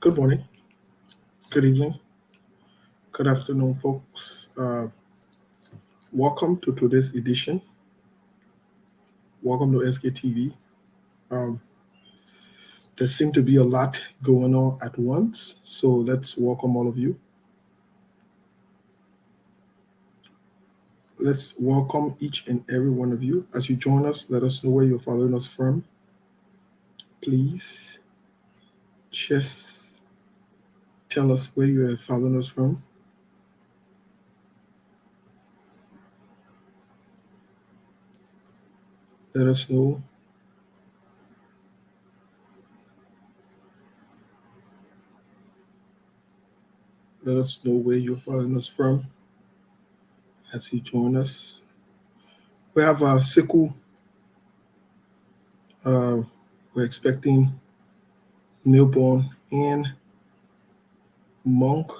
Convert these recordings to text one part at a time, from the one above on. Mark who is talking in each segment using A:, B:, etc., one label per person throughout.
A: Good morning, good evening, good afternoon, folks. Welcome to today's edition. Welcome to SKTV. Um, there seems to be a lot going on at once, so let's welcome all of you. Let's welcome each and every one of you. As you join us, let us know where you're following us from. Please just tell us where you are following us from. Let us know. Let us know where you're following us from as you join us. We have Siku. We're expecting Newborn and Monk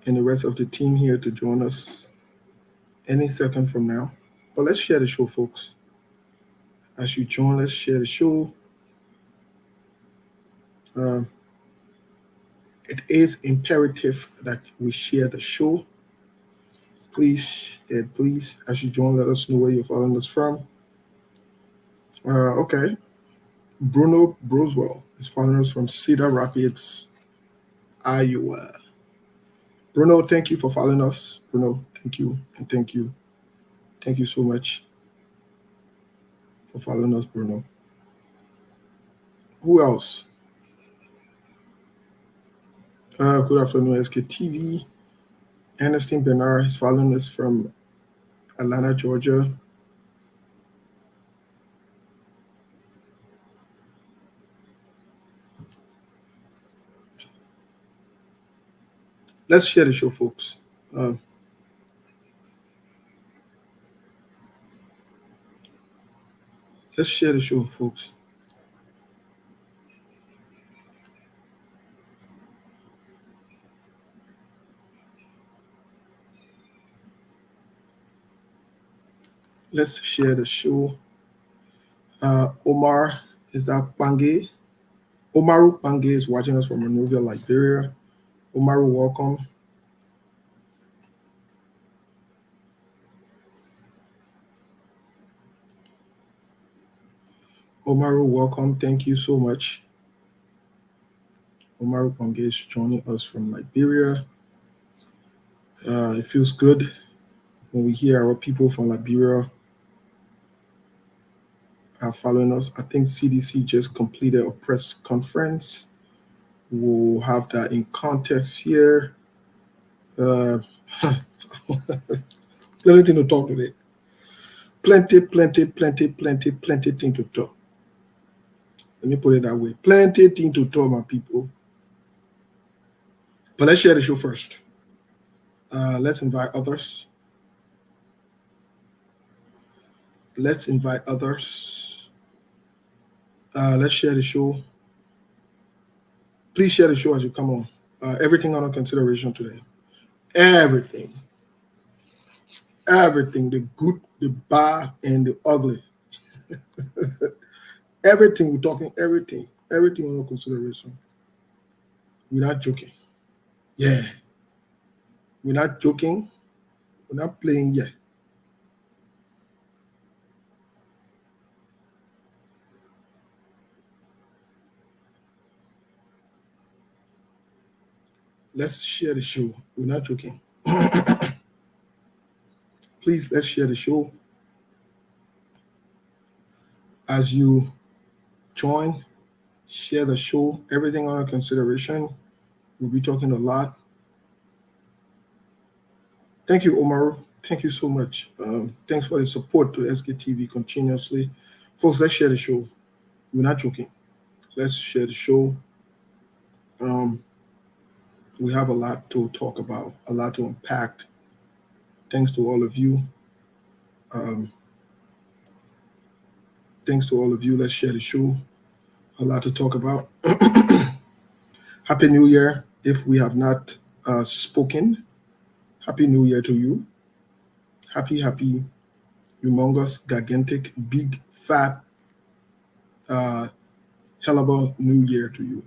A: and the rest of the team here to join us any second from now. But let's share the show, folks. As you join, let's share the show. Uh, it is imperative that we share the show. Please, please, as you join, let us know where you're following us from. Okay. Bruno Broswell is following us from Cedar Rapids, Iowa. Bruno, thank you for following us. Bruno, thank you. And thank you. Thank you so much for following us, Bruno. Who else? Good afternoon, SKTV. Ernestine Bernard is following us from Atlanta, Georgia. Let's share the show, folks. Let's share the show, folks. Let's share the show. Omar, is that Pange? Omaru Pange is watching us from Monrovia, Liberia. Omaru, welcome. Omaru, welcome. Thank you so much. Omaru Pange is joining us from Liberia. It feels good when we hear our people from Liberia are following us. I think CDC just completed a press conference. We'll have that in context here. Plenty to talk today. Plenty thing to talk. Let me put it that way. Plenty thing to talk, my people. But let's share the show first. Let's invite others. Let's invite others. Let's share the show. Please share the show as you come on. Everything under consideration today. Everything, the good, the bad, and the ugly. Everything, we're talking everything under consideration. We're not joking. Yeah. We're not joking. We're not playing yet. Let's share the show. We're not joking. Please, let's share the show. As you join, share the show. Everything under consideration. We'll be talking a lot. Thank you, Omar. Thank you so much. Thanks for the support to SKTV continuously. Folks, let's share the show. We're not joking. Let's share the show. We have a lot to talk about, a lot to unpack. Thanks to all of you. Thanks to all of you. Let's share the show. A lot to talk about. Happy New Year. If we have not spoken, Happy New Year to you. Happy, humongous, gigantic, big, fat, hell of a New Year to you.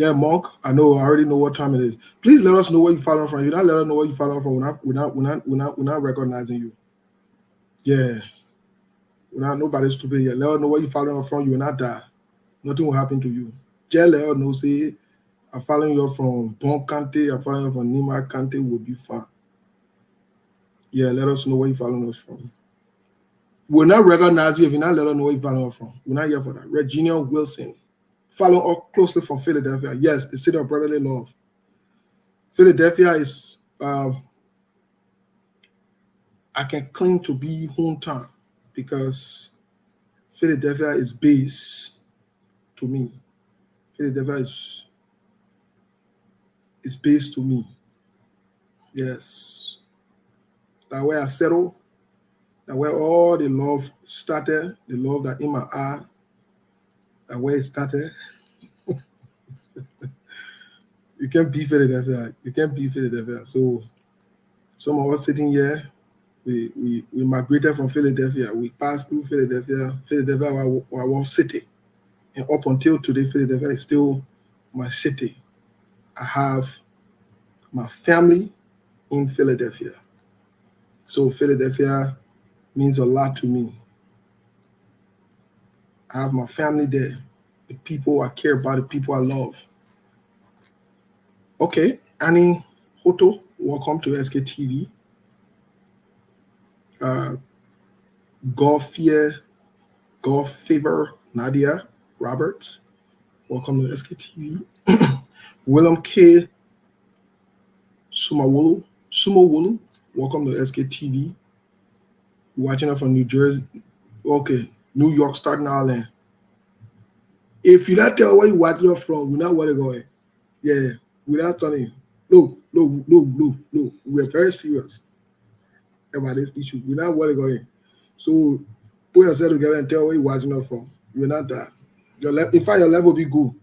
A: Yeah, Monk. I know. I already know what time it is. Please let us know where you following from. You not let us know where you following from. We're not recognizing you. Yeah, we're not nobody's stupid yet. Let us know where you following from. You will not die. Nothing will happen to you. Just let us know. Say I'm following you from Bon Kante. I'm following you from Nima Kante. Will be fine. Yeah, let us know where you following us from. We'll not recognize you if you not let us know where you following us from. We're not here for that. Regina Wilson. Follow up closely from Philadelphia. Yes, the city of brotherly love. Philadelphia is, I can claim to be hometown because Philadelphia is base to me. Philadelphia is base to me. Yes. That where I settle, that where all the love started, the love that in my eye, that where it started. You can't be Philadelphia. You can't be Philadelphia. So some of us sitting here, we migrated from Philadelphia. We passed through Philadelphia. Philadelphia was city. And up until today, Philadelphia is still my city. I have my family in Philadelphia. So Philadelphia means a lot to me. I have my family there, the people I care about, the people I love. Okay, Annie Hoto, welcome to SKTV. Golf Favor Nadia Roberts, welcome to SKTV. William K. Sumawolu, welcome to SKTV. Watching us from New Jersey. Okay, New York, Staten Island. If you not tell where you watching us from, we not where to going. Yeah, we're not telling you. No. We're very serious about this issue. We're not where to going. So put yourself together and tell where you watching us from. You're not that. In fact, your level will be good.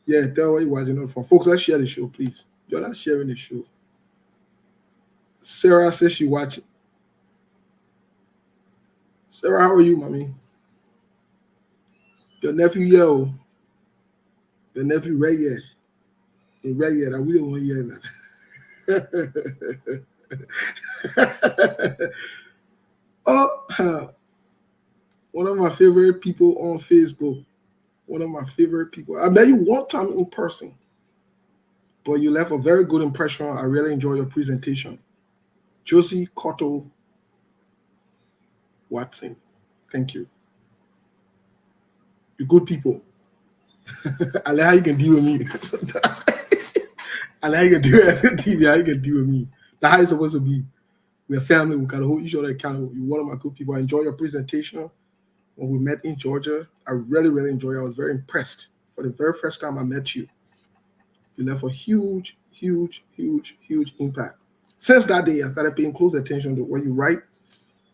A: Yeah, tell where you watching us from. Folks, let's share the show, please. You're not sharing the show. Sarah says she watching. Sarah, how are you, mommy? Your nephew, yo. Your nephew, Ray, yeah. In Ray, yeah, that we don't want to hear now. Oh, one of my favorite people on Facebook. One of my favorite people. I met you one time in person, but you left a very good impression. I really enjoy your presentation. Josie Cotto Watson. Thank you. You're good people. I like how you can deal with me. I like how you can deal with TV, how you can deal with me. That's how it's supposed to be. We're family. We got to hold each other accountable. You're one of my good people. I enjoy your presentation. When we met in Georgia, I really, really enjoyed it. I was very impressed. For the very first time I met you, you left a huge impact. Since that day, I started paying close attention to what you write,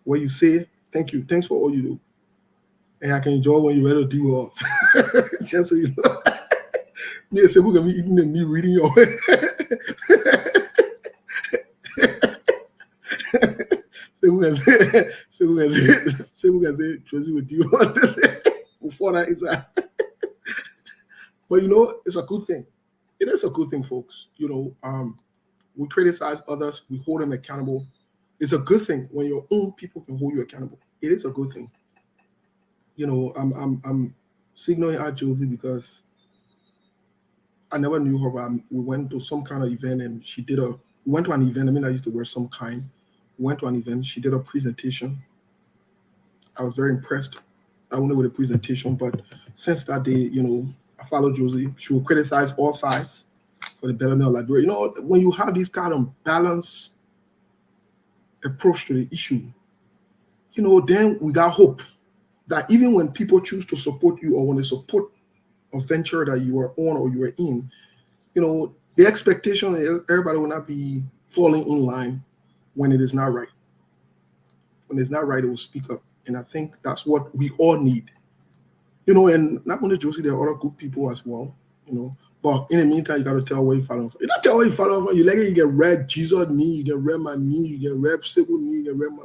A: what you say. Thank you. Thanks for all you do. And I can enjoy when you're ready to do all. Just so you know. Me and Sebu can be eating and me reading your Sebu can say, Josie will do all before that is But you know, it's a good thing. It is a good thing, folks. You know, we criticize others, we hold them accountable. It's a good thing when your own people can hold you accountable. It is a good thing. You know, I'm signaling out Josie because I never knew her, but we went to some kind of event and we went to an event. I mean, I used to wear some kind. We went to an event. She did a presentation. I was very impressed. I went with the presentation, but since that day, you know, I followed Josie. She will criticize all sides for the betterment of Liberia. You know, when you have this kind of balanced approach to the issue, you know, then we got hope that even when people choose to support you or when they support a venture that you are on or you are in, you know, the expectation is everybody will not be falling in line when it is not right. When it's not right, it will speak up. And I think that's what we all need. You know, and not only Josie, there are other good people as well, you know. But in the meantime, you got to tell where you follow from. You don't tell where you follow from. You like it, you can read Jesus' knee, you can read my knee, you can read Civil knee, you can read my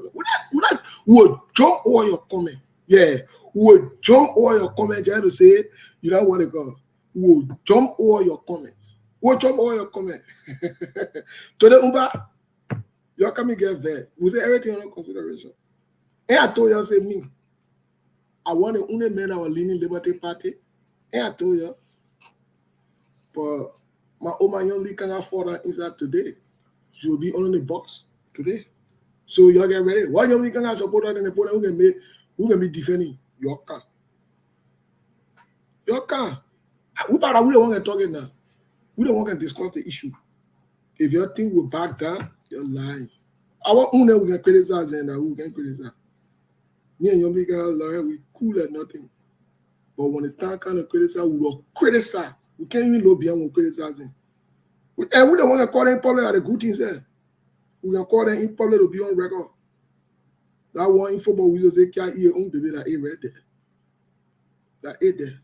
A: would jump all your comment. Yeah, would jump all your comment. You have to say, you know what to go. will jump over your comment. We'll jump over your comment. Today, Umba, you're coming get there. We say everything under consideration. And I told you, I said, me, I want to only man our leaning Liberty Party. And I told you, but my young lady can afford that inside today. She will be on the box today. So y'all get ready. Why young lady can support that in the opponent who can be defending your car? Your car. We don't want to talk it now. We don't want to discuss the issue. If your thing will back down, you're lying. Our own we can criticize and we can criticize. Me and young lady can learn, we cool at nothing. But when the time kind of criticize, we will criticize. We can't even look beyond when criticizing. And we don't want to call them in public at the good things there. We can call them in public to be on record. That one in football, we just say, can't hear baby that ain't right there. That ain't there.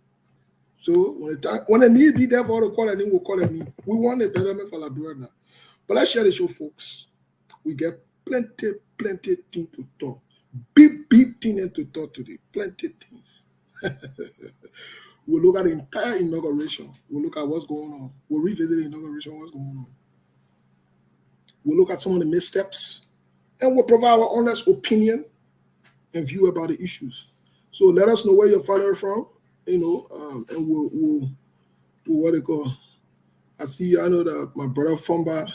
A: So when the need be there for the call, we'll call it need. We want a betterment for Liberia now. But let's share the show, folks. We get plenty things to talk. Big things to talk today. Plenty things. We'll look at the entire inauguration. We'll look at what's going on. We'll revisit the inauguration, what's going on. We'll look at some of the missteps. And we'll provide our honest opinion and view about the issues. So let us know where you're following from, and we'll what they call. I know that my brother Fumba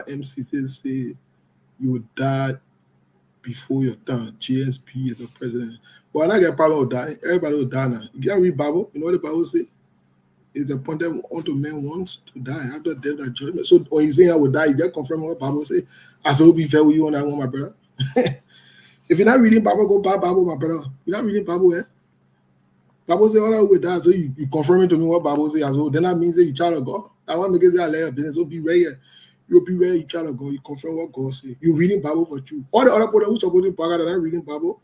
A: MC say you would die before your time. GSP is the president. But I don't get a problem with dying. Everybody will die now. You can't read Bible. You know what the Bible say? It's appointed unto men once to die after death and judgment. So when you say I will die, you get confirmed what Bible say. I said, be fair with you on that one, my brother. If you're not reading Bible, go buy Bible, my brother. You're not reading Bible, eh? Bible say all that will die. So you confirm it to me what Bible say as well. Then that means that you child of God. I want to make it say I lay your business. So be ready. You'll be ready, you child of God. You confirm what God say. You're reading Bible for you. All the other people who supporting Bible that are reading Bible,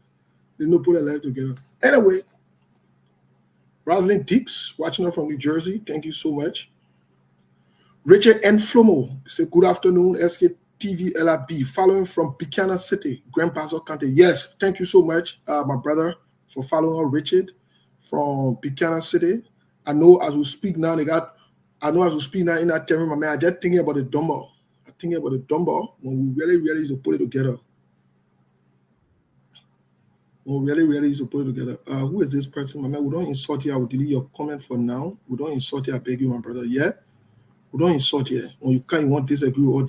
A: there's no put a life together. Anyway, Rosalind Deeps, watching us from New Jersey. Thank you so much. Richard N. Flomo say good afternoon, SKTV LRB, following from Buchanan City, Grand Paso County. Yes, thank you so much, my brother, for following Richard from Buchanan City. I know as we speak now, in that term, my man, I just thinking about the dumbbell. I'm thinking about the dumbbell when we really used to put it together. When we really used to put it together. Who is this person, my man? We don't insult you. I will delete your comment for now. We don't insult you. I beg you, my brother. Yeah? We don't insult you. When you can't, you want disagree or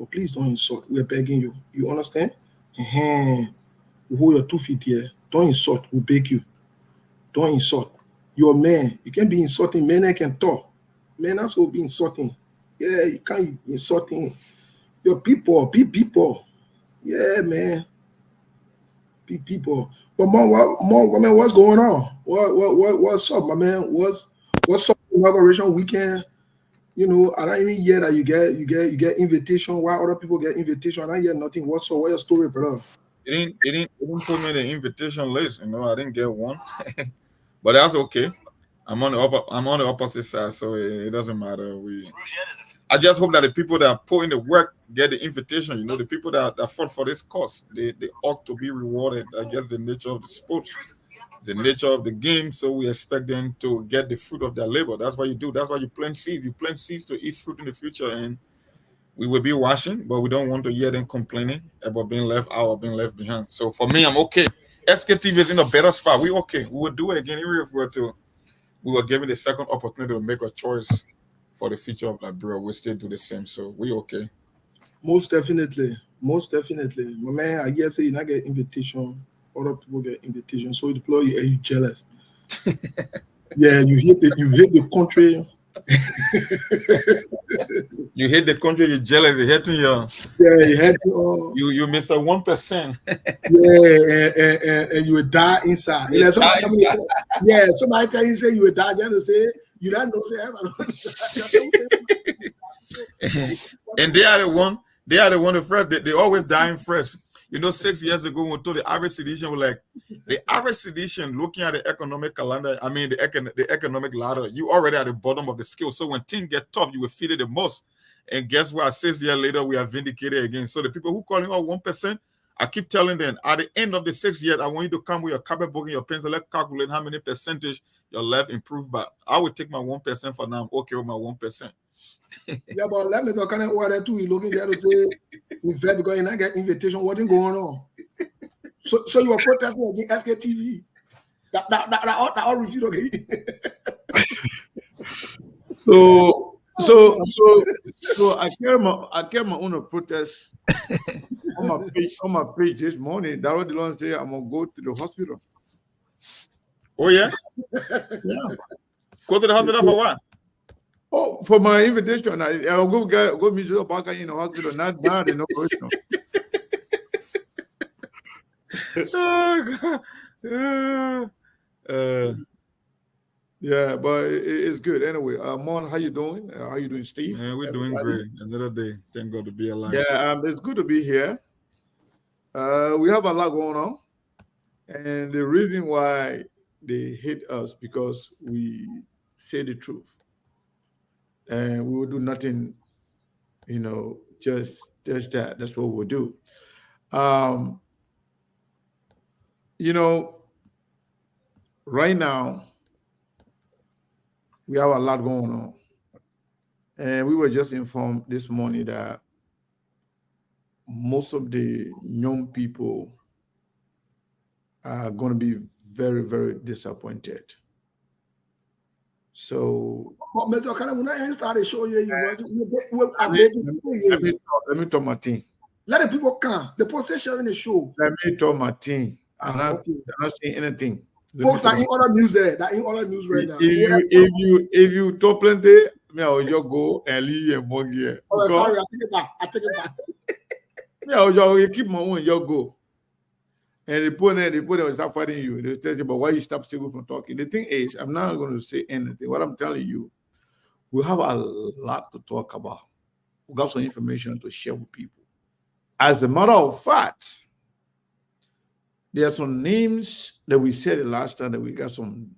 A: please don't insult. We're begging you. You understand? We hold your 2 feet here. Don't insult. We beg you. Don't insult. You're a man. You can't be insulting. Men can talk. Man, that's what be insulting. Yeah, you can't be insulting. Your people. Be people. Yeah, man. Be people. But man, what's going on? What's up, my man? What's up? Inauguration weekend. You know, I don't even hear that you get invitation. Why other people get invitation? I don't hear nothing. What's up? What's your story, brother?
B: It didn't put me in the invitation list. You know, I didn't get one, but that's okay. I'm on the opposite side, so it doesn't matter. I just hope that the people that put in the work get the invitation. You know, the people that fought for this cause, they ought to be rewarded. I guess the nature of the sport, the nature of the game. So we expect them to get the fruit of their labor. That's what you do. That's why you plant seeds. You plant seeds to eat fruit in the future, and we will be watching, but we don't want to hear them complaining about being left out or being left behind. So for me, I'm okay. SKTV is in a better spot. We okay. We will do it again, even if we were given the second opportunity to make a choice for the future of Liberia. We'll still do the same. So we okay.
A: Most definitely. My man, I guess you not get invitation. Other people get invitation. So you jealous. Yeah, you hate the country.
B: You hate the country, you're jealous, you're hating your
A: Yeah,
B: you Mr. 1%.
A: and you will die inside.
B: You
A: Somebody tell you say you will die, then say you don't know say
B: and they are the one first. They always dying first. You know, 6 years ago, when we told the average citizen was like the average citizen looking at the economic calendar, I mean the economic ladder, you already at the bottom of the scale. So when things get tough, you will feel it the most. And guess what? 6 years later, we are vindicated again. So the people who calling out 1%, I keep telling them at the end of the 6 years, I want you to come with your copybook and your pencil. Let's calculate how many percentage your life improved by. I will take my 1% for now. I'm okay with my 1%.
A: Yeah, but let me talk kind of order too. You looking there to say invest because you not get invitation. What is going on? So you are protesting against SKTV. That all refused. Okay.
C: So I carry my own protest on my page this morning. That was the Lord say I'm gonna go to the hospital.
B: Oh yeah,
C: Yeah.
B: go to the hospital for what?
C: Oh, for my invitation, I'll go meet you back in the hospital. Not the inauguration.
B: Oh God.
C: Yeah, but it's good anyway. Mon, how you doing? How you doing, Steve?
B: Man, we're doing great. Another day. Thank God to be alive.
C: Yeah, it's good to be here. We have a lot going on, and the reason why they hate us because we say the truth, and we will do nothing, just that. That's what we'll do. Um, you know, right now we have a lot going on, and we were just informed this morning that most of the young people are going to be very, very disappointed. So
A: But Mr. Okada, when I even started showing you,
C: let me talk my thing.
A: Let the people come. The post sharing the show.
C: Let me talk my thing. I'm not saying anything.
A: Folks, that in other news there. That in other news right now.
C: If you talk plenty, me I will just go and leave and mug here.
A: Oh, sorry, I take it back.
C: Me I will just keep my own and just go. And the opponent will start fighting you. They'll tell you, but why you stop still from talking? The thing is, I'm not going to say anything. What I'm telling you, we have a lot to talk about. We got some information to share with people. As a matter of fact, there are some names that we said the last time that we got some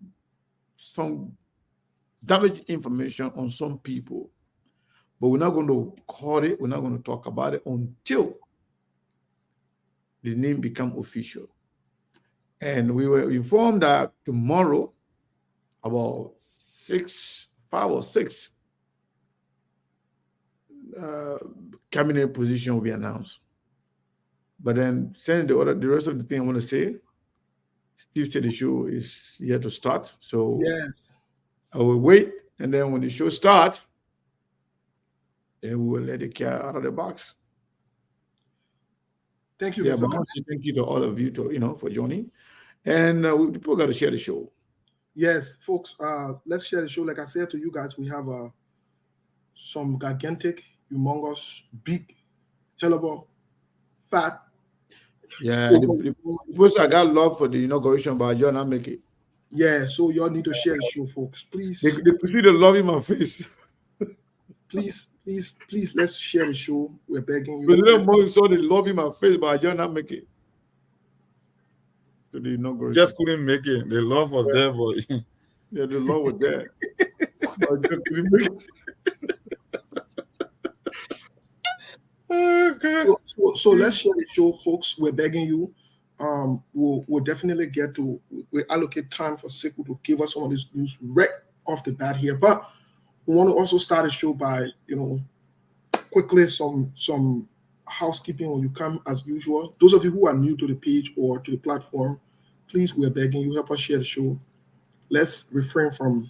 C: damaged information on some people, but we're not going to call it. We're not going to talk about it until the name become official. And we were informed that tomorrow, about 5 or 6 cabinet position will be announced. But then saying the rest of the thing I want to say, Steve said the show is yet to start. So
A: yes,
C: I will wait, and then when the show starts, then we will let the cat out of the box.
A: Thank you.
C: Yeah, but thank you to all of you for joining, and people got to share the show.
A: Yes, folks. Let's share the show. Like I said to you guys, we have some gigantic, humongous, big, hellable, fat.
C: Yeah, the person I got love for the inauguration, but you're not make it.
A: Yeah, so y'all need to share the show, folks. Please.
C: They could see the love in my face.
A: Please, let's share the show. We're begging you.
C: President Mo saw the love in my face, but you're not make it to the inauguration.
B: Just couldn't make it. The love was there for you.
C: Yeah, the love was there. But just couldn't make it.
A: So let's share the show, folks. We're begging you. We'll definitely we allocate time for Siku to give us some of this news right off the bat here. But we want to also start the show by, quickly some housekeeping when you come as usual. Those of you who are new to the page or to the platform, please, we're begging you, help us share the show. Let's refrain from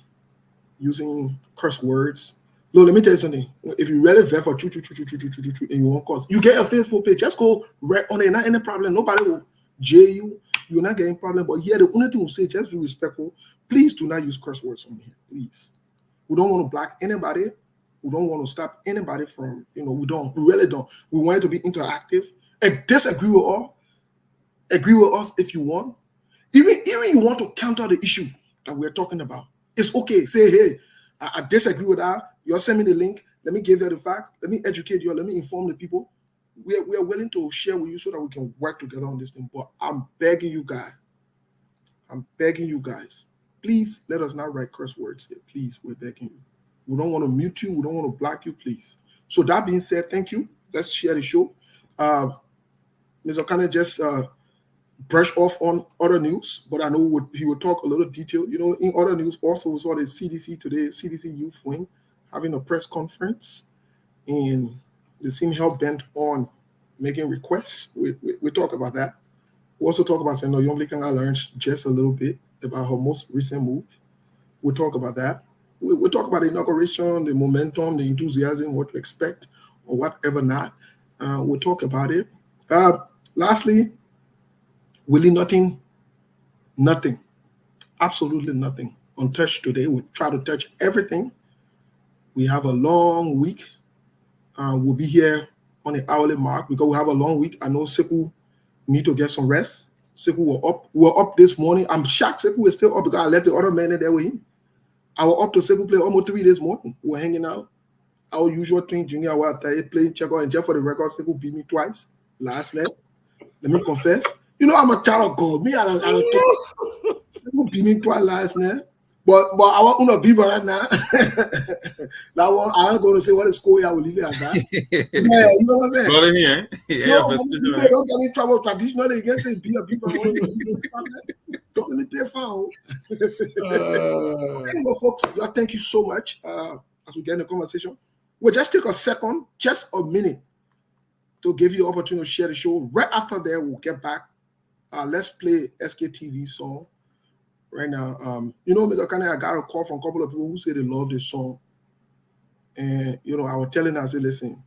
A: using curse words. Look, let me tell you something. If you really vet for and you want cause, you get a Facebook page. Just go right on it. Not any problem. Nobody will jail you. You're not getting problem. But here, the only thing we'll say, just be respectful. Please do not use curse words on here. Please. We don't want to block anybody. We don't want to stop anybody from, we really don't. We want it to be interactive. And disagree with all. Agree with us if you want. Even you want to counter the issue that we're talking about. It's okay. Say, hey, I disagree with that. You're sending me the link. Let me give you the facts. Let me educate you. Let me inform the people. We are willing to share with you so that we can work together on this thing. But I'm begging you guys. Please let us not write curse words here. Please, we're begging you. We don't want to mute you. We don't want to block you, please. So that being said, thank you. Let's share the show. Mr. Kane just brush off on other news, but I know he would talk a little detail. In other news, also we saw the CDC today, CDC Youth Wing, having a press conference, and they seem hell-bent on making requests. We talk about that. We also talk about saying, no, Young Can learn just a little bit about her most recent move. We'll talk about that. We'll talk about the inauguration, the momentum, the enthusiasm, what to expect, or whatever not. We'll talk about it. Lastly, really nothing, absolutely nothing untouched today. We try to touch everything. We have a long week. We'll be here on the hourly mark because we have a long week. I know Sekou need to get some rest. Sekou were up this morning. I'm shocked Sekou is still up because I left the other men there with him. I was up to Sekou play almost 3 this morning. We were hanging out. Our usual thing, Junior, I was playing checker, and just for the record, Sekou beat me twice last night. Let me confess. I'm a child of God. Me, I don't Sekou beat me twice last night. But I want to be right now. That one, I ain't going to say what is score. I will leave it at that. Yeah, you know what I'm saying?
B: Got it here.
A: No, don't get me in trouble. Traditional, they can say be a people. Don't let me play foul. Anyway, folks, thank you so much. As we get in the conversation, we'll just take a second, just a minute, to give you the opportunity to share the show. Right after that, we'll get back. Let's play SKTV song. Right now, Mr. Kane, I got a call from a couple of people who say they love this song. And, I was telling them, I said, listen,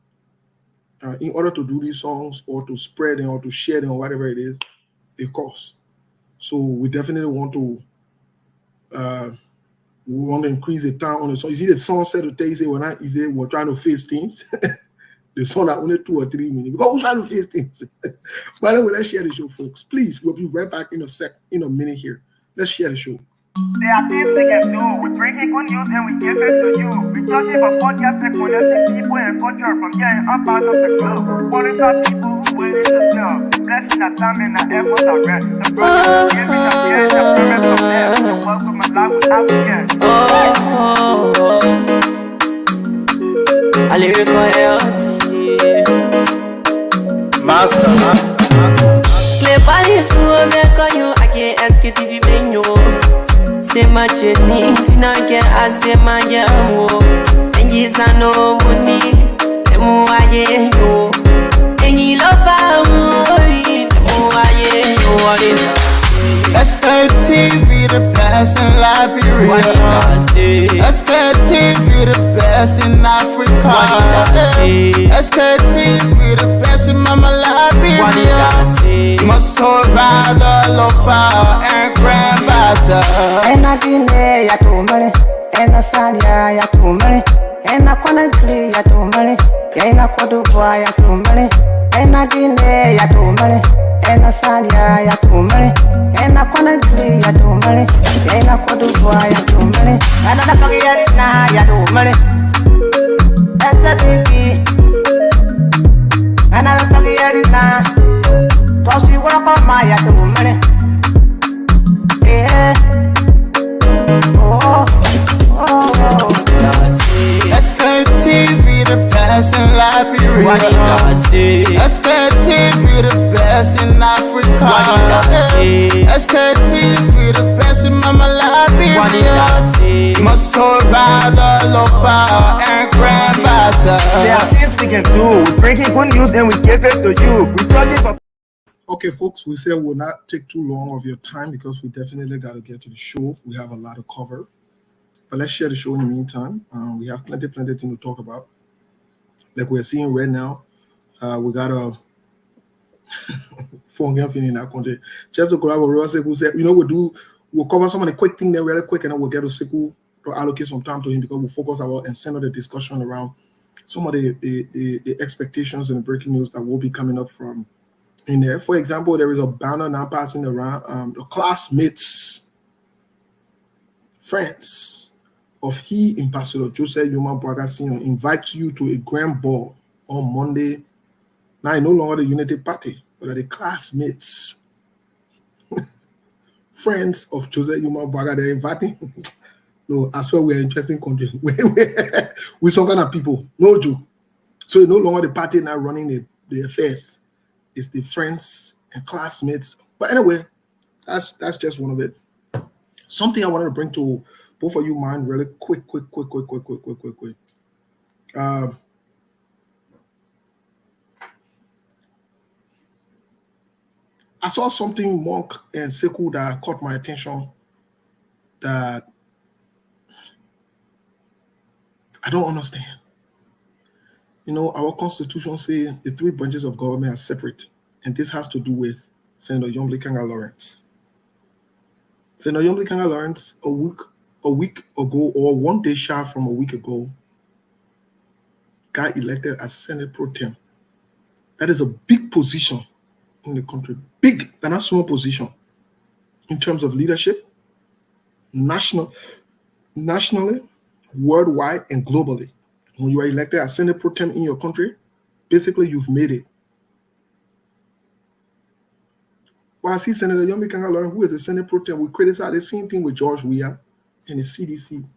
A: in order to do these songs or to spread them or to share them or whatever it is, it costs. So we definitely want to increase the time on the song. You see the song said to tell you, say, we're trying to face things. The song are only 2 or 3 minutes because we're trying to face things. But anyway, let's share the show, folks. Please, we'll be right back in a minute here. Let's share the show.
D: There are things we can do. We bring in good news and we give it to you. We touch it for podcast and connecting people and culture from here and up out of the globe. Qualified people who willing to serve. Blessing that time and that effort are rest. The project is giving us the end of premise of them. So welcome and live with African.
E: I live
D: Master.
E: Play Paris, I can't ask it if you been you. Say my journey, Tina get I say my yamo. And yes, I know money, and more I get you. And you love
F: SKTV the best in Liberia. SKTV the best in Africa. SKTV the best in Mama Liberia. Must survive the lofa and grandbaza.
G: And I didn't ya to money, and I said ya to money, and I couldn't play ya to money, and I could do ya to money, and I didn't ya to money, and I said ya to money, and I couldn't play ya to money, and I could do ya to money, and I forget it now ya to money. That's the baby, and I don't forget it now. Toss you work on my ya to money. Yeah.
F: SKTV the best in Liberia. SKTV the best in Africa. SKTV the best in Mama Liberia. Must survive the lofa and grandbaza.
D: There are things we can do. We bring in good news and we give it to you. We talk it for.
A: Okay, folks, we said we'll not take too long of your time because we definitely got to get to the show. We have a lot to cover. But let's share the show in the meantime. We have plenty things to talk about. Like we're seeing right now, we got a phone game in our country. Just to grab a real Sekou said, we'll cover some of the quick things there really quick, and then we'll get to Sekou to allocate some time to him because we'll focus and center the discussion around some of the expectations and the breaking news that will be coming up from in there. For example, there is a banner now passing around. The classmates, friends of Ambassador Joseph Yuma Braga Sr. invite you to a grand ball on Monday. Now, no longer the Unity Party, but the classmates, friends of Joseph Yuma Braga. They're inviting. No, as well, we're interesting country. With some kind of people. No joke. So no longer the party now running the affairs. it's the friends and classmates. But anyway, that's just one of it. Something I wanted to bring to both of you mind really quick. I saw something Monk and Sekou that caught my attention that I don't understand. You know, our constitution says the three branches of government are separate, and this has to do with Senator Yomble Kanga Lawrence. Senator Yomble Kanga Lawrence, a week ago, or 1 day shy from a week ago, got elected as Senate Pro Tem. That is a big position in the country, big, and not small position in terms of leadership, nationally, worldwide, and globally. When you are elected as Senate Pro Tem in your country, basically you've made it. While I see Senator Yomble Kanga Lawrence, who is the Senate Pro Tem, we criticize the same thing with George Weah and the CDC.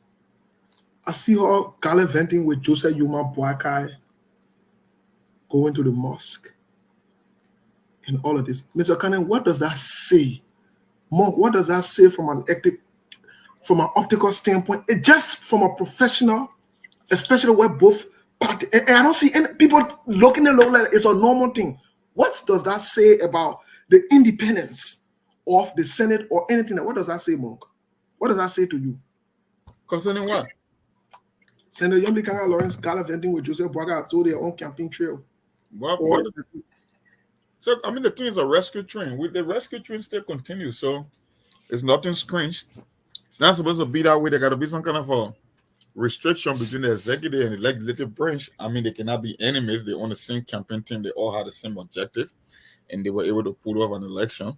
A: I see her gallivanting with Joseph Yuma Boakai, going to the mosque, and all of this. Mr. Cannon, what does that say? Monk, what does that say from an optical standpoint? It just from a professional, especially where both parties, and I don't see any people looking at it like it's a normal thing. What does that say about the independence of the Senate or anything? What does that say, Monk? What does that say to you?
B: Concerning what?
A: Senator Yomble Kanga Lawrence gallivanting with Joseph Boakai has told their own campaign trail.
B: So, I mean, the thing is a rescue train. The rescue train still continues, so it's nothing strange. It's not supposed to be that way. There got to be some kind of a restriction between the executive and the legislative branch. I mean, they cannot be enemies. They're on the same campaign team. They all had the same objective, and they were able to pull off an election.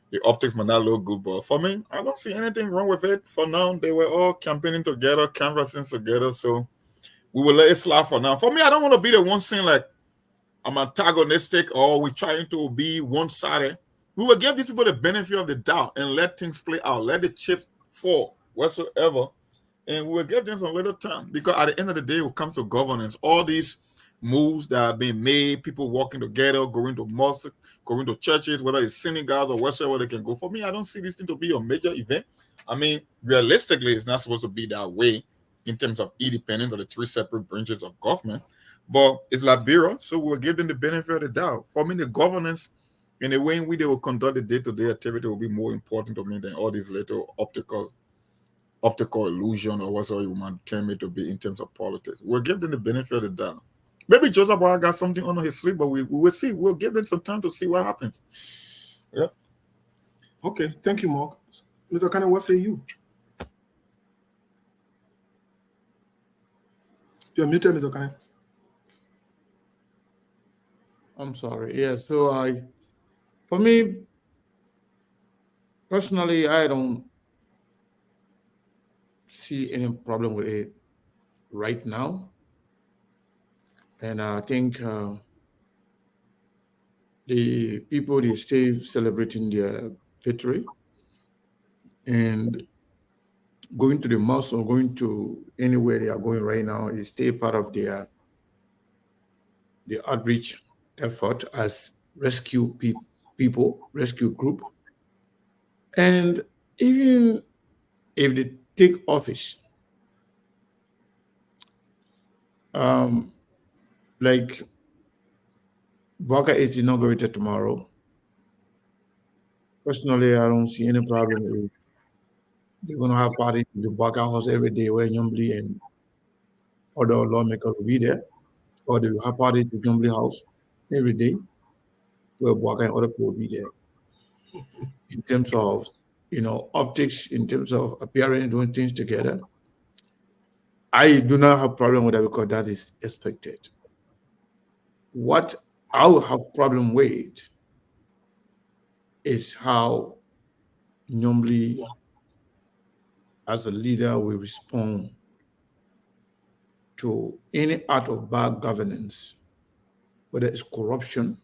B: The optics might not look good, but for me, I don't see anything wrong with it. For now, they were all campaigning together, canvassing together, so we will let it slide for now. For me, I don't want to be the one saying like I'm antagonistic or we're trying to be one-sided. We will give these people the benefit of the doubt and let things play out. Let the chip fall whatsoever, and we will give them some little time, because at the end of the day, when it comes to governance, all these moves that have been made, people walking together, going to mosques, going to churches, whether it's synagogues or wherever they can go. For me, I don't see this thing to be a major event. I mean, realistically, it's not supposed to be that way in terms of independence of the three separate branches of government. But it's Liberia, so we'll give them the benefit of the doubt. For me, the governance and the way in which they will conduct the day-to-day activity will be more important to me than all these little optical illusion or whatever you might term it to be in terms of politics. We'll give them the benefit of the doubt. Maybe Joseph Boy got something under his sleeve, but we will see. We'll give them some time to see what happens. Yeah.
A: Okay, thank you, Mark. Mr. Cannon, what say you? You're muted, Mr. Cannon.
C: I'm sorry. Yeah, so for me, personally, I don't see any problem with it right now. And I think the people, they stay celebrating their victory, and going to the mosque or going to anywhere they are going right now is stay part of the outreach effort as rescue people, rescue group. And even if they take office, like Baka is inaugurated tomorrow. Personally, I don't see any problem with they're going to have party in the Baka house every day where Yomble and other lawmakers will be there, or they will have party to Yomble house every day where Baka and other people will be there. In terms of, optics, in terms of appearance, doing things together, I do not have problem with that because that is expected. What I will have problem with is how Yomble as a leader will respond to any act of bad governance, whether it's corruption,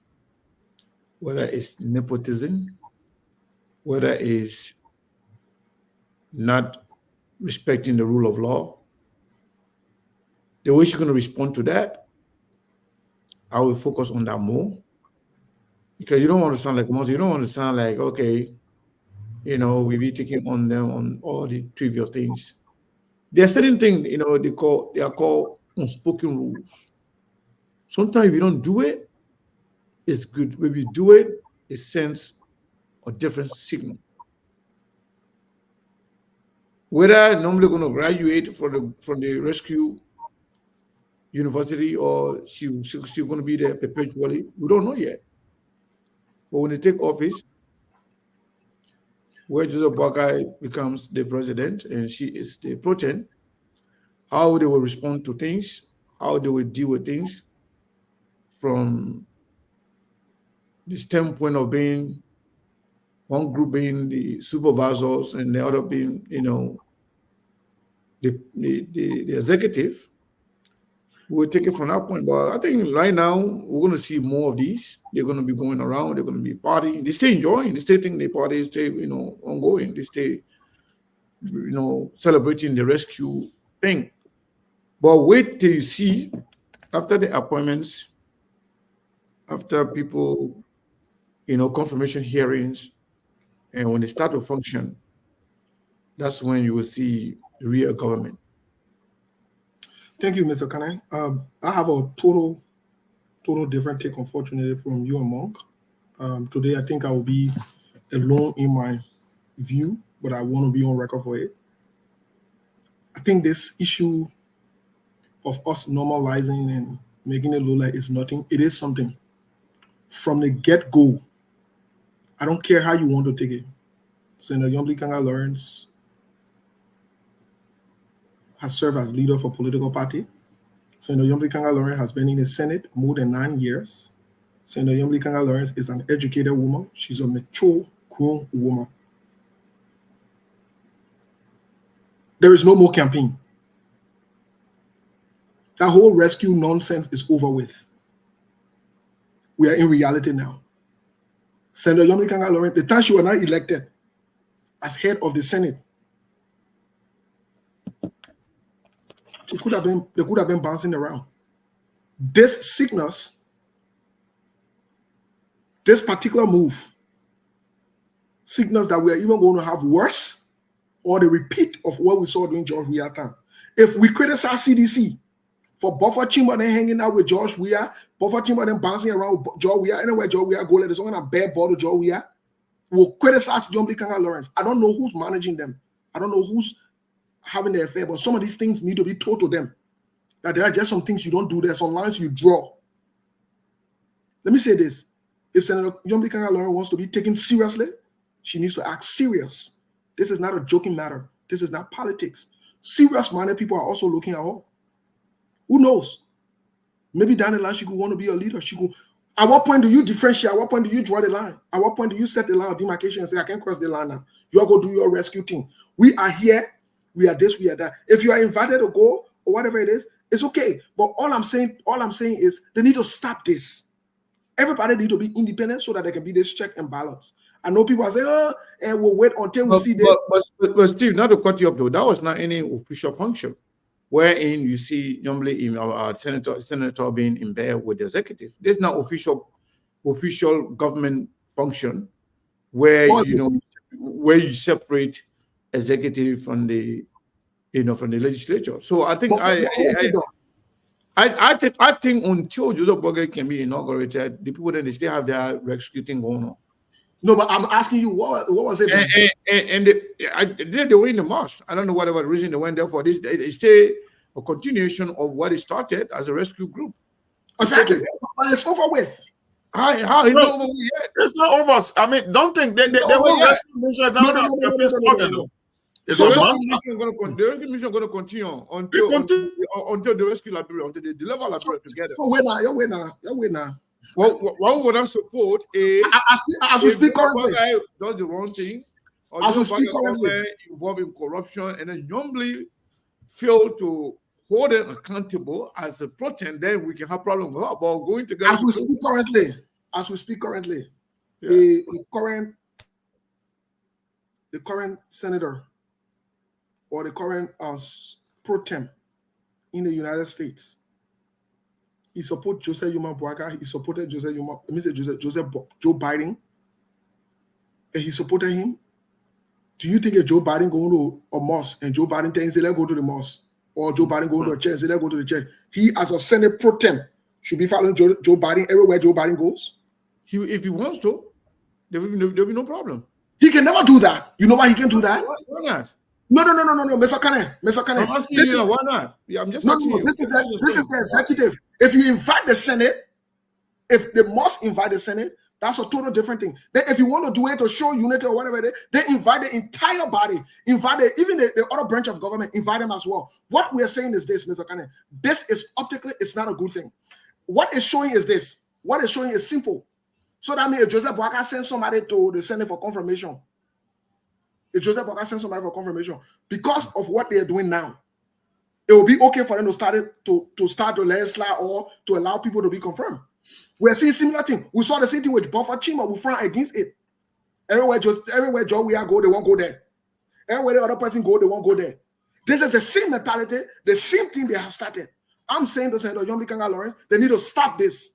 C: whether it's nepotism, whether it's not respecting the rule of law. The way she's going to respond to that, I will focus on that more. because you don't want to sound like monster. You don't want to sound like, okay, we be taking on them on all the trivial things. There are certain things, they are called unspoken rules. Sometimes if you don't do it, it's good. When you do it, it sends a different signal. Whether normally going to graduate from the rescue university or she's going to be there perpetually, we don't know yet. But when they take office, where Joseph Boakai becomes the president and she is the protein, how they will respond to things, how they will deal with things from the standpoint of being one group being the supervisors and the other being, the executive. We'll take it from that point. But I think right now we're going to see more of these. They're going to be going around. They're going to be partying. They stay enjoying. They stay thinking the party stay, ongoing. They stay, celebrating the rescue thing. But wait till you see after the appointments, after people, confirmation hearings, and when they start to function, that's when you will see real government.
A: Thank you, Mr. Kane. I have a total different take, unfortunately, from you and Monk. Today, I think I will be alone in my view, but I want to be on record for it. I think this issue of us normalizing and making it look like it's nothing, it is something. From the get-go, I don't care how you want to take it. Senator Yomli Kanga Lawrence has served as leader for political party. Senator Yomli Kanga Lawrence has been in the Senate more than 9 years. Senator Yomli Kanga Lawrence is an educated woman. She's a mature, grown woman. There is no more campaign. That whole rescue nonsense is over with. We are in reality now. Senator Yomli Kanga Lawrence, the time she was not elected as head of the Senate, they could have been bouncing around. This signals, this particular move signals that we are even going to have worse or the repeat of what we saw during George Weah time. If we criticize CDC for Buffer Chamberlain hanging out with George Weah, Buffer Chamberlain bouncing around with George Weah, anywhere George Weah go, there's only a bare ball to George Weah, we'll criticize Yomli Kanga Lawrence. I don't know who's managing them. I don't know who's having the affair, but some of these things need to be told to them. That there are just some things you don't do. There's some lines you draw. Let me say this. If Senator Yomli Kanga Lawrence wants to be taken seriously, she needs to act serious. This is not a joking matter. This is not politics. Serious-minded people are also looking at her. Who knows? Maybe down the line she could want to be a leader. She could. At what point do you differentiate? At what point do you draw the line? At what point do you set the line of demarcation and say, I can't cross the line now? You're going to do your rescue thing. We are here. We are this, we are that. If you are invited to go or whatever it is, it's okay. But all I'm saying is they need to stop this. Everybody need to be independent so that there can be this check and balance. I know people are saying, and we'll wait until we see this.
C: But Steve, not to cut you up though, that was not any official function wherein you see normally senator being in bed with the executive. There's not official government function where where you separate executive from the legislature. So I think I think until Joseph Boakai can be inaugurated, the people then they still have their rescue thing going on.
A: No, but I'm asking you, what was it?
C: And they were in the march. I don't know whatever reason they went there for this. They stay a continuation of what it started as a rescue group.
A: Exactly. But it's over with.
C: How it's not over yet?
B: It's not over. I mean, don't think they will rescue mission down there.
C: The rescue mission going to continue until the rescue library, until they deliver library together.
A: So you're now.
C: Well, what would I support is
A: as we speak currently,
C: does the wrong thing, or
A: as we speak currently,
C: involved in corruption, and then Yomli fail to hold them accountable as a protein, then we can have problems with her. But going together,
A: as we speak currently,
C: yeah.
A: the current senator or the current pro tem in the United States He supported Joseph Yuma Boaga. He supported Joseph Yuma. Let me say Joe Biden. And he supported him. Do you think if Joe Biden going to a mosque and Joe Biden tells him, let's go to the mosque, or Joe Biden going to a church and say, let's go to the church, he as a Senate pro tem should be following Joe Biden everywhere Joe Biden goes?
C: If he wants to, there'll be no problem.
A: He can never do that. You know why he can do that?
C: Why not?
A: No, Mr. Kane.
C: Why not? Yeah, I'm just asking you.
A: This is the executive. If you invite the Senate, if they must invite the Senate, that's a total different thing. Then if you want to do it to show unity or whatever, they invite the entire body, even the other branch of government, invite them as well. What we are saying is this, Mr. Kane. This is optically, it's not a good thing. What is showing is this. What is showing is simple. So that means if Joseph Boaga sends somebody to the Senate for confirmation, because of what they are doing now, it will be okay for them to start to legislate or to allow people to be confirmed. We're seeing similar thing. We saw the same thing with Buffer Chima. We front against it. Everywhere Joe we are go, they won't go there. Everywhere the other person go, they won't go there. This is the same mentality, the same thing they have started. I'm saying to Senator Yomli Kanga Lawrence, they need to stop this.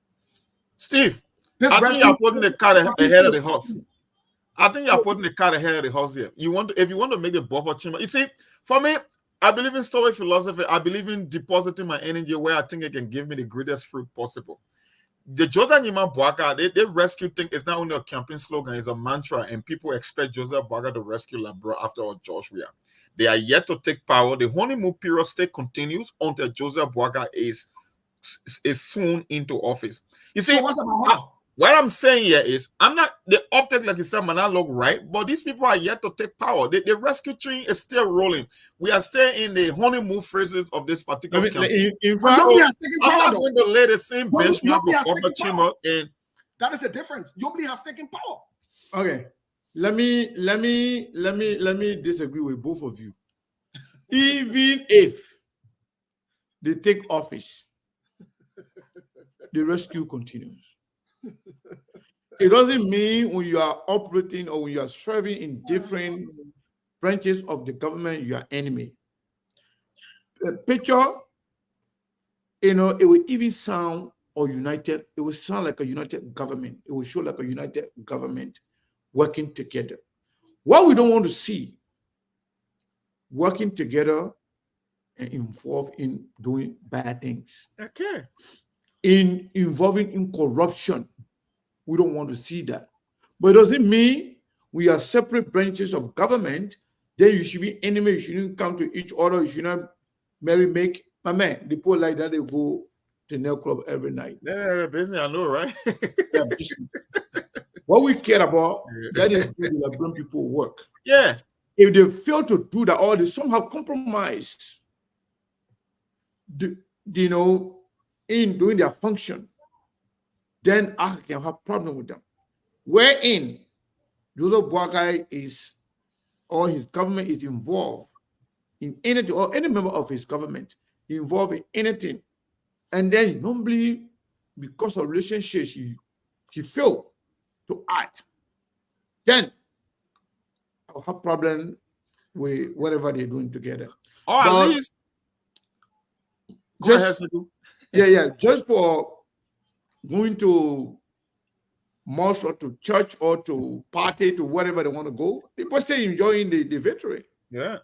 B: Steve, I think you're putting the car ahead of the horse. I think you're putting the car ahead of the horse here. If you want to make a buffer chamber, you see, for me, I believe in story philosophy. I believe in depositing my energy where I think it can give me the greatest fruit possible. The Joseph Yima Boaga, they rescue thing is not only a campaign slogan, it's a mantra, and people expect Joseph Boaga to rescue Labra after all George Weah. They are yet to take power. The honeymoon period still continues until Joseph Boaga is soon into office. You see, so what I'm saying here is, I'm not the optic, like you said, man, I look right, but these people are yet to take power. The rescue train is still rolling. We are still in the honeymoon phases of this particular campaign.
C: In fact,
B: I'm not going to lay the same benchmark for Chima, and
A: that is a difference. Nobody has taken power.
C: Okay, let me disagree with both of you. Even if they take office, the rescue continues. It doesn't mean when you are operating or when you are serving in different branches of the government, you are enemy. The picture, it will even sound united. It will sound like a united government. It will show like a united government working together. What we don't want to see, working together and involved in doing bad things.
B: Okay.
C: Involving in corruption. We don't want to see that. But it doesn't mean we are separate branches of government, then you should be enemy, you shouldn't come to each other, you should not make my man, the people like that, they go to nail club every night.
B: Yeah, business, I know, right?
C: What we care about, that is the Liberian people work.
B: Yeah.
C: If they fail to do that, or they somehow compromise in doing their function, then I can have problem with them. Wherein Joseph Boaga or his government is involved in anything, or any member of his government involved in anything, and then normally because of relationship she failed to act, then I'll have problem with whatever they're doing together.
B: Or at least
C: just for going to mosque or to church or to party, to wherever they want to go, people still enjoying the victory.
B: Yeah.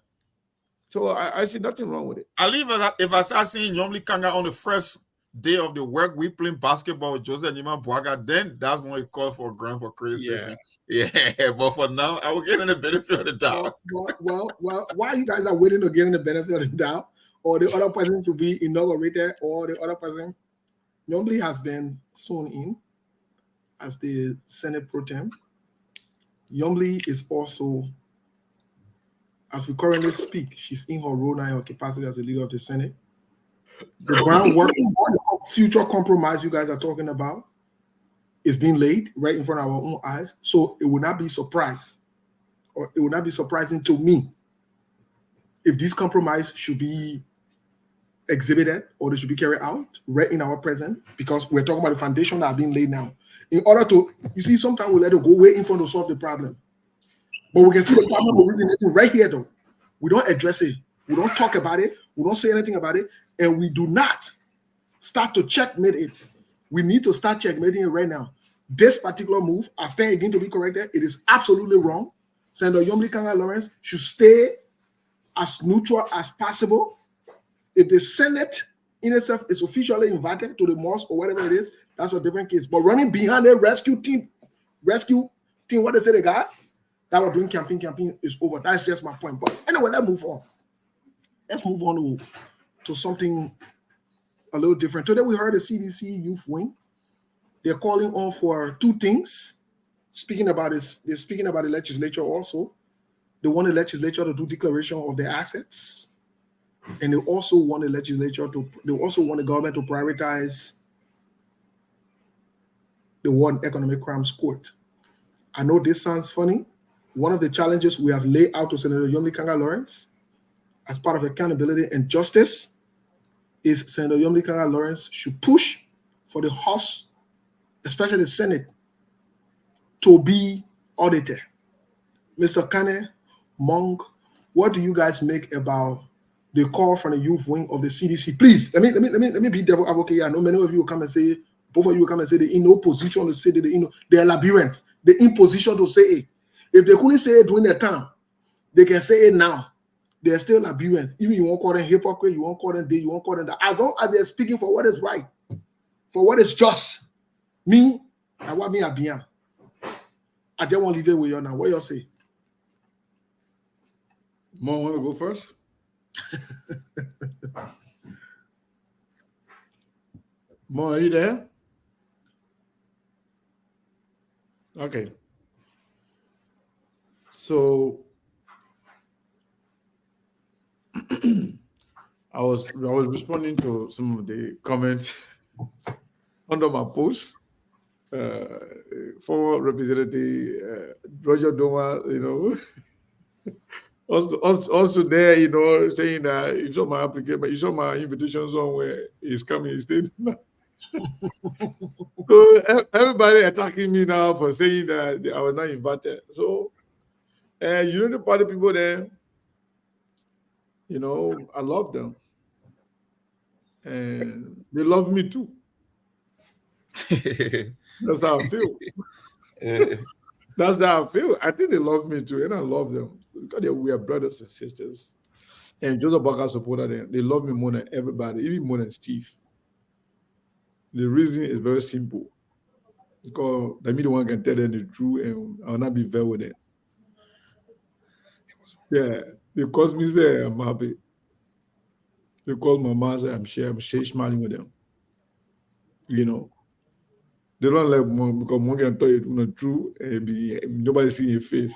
C: So I see nothing wrong with it.
B: I leave it if I start seeing Yomli Kanga on the first day of the work, we playing basketball with Joseph Yima Boaga, then that's when we call for a grant for criticism. Yeah, but for now, I will get in the benefit of the doubt.
A: Well, while you guys are waiting to get in the benefit of the doubt, or the other person to be inaugurated, or the other person, Yomli has been sworn in as the Senate pro tem. Yomli is also, as we currently speak, she's in her role now, her capacity as the leader of the Senate. The groundwork, future compromise you guys are talking about is being laid right in front of our own eyes. So it will not be surprised, or it will not be surprising to me if this compromise should be exhibited or they should be carried out right in our present, because we're talking about the foundation that are being laid now. In order to, you see, sometimes we let it go way in front to solve the problem. But we can see the problem originating right here though. We don't address it. We don't talk about it. We don't say anything about it. And we do not start to checkmate it. We need to start checkmating it right now. This particular move, I stand again to be corrected. It is absolutely wrong. Senator Yomli Kanga Lawrence should stay as neutral as possible. If the Senate in itself is officially invited to the mosque or whatever it is, that's a different case. But running behind a rescue team, what they say they got, that were doing campaign is over. That's just my point. But anyway, let's move on. Let's move on to something a little different. Today we heard the CDC youth wing. They're calling on for two things. Speaking about this, they're speaking about the legislature also. They want the legislature to do declaration of their assets. And they also want the government to prioritize the War on Economic Crimes Court. I know this sounds funny. One of the challenges we have laid out to Senator Yomli Kanga Lawrence as part of accountability and justice is Senator Yomli Kanga Lawrence should push for the House, especially the Senate, to be audited. Mr. Kane, Monk, what do you guys make about the call from the youth wing of the CDC? Please, let me be devil advocate here. I know many of you will come and say, both of you will come and say they're in no position to say that they're labyrinths. They're in position to say it. If they couldn't say it during their time, they can say it now. They're still labyrinths. Even you won't call them hypocrite, you won't call them this, you won't call them that. As long as they're speaking for what is right, for what is just. Me, I want me a bien. I just want to leave it with you now. What you say?
C: Mo, want to go first? Mo, are you there? Okay. So I was responding to some of the comments under my post. Former Representative Roger Doma, also there, saying that you saw my application, you saw my invitation somewhere. He's coming, he's staying. So everybody attacking me now for saying that I was not invited. So, the party people there, I love them, and they love me too. That's how I feel. That's how I feel. I think they love me too, and I love them because we are brothers and sisters. And Joseph Baka supported them. They love me more than everybody, even more than Steve. The reason is very simple. Because I'm the one can tell them the truth, and I'll not be fair with it. Yeah, because me there, I'm happy. Because my mother, I'm smiling with them. They don't like more because one can tell you the truth and nobody see your face.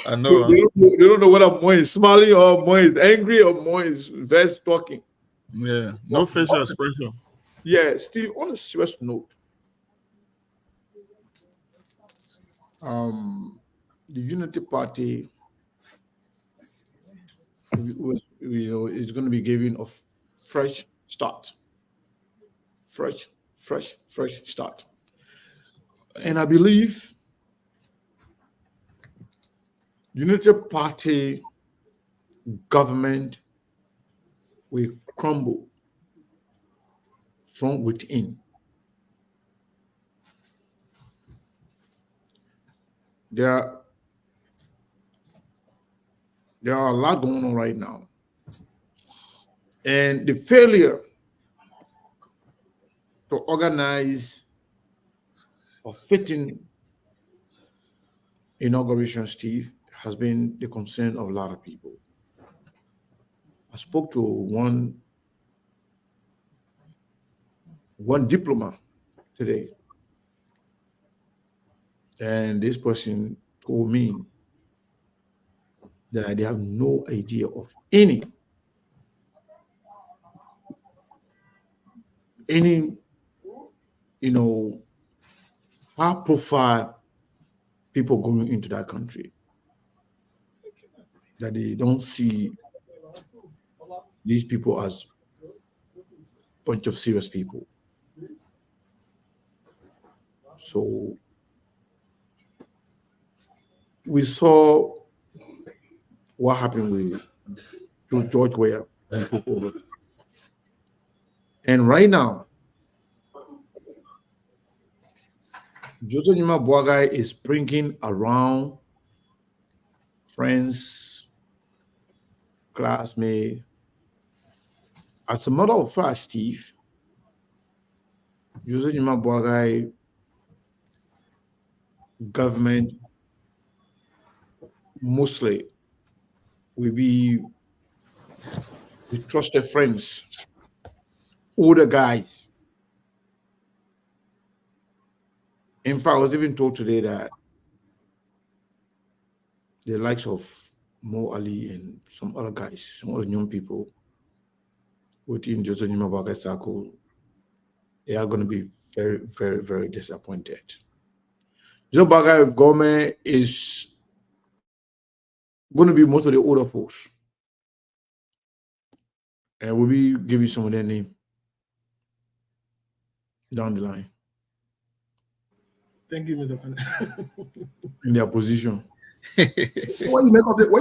B: I know.
C: They don't know whether more is smiling or more is angry or more is very talking.
B: Yeah, no facial expression.
C: Yeah, Steve, on a serious note, the Unity Party is going to be giving a fresh start. Fresh start. And I believe Unity Party government will crumble from within. There are a lot going on right now. And the failure to organize a fitting inauguration, Steve, has been the concern of a lot of people. I spoke to one diplomat today, and this person told me that they have no idea of any high profile people going into that country, that they don't see these people as a bunch of serious people. So we saw what happened with George Weah and took over. And right now, Joseph Nima Boagai is bringing around friends, classmates. As a matter of fact, Steve, Joseph Nima Boagai government mostly will be with trusted friends, older guys. In fact, I was even told today that the likes of Mo Ali and some other guys, some other young people within Joseph Nima Boagai circle, they are going to be very, very, very disappointed. Joseph Boagai government is going to be most of the older folks. And we'll be giving some of their name down the line
A: Thank you, Mr. Kane.
C: in their position.
A: What you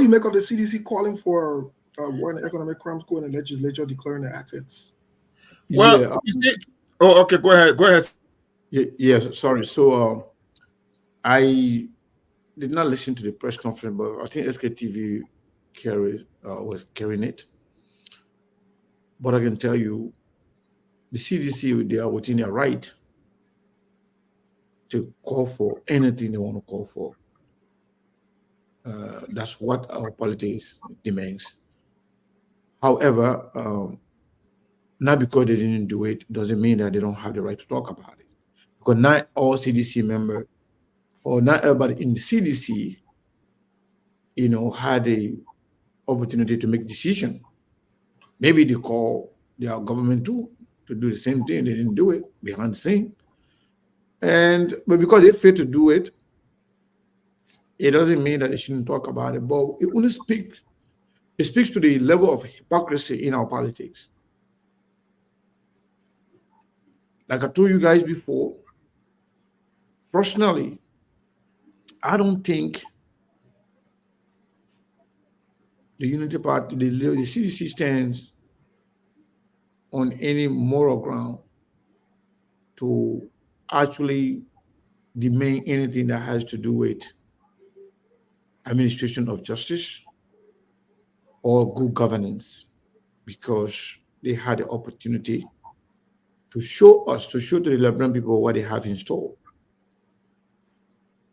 A: make of the CDC calling for war and economic crimes going in the legislature declaring their assets?
B: Well,
C: Yeah.
B: you see, oh, okay, go ahead. Go ahead.
C: Yes, sorry. So I did not listen to the press conference, but I think SKTV was carrying it. But I can tell you, the CDC, they are within their right to call for anything they want to call for. That's what our politics demands. However, not because they didn't do it doesn't mean that they don't have the right to talk about it. Because not all CDC members or not everybody in the CDC, had the opportunity to make decision. Maybe they call their government to do the same thing. They didn't do it behind the scene. But because they failed to do it, it doesn't mean that they shouldn't talk about it. But it speaks to the level of hypocrisy in our politics. Like I told you guys before, personally, I don't think the Unity Party, the CDC stands on any moral ground to actually demand anything that has to do with administration of justice or good governance, because they had the opportunity to show to the Liberian people what they have in store.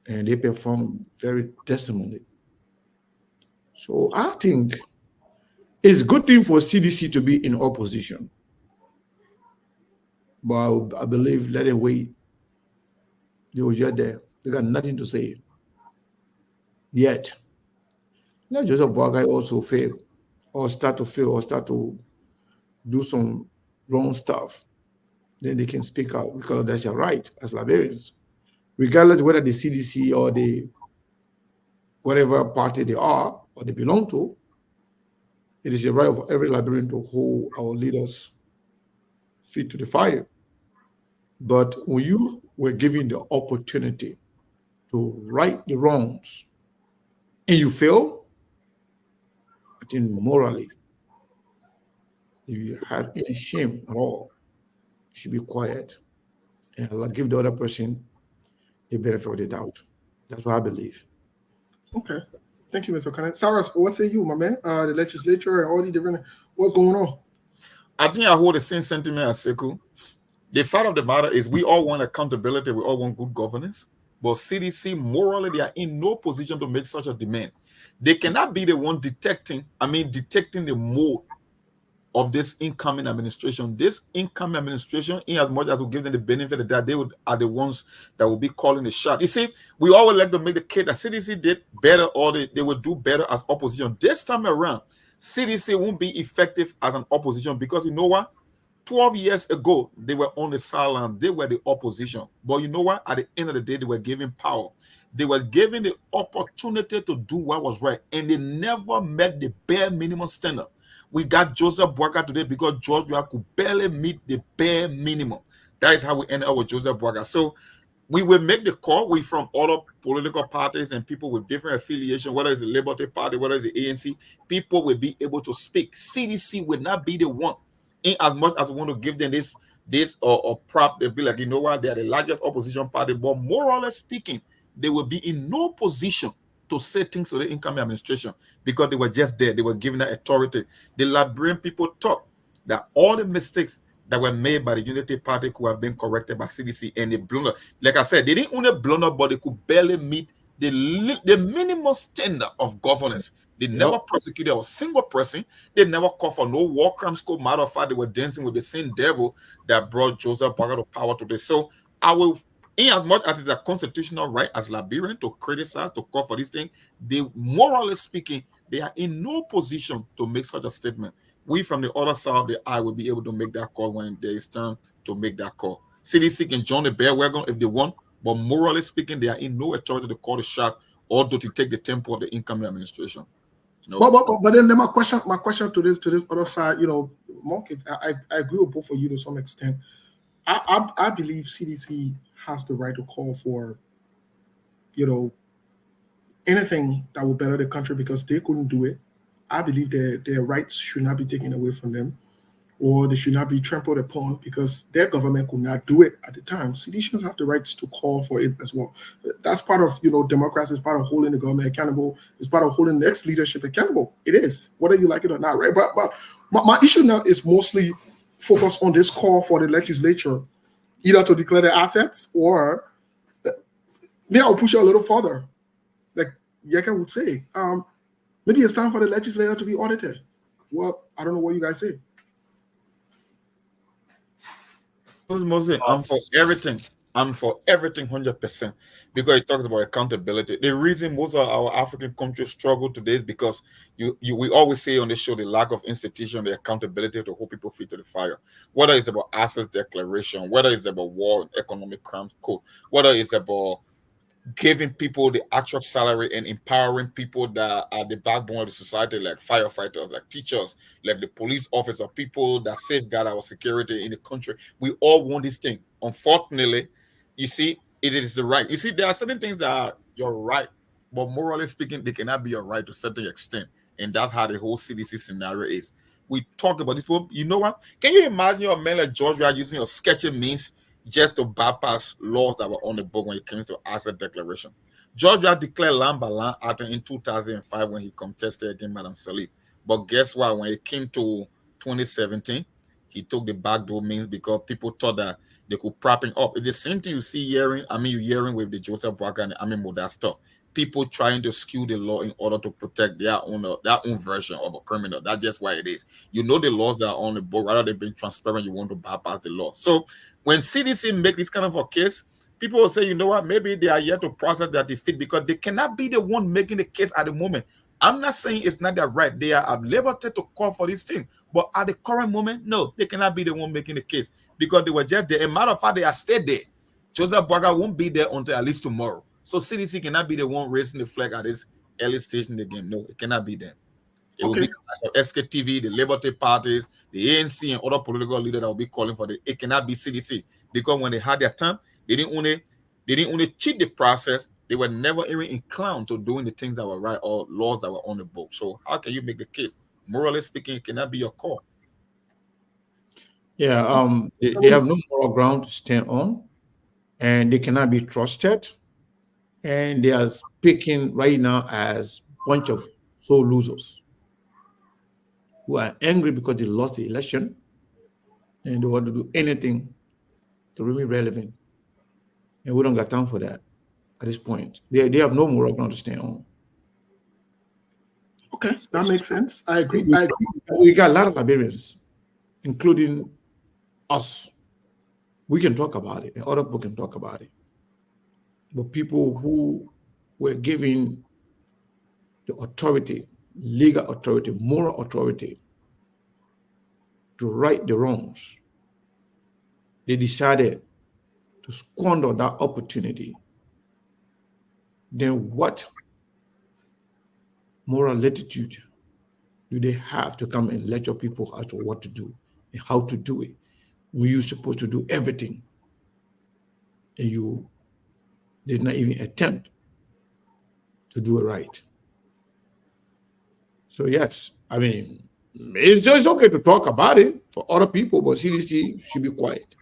C: And they performed very decimally. So I think it's a good thing for CDC to be in opposition. But I believe let it wait. They were just there. They got nothing to say. Yet, let Joseph Boagai also fail, or start to do some wrong stuff. Then they can speak out, because that's your right as Liberians. Regardless whether the CDC or the whatever party they are or they belong to, it is the right of every Liberian to hold our leaders' feet to the fire. But when you were given the opportunity to right the wrongs and you fail, I think morally, if you have any shame at all, you should be quiet and give the other person the benefit of the doubt. That's what I believe.
A: Okay. Thank you, Mr. Kane. Cyrus, what say you, my man? The legislature and all the different, what's going on?
B: I think I hold the same sentiment as Sekou. The fact of the matter is we all want accountability, we all want good governance, but CDC morally they are in no position to make such a demand. They cannot be the one detecting the mode of this incoming administration. This incoming administration, in as much as we give them the benefit that they are the ones that will be calling the shot. You see, we always like to make the case that CDC did better, or they will do better as opposition. This time around, CDC won't be effective as an opposition, because you know what? 12 years ago, they were on the sideline. They were the opposition. But you know what? At the end of the day, they were given power. They were given the opportunity to do what was right, and they never met the bare minimum standard. We got Joseph Boakai today because Georgia could barely meet the bare minimum. That is how we ended up with Joseph Boakai. So we will make the call. We from other political parties and people with different affiliation, whether it's the Liberty Party, whether it's the ANC, people will be able to speak. CDC will not be the one in as much as we want to give them this or prop, they'll be like, you know what, they are the largest opposition party, but morally speaking, they will be in no position to say things to the incoming administration because they were just there. They were given that authority. The Liberian people thought that all the mistakes that were made by the Unity Party could have been corrected by CDC, and they blunder. Like I said, they didn't only blunder, but they could barely meet the minimum standard of governance. They never prosecuted a single person. They never called for no war crimes. Matter of fact, they were dancing with the same devil that brought Joseph Boakai to power today. So I will, in as much as it's a constitutional right as Liberian to criticize, to call for this thing, they, morally speaking, they are in no position to make such a statement. We from the other side of the eye will be able to make that call when there is time to make that call. CDC can join the bandwagon if they want, but morally speaking, they are in no authority to call the shot or to take the tempo of the incoming administration.
A: No. But then my question to this other side, you know, Monk, I agree with both of you to some extent. I believe CDC has the right to call for, you know, anything that will better the country because they couldn't do it. I believe their rights should not be taken away from them, or they should not be trampled upon because their government could not do it at the time. CDCs have the rights to call for it as well. That's part of, you know, democracy. It's part of holding the government accountable. It's part of holding the next leadership accountable. It is, whether you like it or not, right? But my issue now is mostly focused on this call for the legislature, either to declare their assets or maybe I'll push it a little further. Like Yeka would say, maybe it's time for the legislature to be audited. Well, I don't know what you guys say.
B: Mostly, I'm for everything. I'm for everything 100% because it talks about accountability. The reason most of our African countries struggle today is because we always say on the show the lack of institution, the accountability to hold people feet to the fire. Whether it's about assets declaration, whether it's about war and economic crimes code, whether it's about giving people the actual salary and empowering people that are the backbone of the society, like firefighters, like teachers, like the police officer, people that safeguard our security in the country. We all want this thing. Unfortunately, you see, it is the right. You see, there are certain things that are your right, but morally speaking, they cannot be your right to a certain extent. And that's how the whole CDC scenario is. We talk about this, but you know what? Can you imagine a man like Georgia using a sketchy means just to bypass laws that were on the book when it came to asset declaration? Georgia declared land by land after in 2005 when he contested against Madam Salif. But guess what? When it came to 2017, he took the backdoor means because people thought that they could prop him up. It's the same thing you're hearing with the Joseph Boakai and the Army Moda stuff. People trying to skew the law in order to protect their own version of a criminal. That's just why it is. You know the laws that are on the book, rather than being transparent, you want to bypass the law. So when CDC make this kind of a case, people will say, you know what, maybe they are yet to process their defeat because they cannot be the one making the case at the moment. I'm not saying it's not their right. They are at liberty to call for this thing. But at the current moment, no, they cannot be the one making the case because they were just there. As a matter of fact, they are stayed there. Joseph Boakai won't be there until at least tomorrow. So CDC cannot be the one raising the flag at this early stage in the game. No, it cannot be them. It will be the SKTV, the Liberty parties, the ANC, and other political leaders that will be calling for it. It cannot be CDC because when they had their time, they didn't only cheat the process. They were never even inclined to doing the things that were right or laws that were on the book. So how can you make the case? Morally speaking, it cannot be your call.
C: Yeah, they have no moral ground to stand on, and they cannot be trusted. And they are speaking right now as a bunch of sore losers who are angry because they lost the election and they want to do anything to remain relevant. And we don't got time for that at this point. They have no moral ground to stand on.
A: Okay, that makes sense. I agree.
C: We got a lot of Liberians, including us. We can talk about it, and other people can talk about it. But people who were given the authority, legal authority, moral authority to right the wrongs, they decided to squander that opportunity. Then what moral latitude do they have to come and lecture people as to what to do and how to do it when you're supposed to do everything and you did not even attempt to do it right? So yes, I mean, It's just okay to talk about it for other people, but CDC should be quiet.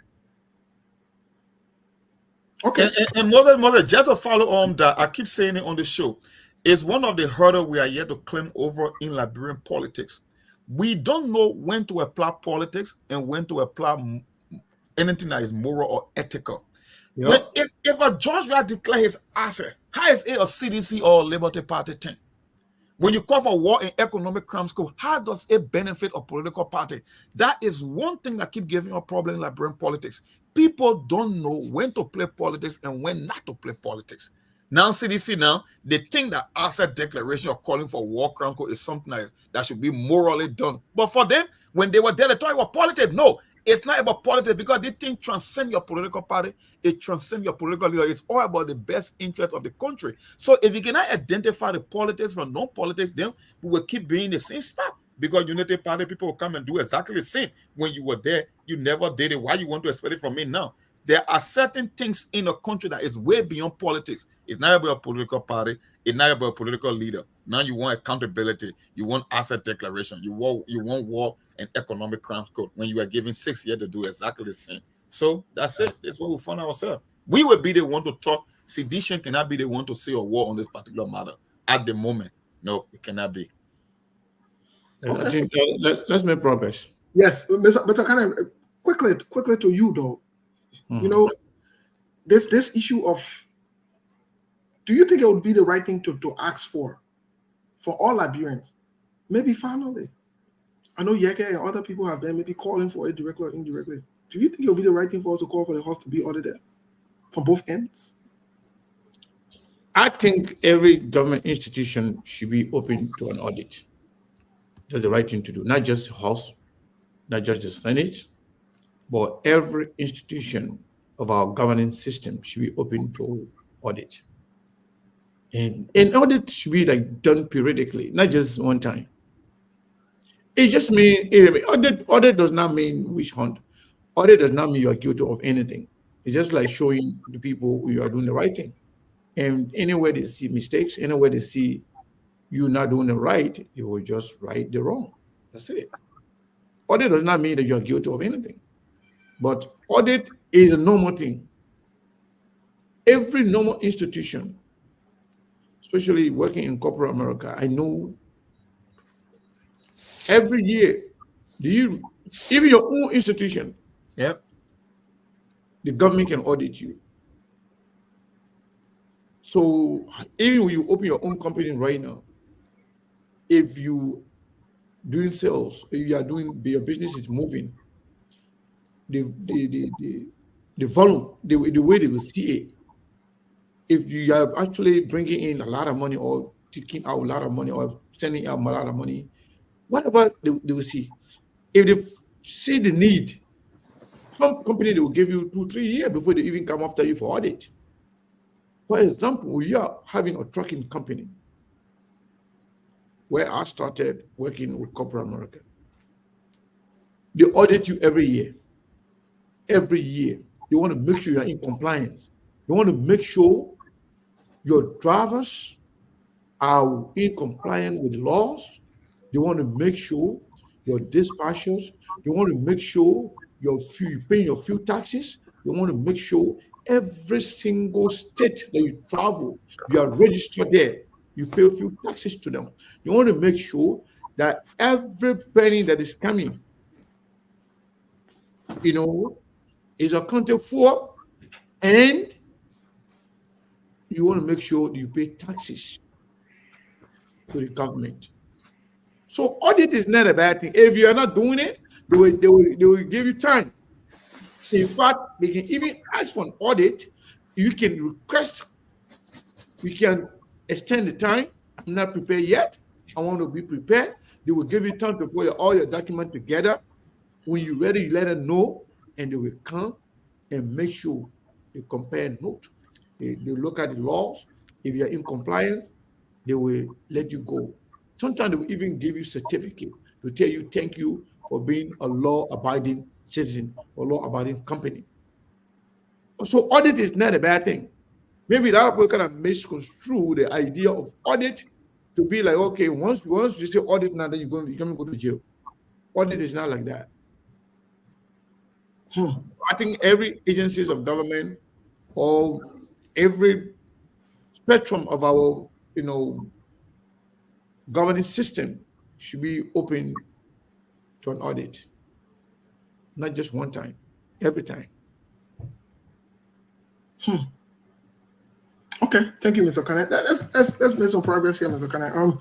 A: Okay.
B: And Mother, just to follow on that, I keep saying it on the show, is one of the hurdles we are yet to climb over in Liberian politics. We don't know when to apply politics and when to apply anything that is moral or ethical.
C: Yeah.
B: If a judge will declare his asset, how is it a CDC or Liberty Party thing? When you call for war and economic crimes, how does it benefit a political party? That is one thing that keeps giving a problem in Liberian politics. People don't know when to play politics and when not to play politics. Now, CDC now, they think that asset declaration or calling for war crimes is something that should be morally done. But for them, when they were there, they thought it was politics. No, it's not about politics because they think transcend your political party, it transcends your political leader. It's all about the best interest of the country. So if you cannot identify the politics from non-politics, then we will keep being in the same spot. Because Unity Party people will come and do exactly the same. When you were there, you never did it. Why you want to expect it from me now? There are certain things in a country that is way beyond politics. It's not about a political party. It's not about a political leader. Now you want accountability. You want asset declaration. You want war and economic crimes code when you are given 6 years to do exactly the same. So that's it. That's what we found ourselves. We will be the one to talk. Sedition cannot be the one to say a war on this particular matter at the moment. No, it cannot be.
C: I think let's make progress.
A: Yes, Mr. Kind of quickly to you though. You know, this issue of, do you think it would be the right thing to ask for all Liberians? Maybe finally. I know Yeke and other people have been maybe calling for it directly or indirectly. Do you think it would be the right thing for us to call for the house to be audited from both ends?
C: I think every government institution should be open to an audit. That's the right thing to do. Not just the House, not just the Senate, but every institution of our governing system should be open to audit. And an audit should be like done periodically, not just one time. It just means audit does not mean witch hunt. Audit does not mean you are guilty of anything. It's just like showing the people you are doing the right thing. And anywhere they see mistakes, anywhere they see you not doing the right, you will just right the wrong. That's it. Audit does not mean that you are guilty of anything. But audit is a normal thing. Every normal institution, especially working in corporate America, I know every year, even your own institution,
B: Yep.
C: the government can audit you. So even when you open your own company right now, if you doing sales, if you are doing, your business is moving, the volume, the way they will see it, if you are actually bringing in a lot of money or taking out a lot of money or sending out a lot of money, whatever they will see. If they see the need, some company, they will give you 2-3 years before they even come after you for audit. For example, we are having a trucking company where I started working with corporate America. They audit you every year. Every year. You want to make sure you're in compliance. You want to make sure your drivers are in compliance with laws. You want to make sure your dispatchers, you want to make sure you're paying your fuel taxes. You want to make sure every single state that you travel, you are registered there. You pay a few taxes to them. You want to make sure that every penny that is coming, is accounted for, and you want to make sure you pay taxes to the government. So audit is not a bad thing. If you are not doing it, they will give you time. In fact, they can even ask for an audit. You can request, you can extend the time. I'm not prepared yet. I want to be prepared. They will give you time to put all your documents together. When you're ready, you let them know, and they will come and make sure they compare notes. They look at the laws. If you're in compliance, they will let you go. Sometimes they will even give you certificate to tell you thank you for being a law-abiding citizen or law-abiding company. So audit is not a bad thing. Maybe a lot of people kind of misconstrue the idea of audit to be like, okay, once you say audit now, then you're going to go to jail. Audit is not like that.
A: Hmm.
C: I think every agencies of government or every spectrum of our, governing system should be open to an audit, not just one time, every time.
A: Okay, thank you, Mr. Kane. Let's make some progress here, Mr. Kane.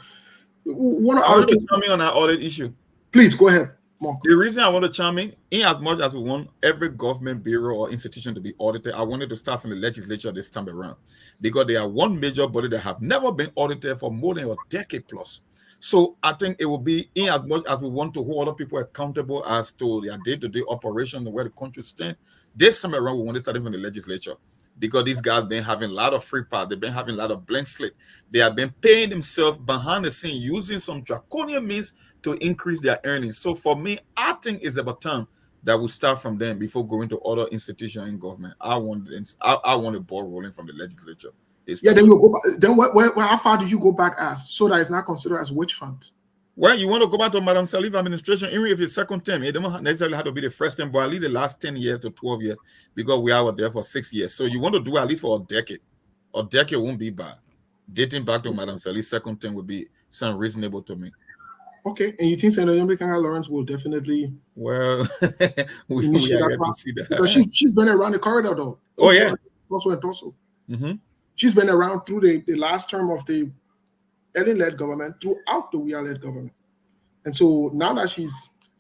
A: One
B: I
A: other
B: want to
A: thing,
B: chime in on that audit issue.
A: please go ahead, Mark.
B: The reason I want to chime in as much as we want every government bureau or institution to be audited, I wanted to start from the legislature this time around, because they are one major body that have never been audited for more than a decade plus. So I think it will be, in as much as we want to hold other people accountable as to their day-to-day operation and where the country stands, this time around we want to start from the legislature, because these guys been having a lot of free pass, they've been having a lot of blank slate, they have been paying themselves behind the scene using some draconian means to increase their earnings. So for me, I think it's about time that we start from them before going to other institutions in government. I want a ball rolling from the legislature.
A: Yeah, then we'll go back. Then how far did you go back as, so that it's not considered as witch hunt?
B: Well, you want to go back to Madam Salif administration, even if it's second term, it don't necessarily have to be the first term, but at least the last 10 years to 12 years, because we are there for 6 years. So you want to do at least for a decade. A decade won't be bad. Dating back to Madam Salif's second term would be sound reasonable to me.
A: Okay, and you think Senator Yombi Lawrence will definitely
B: we
A: initiate
B: are
A: that
B: to
A: process?
B: see that.
A: Because she's been around the corridor though.
B: Oh yeah.
A: Also and also.
B: Mm-hmm.
A: She's been around through the last term of the Ellen-led government, throughout the Weah-led government. And so now that she's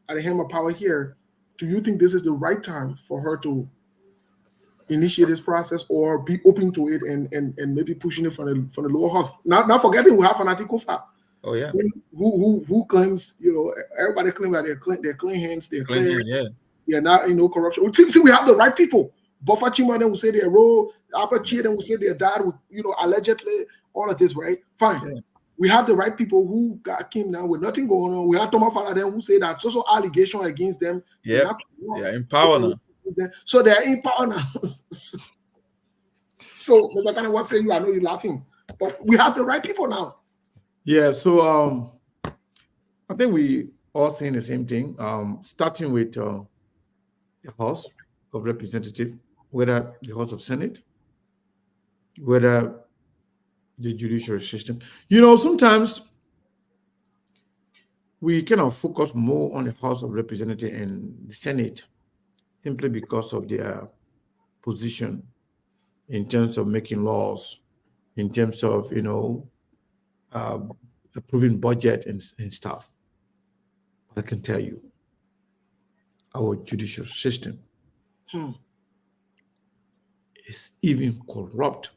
A: at the helm of power here, do you think this is the right time for her to initiate this process, or be open to it and maybe pushing it from the lower house? Not forgetting we have Fanati Kofa.
B: Oh yeah.
A: Who claims, everybody claims that they're clean hands, they're clear.
B: Yeah.
A: Yeah, not corruption. See, we have the right people. Buffer Chima then will say they're rolled, Apache then will say they're died with, allegedly, all of this, right? Fine. Yeah. We have the right people who came now with nothing going on. We have Thomas Fala then who say that social allegation against them.
B: Yeah, in power now.
A: So they're in power now. So, Mr. Kane, what say you? I know you're laughing, but we have the right people now.
C: Yeah, so I think we all saying the same thing. Starting with the House of Representatives, whether the House of Senate, whether the judiciary system. Sometimes we kind of focus more on the House of Representatives and the Senate simply because of their position in terms of making laws, in terms of, approving budget and stuff. But I can tell you, our judicial system is even corrupt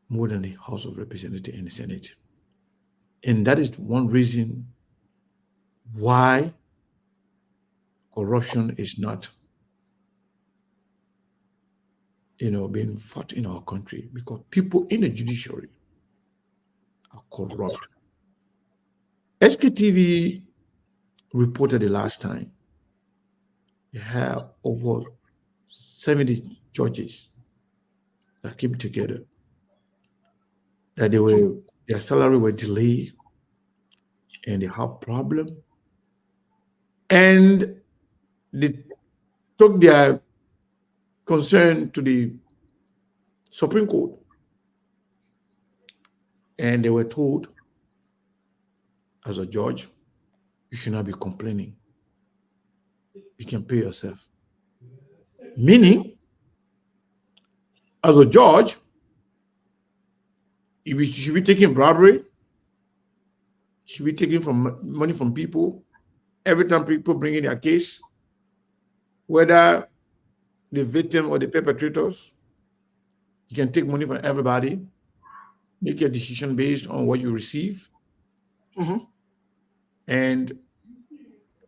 C: more than the House of Representatives and the Senate. And that is one reason why corruption is not, being fought in our country, because people in the judiciary are corrupt. SKTV reported the last time they have over 70 judges that came together, that their salary were delayed and they have problem, and they took their concern to the Supreme Court, and they were told, as a judge, you should not be complaining. You can pay yourself. Meaning, as a judge, you should be taking bribery, should be taking money from people every time people bring in their case, whether the victim or the perpetrators. You can take money from everybody, make a decision based on what you receive.
A: Mm-hmm.
C: And,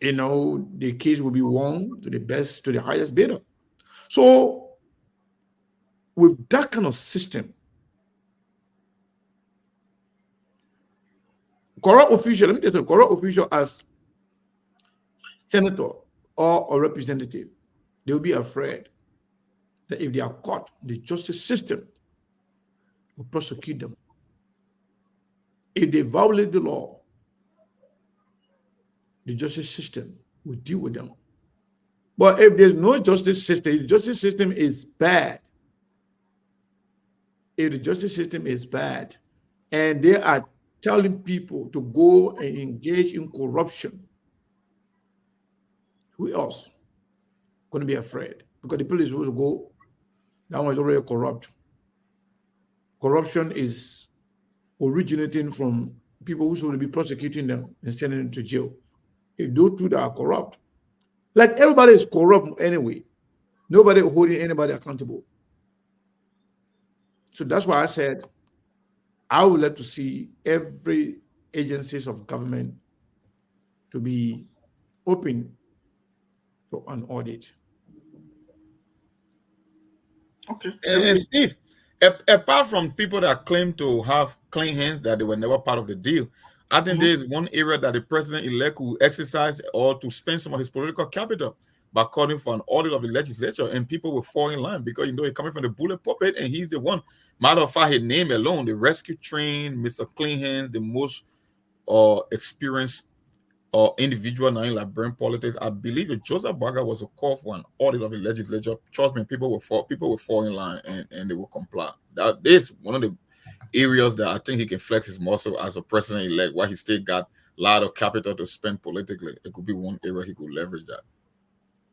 C: the case will be won to the highest bidder. So with that kind of system, corrupt official, let me tell you, corrupt official as senator or a representative, they'll be afraid that if they are caught, the justice system will prosecute them. If they violate the law, the justice system will deal with them. But if there's no justice system, if the justice system is bad, if the justice system is bad, and they are telling people to go and engage in corruption, who else going to be afraid? Because the police will go, that one is already corrupt. Corruption is originating from people who should be prosecuting them and sending them to jail. If those two that are corrupt, like everybody is corrupt anyway, nobody holding anybody accountable. So that's why I said I would like to see every agencies of government to be open to an audit.
A: Okay.
B: And Steve, apart from people that claim to have clean hands that they were never part of the deal, I think there is one area that the president-elect will exercise or to spend some of his political capital by calling for an audit of the legislature, and people will fall in line because he's coming from the bullet puppet, and he's the one. Matter of fact, his name alone, the rescue train, Mr. Clean Hands, the most experienced individual now in Liberian politics. I believe if Joseph Baga was a call for an audit of the legislature, trust me, people will fall in line and they will comply. That is one of the areas that I think he can flex his muscle as a president-elect, while he still got a lot of capital to spend politically. It could be one area he could leverage that.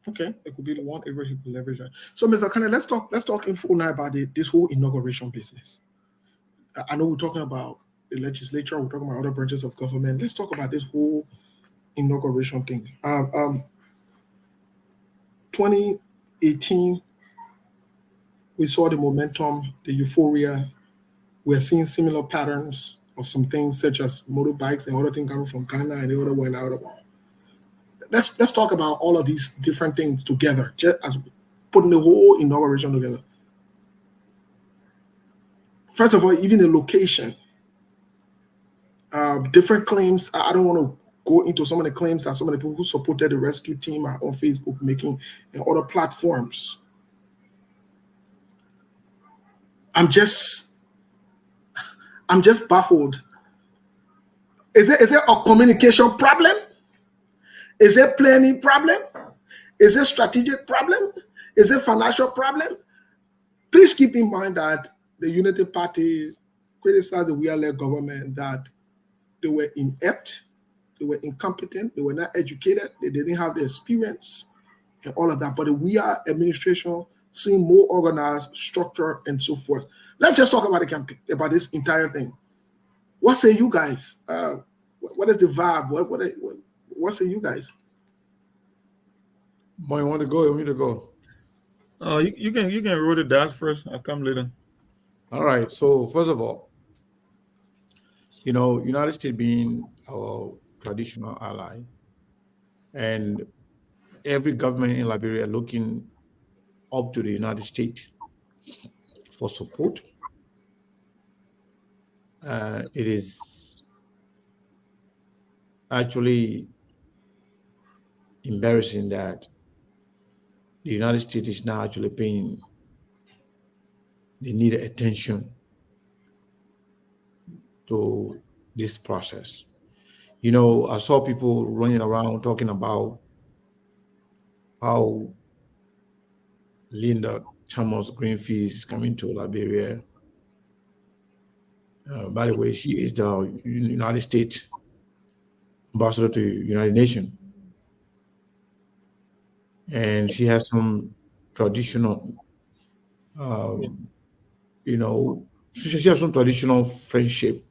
A: Okay, it could be the one area he could leverage that. So, Mr. Kane, let's talk in full now about this whole inauguration business. I know we're talking about the legislature, we're talking about other branches of government. Let's talk about this whole inauguration thing. 2018, we saw the momentum, the euphoria. We're seeing similar patterns of some things such as motorbikes and other things coming from Ghana and the other one out of all. Let's talk about all of these different things together, just as putting the whole inauguration together. First of all, even the location, different claims. I don't want to go into some of the claims that some of the people who supported the rescue team are on Facebook making and other platforms. I'm just baffled. Is it a communication problem? Is it planning problem? Is it strategic problem? Is it financial problem? Please keep in mind that the Unity Party criticized the We-led government that they were inept, they were incompetent, they were not educated, they didn't have the experience and all of that. But the We-are administration seemed more organized, structured, and so forth. Let's just talk about the campaign, about this entire thing. What say you guys? What is the vibe? What say you guys?
C: Boy, you want to go? You want me to go?
B: You can roll the dice first. I'll come later.
C: All right. So first of all, United States being our traditional ally, and every government in Liberia looking up to the United States for support. It is actually embarrassing that the United States is now actually paying the needed attention to this process. I saw people running around talking about how Linda Thomas Greenfield is coming to Liberia. By the way, she is the United States ambassador to the United Nations. And she has some traditional, she has some traditional friendship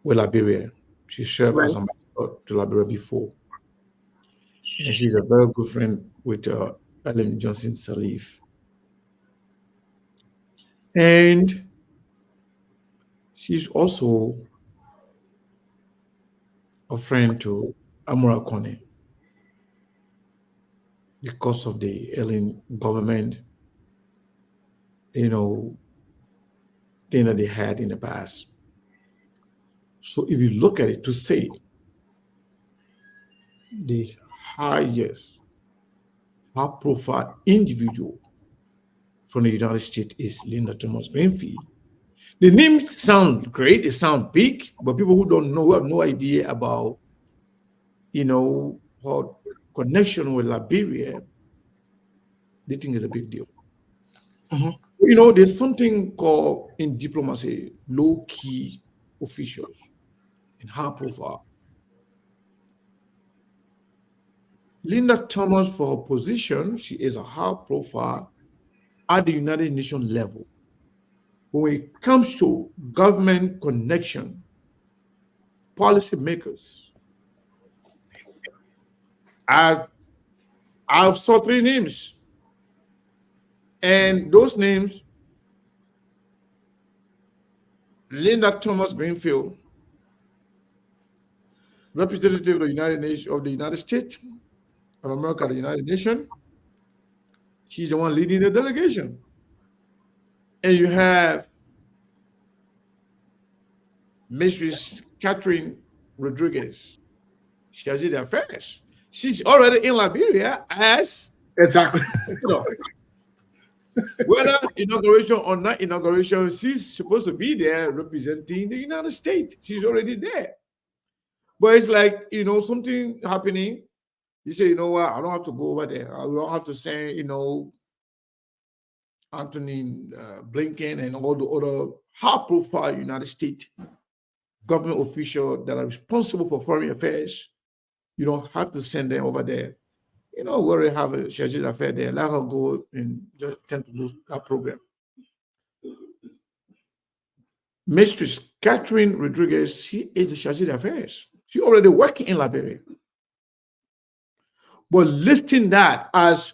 C: with Liberia. She served as ambassador to Liberia before. And she's a very good friend with Ellen Johnson Sirleaf. And she's also a friend to Amura Kone because of the Ellen government, thing that they had in the past. So if you look at it to say the highest high-profile individual from the United States is Linda Thomas Greenfield. The name sounds great, it sounds big, but people who don't know, who have no idea about her connection with Liberia, they think is a big deal. There's something called in diplomacy low-key officials and high profile. Linda Thomas, for her position, she is a high profile at the United Nations level. When it comes to government connection, policymakers, I've saw 3 names. And those names, Linda Thomas Greenfield, representative of the United Nations of the United States of America, the United Nations. She's the one leading the delegation. And you have Mrs. Catherine Rodriguez. She has the affairs. She's already in Liberia as
A: Exactly.
C: whether inauguration or not inauguration, she's supposed to be there representing the United States. She's already there. But it's like, something happening. You say, you know what, I don't have to go over there. I don't have to send, Anthony Blinken and all the other high-profile United States government officials that are responsible for foreign affairs. You don't have to send them over there. We already have a scheduled affair there. Let her go and just tend to do that program. Mistress Catherine Rodriguez, she is the scheduled affairs. She already working in Liberia. But listing that as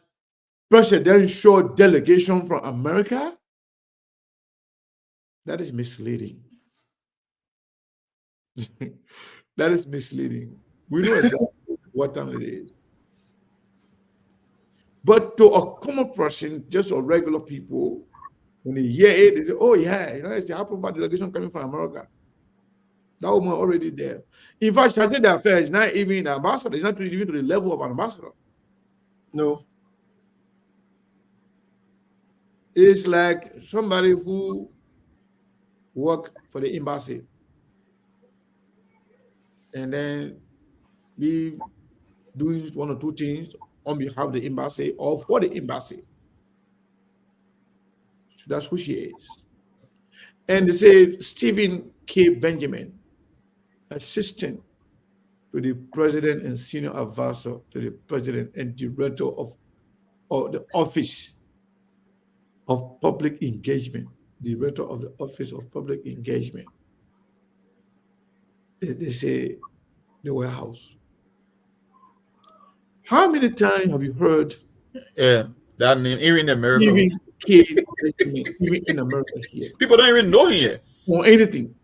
C: presidential delegation from America, that is misleading. That is misleading. We know exactly what time it is. But to a common person, just a regular people, when they hear it, they say, oh yeah, it's the high-profile delegation coming from America. That woman already there. In fact, Chargé d'Affaires is not even an ambassador. It's not even to the level of an ambassador.
A: No.
C: It's like somebody who work for the embassy and then be doing 1 or 2 things on behalf of the embassy or for the embassy. So that's who she is. And they say Stephen K. Benjamin, assistant to the president and senior advisor to the president and director of the Office of Public Engagement, director of the Office of Public Engagement. They say the warehouse. How many times have you heard
B: that name, even in America?
C: Stephen K. Benjamin, even in America here?
B: People don't even know him yet.
C: Or anything.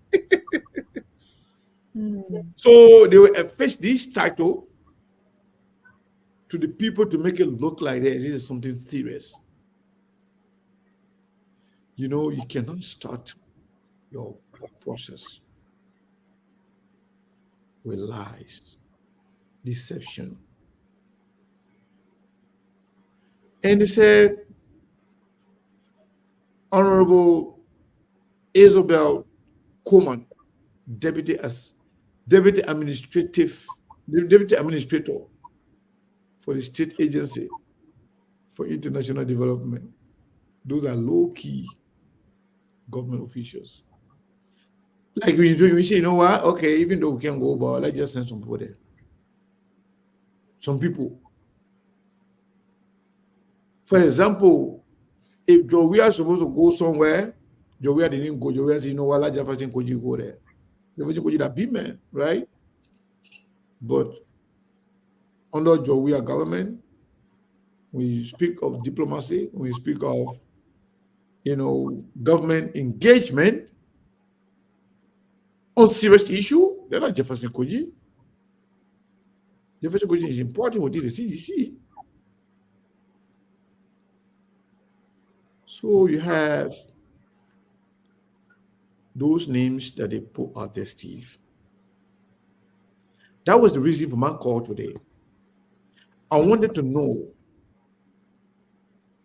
C: So they will affix this title to the people to make it look like this is something serious. You cannot start your process with lies, deception. And they said, Honorable Isabel Coleman, deputy administrator for the State Agency for International Development. Those are low-key government officials. Like we say, you know what? Okay, even though we can't go, but let's just send some people there. Some people. For example, if Joey are supposed to go somewhere, Joey didn't go. Joey said, you know what? Let's just go there. Koji that big man, right? But under Joey government, we speak of diplomacy, we speak of government engagement on serious issue. They're not Jefferson Koji. Jefferson Koji is important within the CDC. So you have those names that they put out there, Steve. That was the reason for my call today. I wanted to know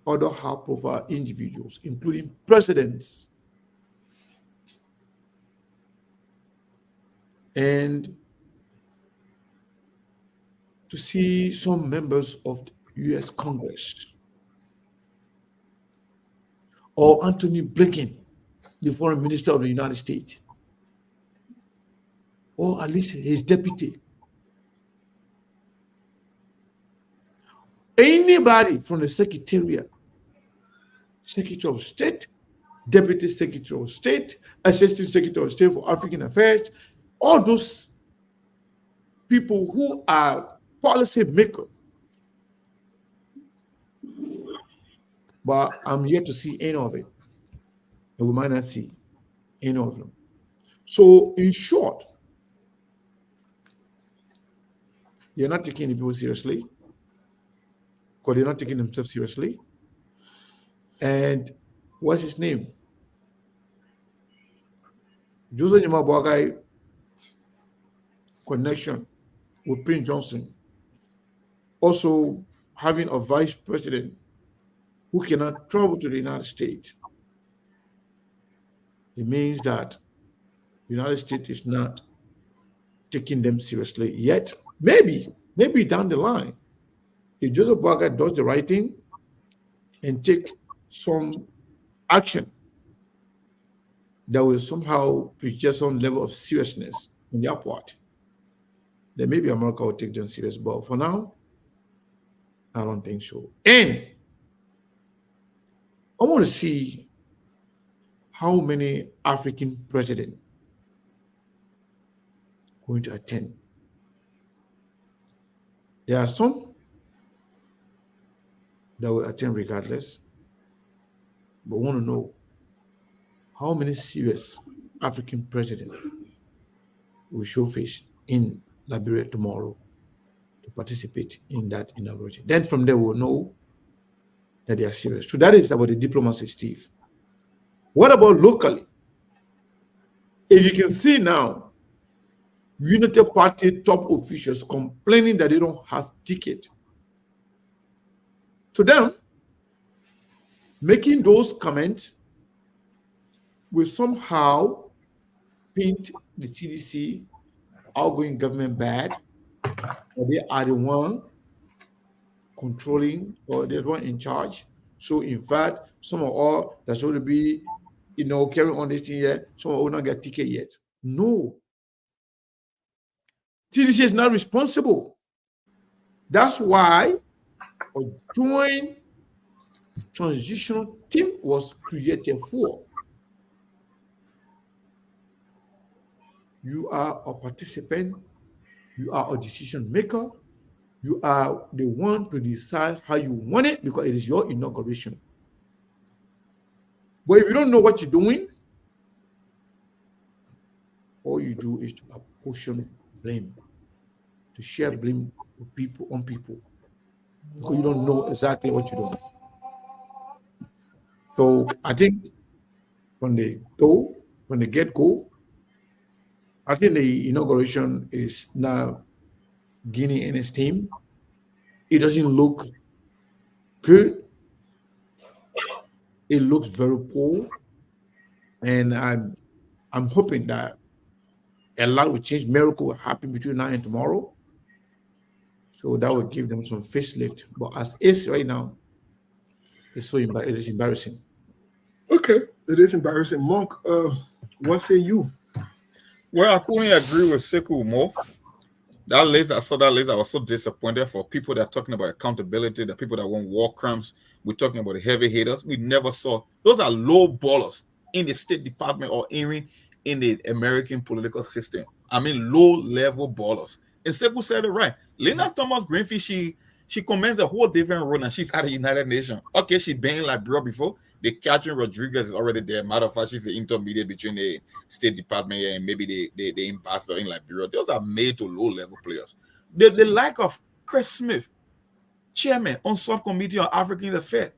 C: other high-profile individuals, including presidents and to see some members of the U.S. Congress or Anthony Blinken, the foreign minister of the United States, or at least his deputy. Anybody from the Secretariat, Secretary of State, Deputy Secretary of State, Assistant Secretary of State for African Affairs, all those people who are policy makers. But I'm yet to see any of it. And we might not see any of them. So, in short, they're not taking the people seriously because they're not taking themselves seriously. And what's his name? Joseph Nyamobuagai connection with Prince Johnson. Also having a vice president who cannot travel to the United States. It means that the United States is not taking them seriously yet. Maybe down the line, if Joseph Boakai does the right thing and take some action that will somehow project some level of seriousness on their part, then maybe America will take them serious. But for now, I don't think so. And I want to see how many African presidents are going to attend. There are some that will attend regardless, but want to know how many serious African presidents will show face in Liberia tomorrow to participate in that inauguration. Then from there, we'll know that they are serious. So that is about the diplomacy, Steve. What about locally? If you can see now, Unity Party top officials complaining that they don't have ticket. To them, making those comments will somehow paint the CDC, outgoing government, bad, or they are the one controlling, or they're the one in charge. So in fact, some of all that's going to be, carrying on this thing here, some will not get ticket yet. No. CDC is not responsible. That's why a joint transitional team was created for. You are a participant, you are a decision maker, you are the one to decide how you want it because it is your inauguration. But if you don't know what you're doing, all you do is to apportion blame, to share blame with people on people, because you don't know exactly what you're doing. So I think from the get-go, I think the inauguration is now gaining any steam. It doesn't look good. It looks very poor. And I'm hoping that a lot will change. Miracle will happen between now and tomorrow. So that will give them some facelift. But as is right now, it is embarrassing.
A: Okay, it is embarrassing. Monk, what say you?
B: Well, I couldn't agree with Sekou more. That list, I saw that list. I was so disappointed for people that are talking about accountability, the people that want war crimes. We're talking about the heavy hitters. We never saw those are low ballers in the State Department or even in the American political system. I mean, low-level ballers. And Sekou said it right. Lena Thomas Greenfield, she commands a whole different role, and she's at the United Nations. Okay, she's been in Liberia before. The Catherine Rodriguez is already there. Matter of fact, she's the intermediate between the State Department and maybe the ambassador in Liberia. Those are made to low-level players. The lack of Chris Smith, chairman on subcommittee on African Affairs.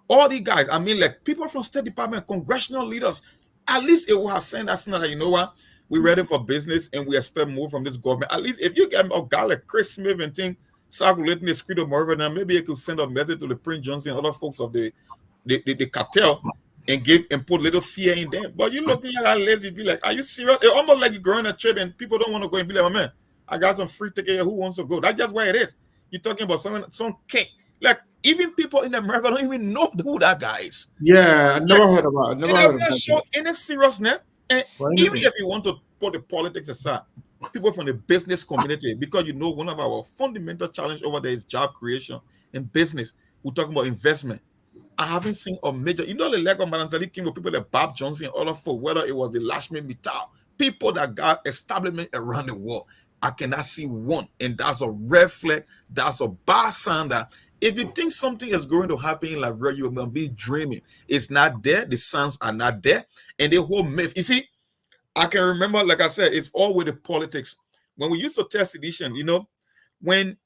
B: All these guys, I mean, like people from State Department, congressional leaders, at least it will have sent us that, you know what, we're ready for business and we expect more from this government. At least if you get a guy like Chris Smith and think circulating the script of Morgan, then maybe you could send a message to the Prince Johnson and other folks of the cartel and put little fear in them. But you're looking at that list, you be like, are you serious? It's almost like you're growing a trip and people don't want to go and be like, oh, man, I got some free ticket here. Who wants to go? That's just where it is. You're talking about some king. Like even people in America don't even know who that guy is.
C: Yeah, I never heard about.
B: It does not show any seriousness. And even if you want to put the politics aside, people from the business community, because one of our fundamental challenge over there is job creation in business. We're talking about investment. I haven't seen a major, the leg of Madam Sally King with people like Bob Johnson and other folk, whether it was the Lashman Mittal, people that got establishment around the world. I cannot see one. And that's a red flag. That's a bad sign that if you think something is going to happen in Liberia, you're going to be dreaming. It's not there. The signs are not there. And the whole myth. You see, I can remember, like I said, it's all with the politics. When we used to test edition, when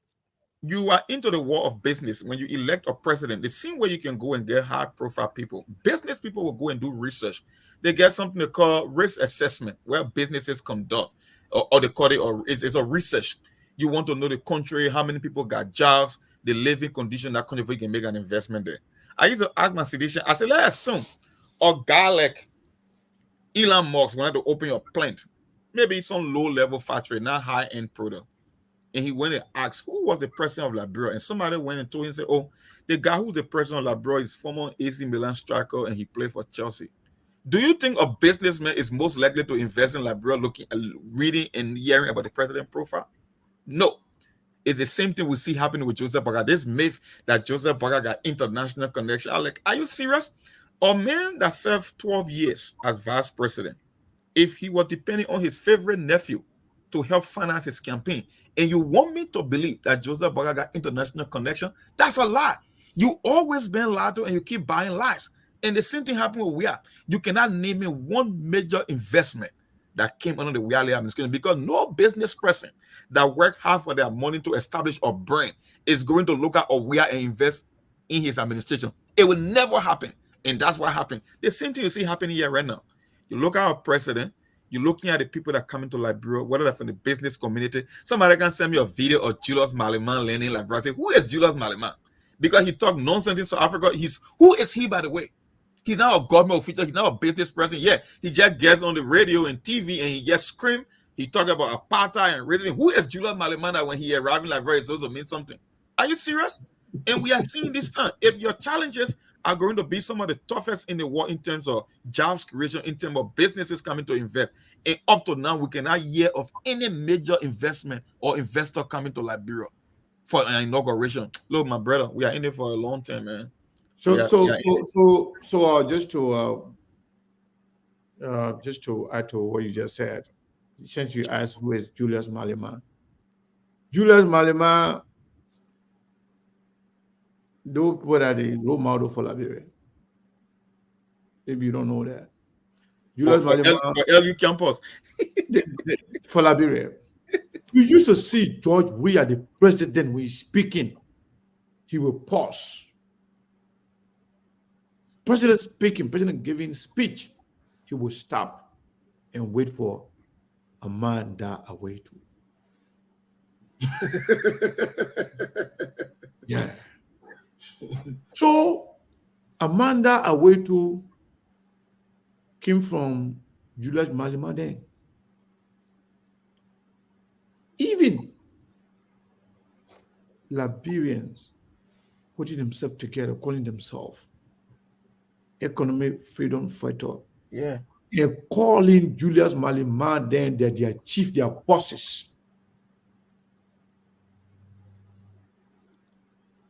B: you are into the war of business, when you elect a president, the same way you can go and get high-profile people. Business people will go and do research. They get something they call risk assessment, where businesses conduct, or they call it, or it's a research. You want to know the country, how many people got jobs, the living condition that country, you can make an investment there. I used to ask my sedition, I said, let's assume a guy like Elon Musk wanted to open your plant, maybe some low-level factory, not high-end product. And he went and asked, who was the president of Liberia? And somebody went and told him, said, oh, the guy who's the president of Liberia is former AC Milan striker and he played for Chelsea. Do you think a businessman is most likely to invest in Liberia reading and hearing about the president profile? No. It's the same thing we see happening with Joseph Boakai. This myth that Joseph Boakai got international connection. I'm like, are you serious? A man that served 12 years as vice president, if he was depending on his favorite nephew to help finance his campaign, and you want me to believe that Joseph Boakai got international connection, that's a lie. You always been lied to and you keep buying lies. And the same thing happened with WIA. You cannot name me one major investment that came under the WIA administration, because no business person that worked hard for their money to establish a brand is going to look at a WIA and invest in his administration. It will never happen. And that's what happened. The same thing you see happening here right now. You look at our president, you're looking at the people that come into Liberia, whether they're from the business community. Somebody can send me a video of Julius Malema learning Liberia. Say, who is Julius Malema? Because he talked nonsense in South Africa. Who is he, by the way? He's not a government official. He's not a business person. Yeah, he just gets on the radio and TV and he just scream. He talk about apartheid and racism. Who is Julius Malema that when he arrived in Liberia, it's supposed to mean something? Are you serious? And we are seeing this time. If your challenges are going to be some of the toughest in the world in terms of jobs creation, in terms of businesses coming to invest, and up to now, we cannot hear of any major investment or investor coming to Liberia for an inauguration. Look, my brother, we are in it for a long time, man.
C: So just to add to what you just said, since you asked who is Julius Malema, those people are the role model for Liberia. If you don't know that, Julius Malema
B: for LU campus
C: for Liberia. You used to see George Weah, the president, when he's speaking, he will pause. President speaking, president giving speech, he will stop and wait for Amanda Awetu. Yeah. So Amanda Awetu came from Julius Malema then. Even Liberians putting themselves together, calling themselves economic freedom fighter.
B: Yeah.
C: They're calling Julius Malema then that their chief, their bosses.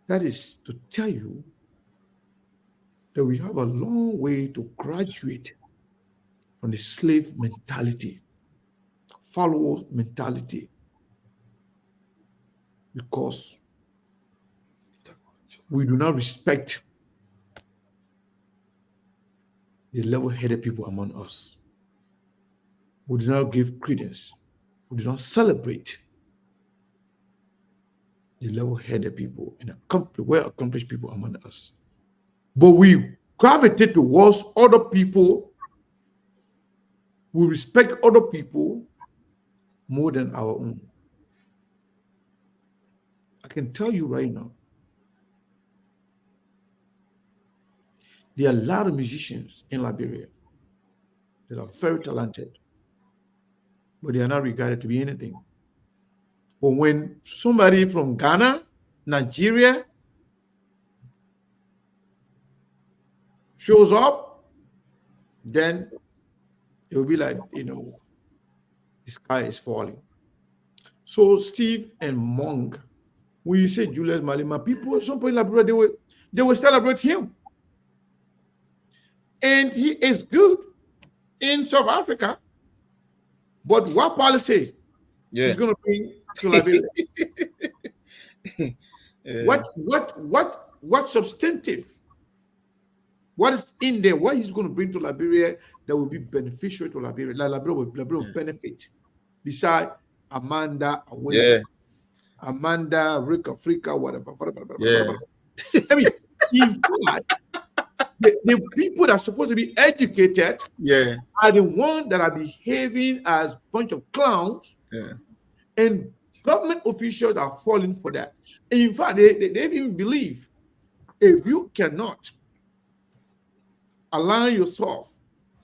C: That is to tell you that we have a long way to graduate from the slave mentality, follower mentality, because we do not respect the level-headed people among us. We do not give credence. We do not celebrate the level-headed people and well-accomplished people among us. But we gravitate towards other people. We respect other people more than our own. I can tell you right now, there are a lot of musicians in Liberia that are very talented, but they are not regarded to be anything. But when somebody from Ghana, Nigeria shows up, then it will be like, the sky is falling. So Steve and Monk, when you say Julius Malema, people at some point in Liberia, they will celebrate him. And he is good in South Africa. But what policy
B: Yeah.
C: is going to bring to Liberia?
B: Yeah.
C: What substantive? What is in there? What he's going to bring to Liberia that will be beneficial to Liberia? Liberia will benefit. Besides Amanda, Amanda, Rick Africa, whatever.
B: Yeah.
C: I mean, in fact, the people that are supposed to be educated are the ones that are behaving as a bunch of clowns.
B: Yeah.
C: And government officials are falling for that. In fact, they even believe if you cannot align yourself,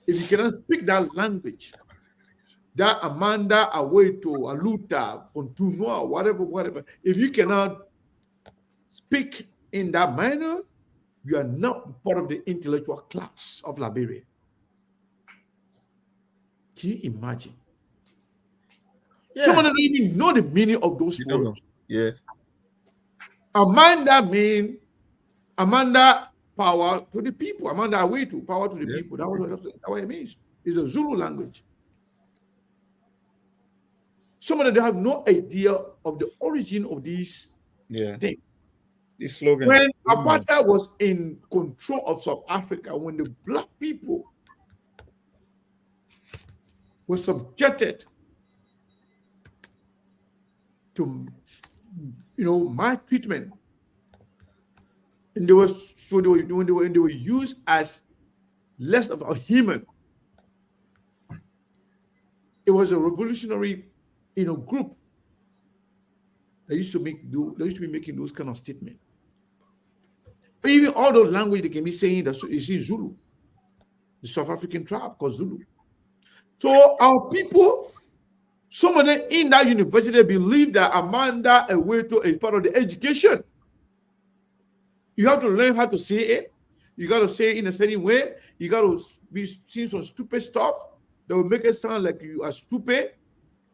C: if you cannot speak that language, that Amanda, Aweto, Aluta, Kontunua, whatever, if you cannot speak in that manner, you are not part of the intellectual class of Liberia. Can you imagine?
B: Yeah.
C: Someone don't even know the meaning of those words.
B: Yes.
C: Amanda means Amanda, power to the people. Amanda, Aweto, power to the people. That's what it means. It's a Zulu language. Some of them have no idea of the origin of these things.
B: This slogan.
C: When apartheid was in control of South Africa, when the black people were subjected to, maltreatment, and they were used as less of a human. It was a revolutionary, group that used to be making those kind of statements. Even all those language they can be saying that is in Zulu, the South African tribe called Zulu. So our people, some of them in that university believe that Amanda Aweto is part of the education. You have to learn how to say it. You got to say it in a certain way. You got to be seeing some stupid stuff that will make it sound like you are stupid,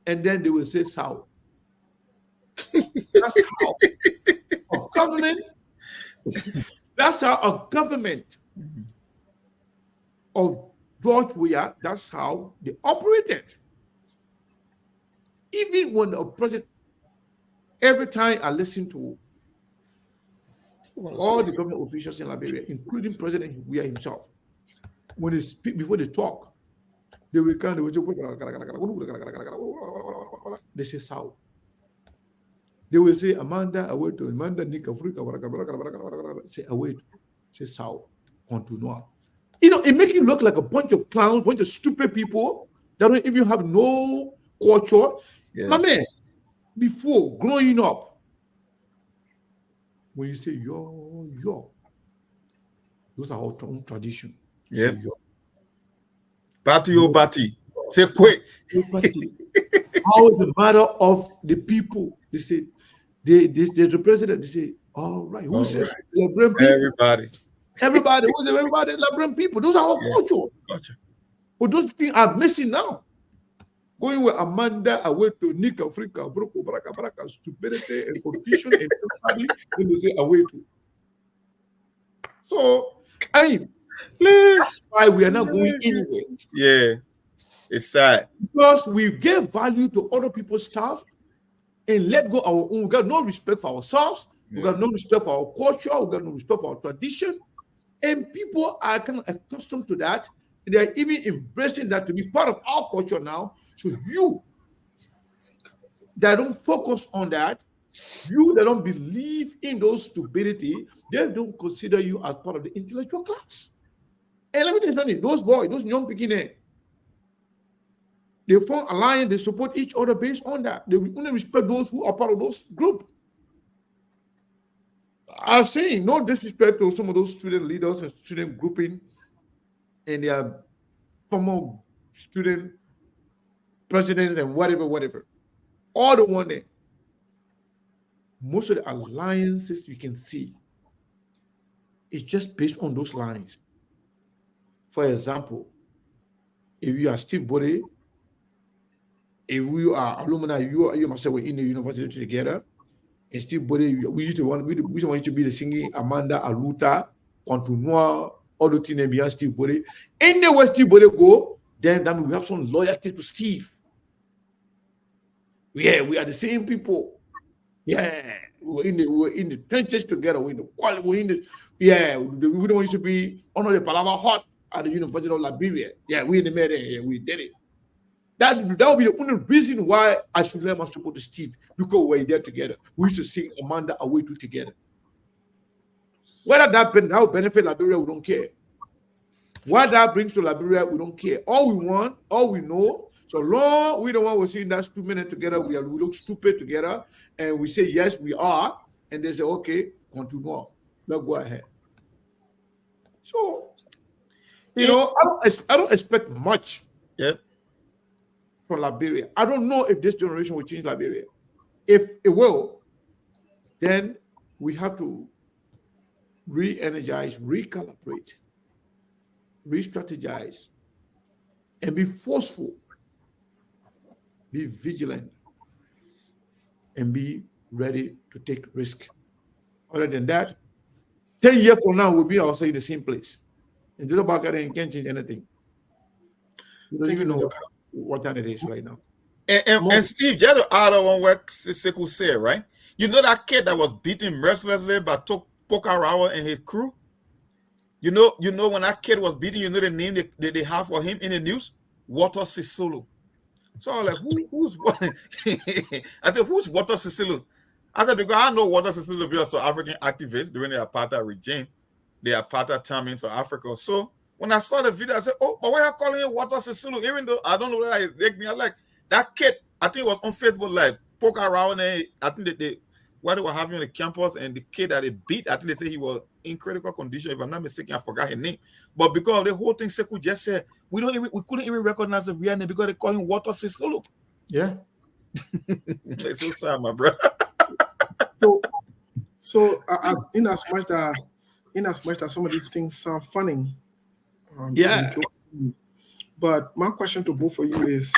C: and then they will say "Sao." That's how a government. That's how a government of George Weah. That's how they operated. Even when the president, every time I listen to all the government officials in Liberia, including President Weah himself, when they speak, before they talk, they will they say "Sao." They will say Amanda Aweto, Amanda Nick Africa, say Aweto, say "Sao," Kontunua. It makes you look like a bunch of clowns, bunch of stupid people that don't even have no culture. My man, before growing up, when you say yo, those are our own tradition.
B: Yeah. Bati. Say quick.
C: How is the matter of the people? They say, the president, they say, all right. Who says Liberian people? Everybody. Who's everybody? Liberian people. Those are our culture. But those things are missing now. Going with Amanda Aweto, Nick Africa, Broko, Baraka, stupidity and confusion and everybody, then they say Aweto. So, that's why we are not going anywhere.
B: Yeah. It's sad.
C: Because we give value to other people's stuff and let go our own. We got no respect for ourselves. We got no respect for our culture. We got no respect for our tradition. And people are kind of accustomed to that. And they are even embracing that to be part of our culture now. So you that don't focus on that, you that don't believe in those stupidity, they don't consider you as part of the intellectual class. And let me tell you something, those boys, those young beginners, they form alliance, they support each other based on that. They only respect those who are part of those group. I'm saying no disrespect to some of those student leaders and student grouping and their former student presidents and whatever. All the one there. most of the alliances you can see is just based on those lines. For example, if you are Steve Bode, if we are alumni, you and myself were in the university together, and Steve Bode, we used to want to be the singing Amanda Aluta, Continua, all the things beyond Steve Bode. Anywhere Steve Bode go, then we have some loyalty to Steve. Yeah, we are the same people. Yeah, we're in the trenches together. We're in the quality. We don't want to be under the Palava hot at the University of Liberia. Yeah, we in the middle. Yeah, we did it. That would be the only reason why I should let my support to Steve, because we're there together. We used to sing Amanda Away to together. Whether that will benefit Liberia, we don't care. What that brings to Liberia, we don't care. All we want, all we know, so long we don't want to see that 2 minutes together, we look stupid together, and we say, yes, we are, and they say, okay, continue. Let's go ahead. So, I don't expect much.
B: Yep.
C: From Liberia. I don't know if this generation will change Liberia. If it will, then we have to re-energize, recalibrate, re-strategize, and be forceful, be vigilant, and be ready to take risk. Other than that, 10 years from now, we'll be also in the same place. And just about can't change anything. You don't even know what time it is right now.
B: And Steve, just to add on what Sekou said, right? You know that kid that was beaten mercilessly by Pokarawa and his crew? You know when that kid was beaten, you know the name they have for him in the news? Walter Sisulu. So I was like, who's what? I said, who's Walter Sisulu? I said, because I know Walter Sisulu because an African activist during the apartheid regime, the apartheid time in South Africa. So when I saw the video, I said, oh, but why are you calling him Walter Sisulu? Even though I don't know whether it's me, I like that kid. I think it was on Facebook Live, poke around, and I think what they were having on the campus, and the kid that they beat, I think they say he was in critical condition. If I'm not mistaken, I forgot his name. But because of the whole thing, Sekou just said, we couldn't even recognize the real name because they call him Walter Sisulu.
C: Yeah.
B: It's so sad, my brother.
A: So in as much that some of these things sound funny,
C: yeah.
A: But my question to both of you is,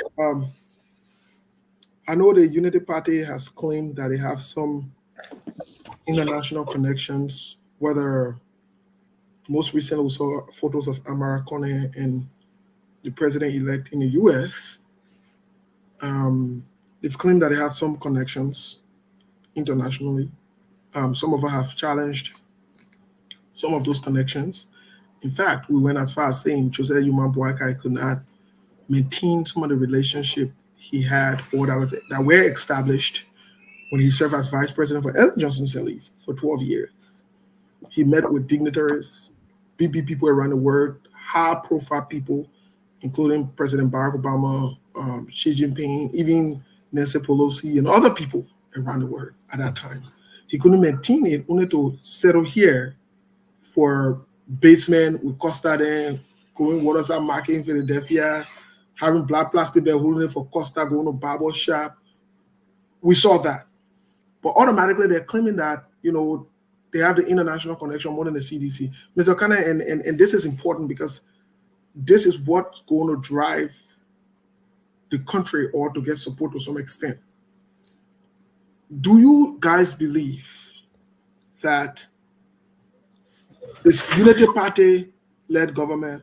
A: I know the Unity Party has claimed that they have some international connections, whether most recently we saw photos of Amara Kone and the president-elect in the US. They've claimed that they have some connections internationally. Some of us have challenged some of those connections. In fact, we went as far as saying Jose Yuman Boakai could not maintain some of the relationship he had or that were established when he served as vice president for Ellen Johnson Sirleaf for 12 years. He met with dignitaries, big people around the world, high-profile people, including President Barack Obama, Xi Jinping, even Nancy Pelosi, and other people around the world at that time. He couldn't maintain it, only to settle here for basement with Costa then, going Waterside Market in Philadelphia, having black plastic there holding it for Costa, going to barber shop. We saw that. But automatically they're claiming that, they have the international connection more than the CDC. Mr. Kana, and this is important because this is what's going to drive the country or to get support to some extent. Do you guys believe that this Unity Party-led government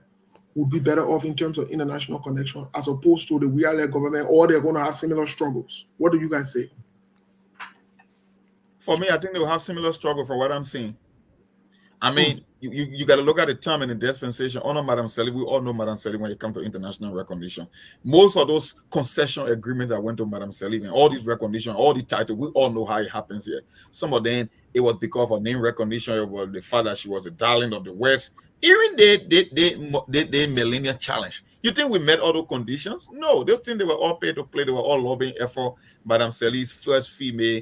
A: would be better off in terms of international connection as opposed to the we-are-led government, or they're going to have similar struggles? What do you guys say?
B: For me, I think they will have similar struggle for what I'm seeing. I mean, you got to look at the time and the dispensation. Honor Madam Sirleaf, we all know Madam Sirleaf when it comes to international recognition. Most of those concession agreements that went to Madam Sirleaf and all these recognition, all the titles, we all know how it happens here. Some of them, it was because of name recognition, it was the fact that she was a darling of the West. Even the millennial challenge. You think we met all those conditions? No, those things they were all paid to play. They were all lobbying effort. Madam Sirleaf's first female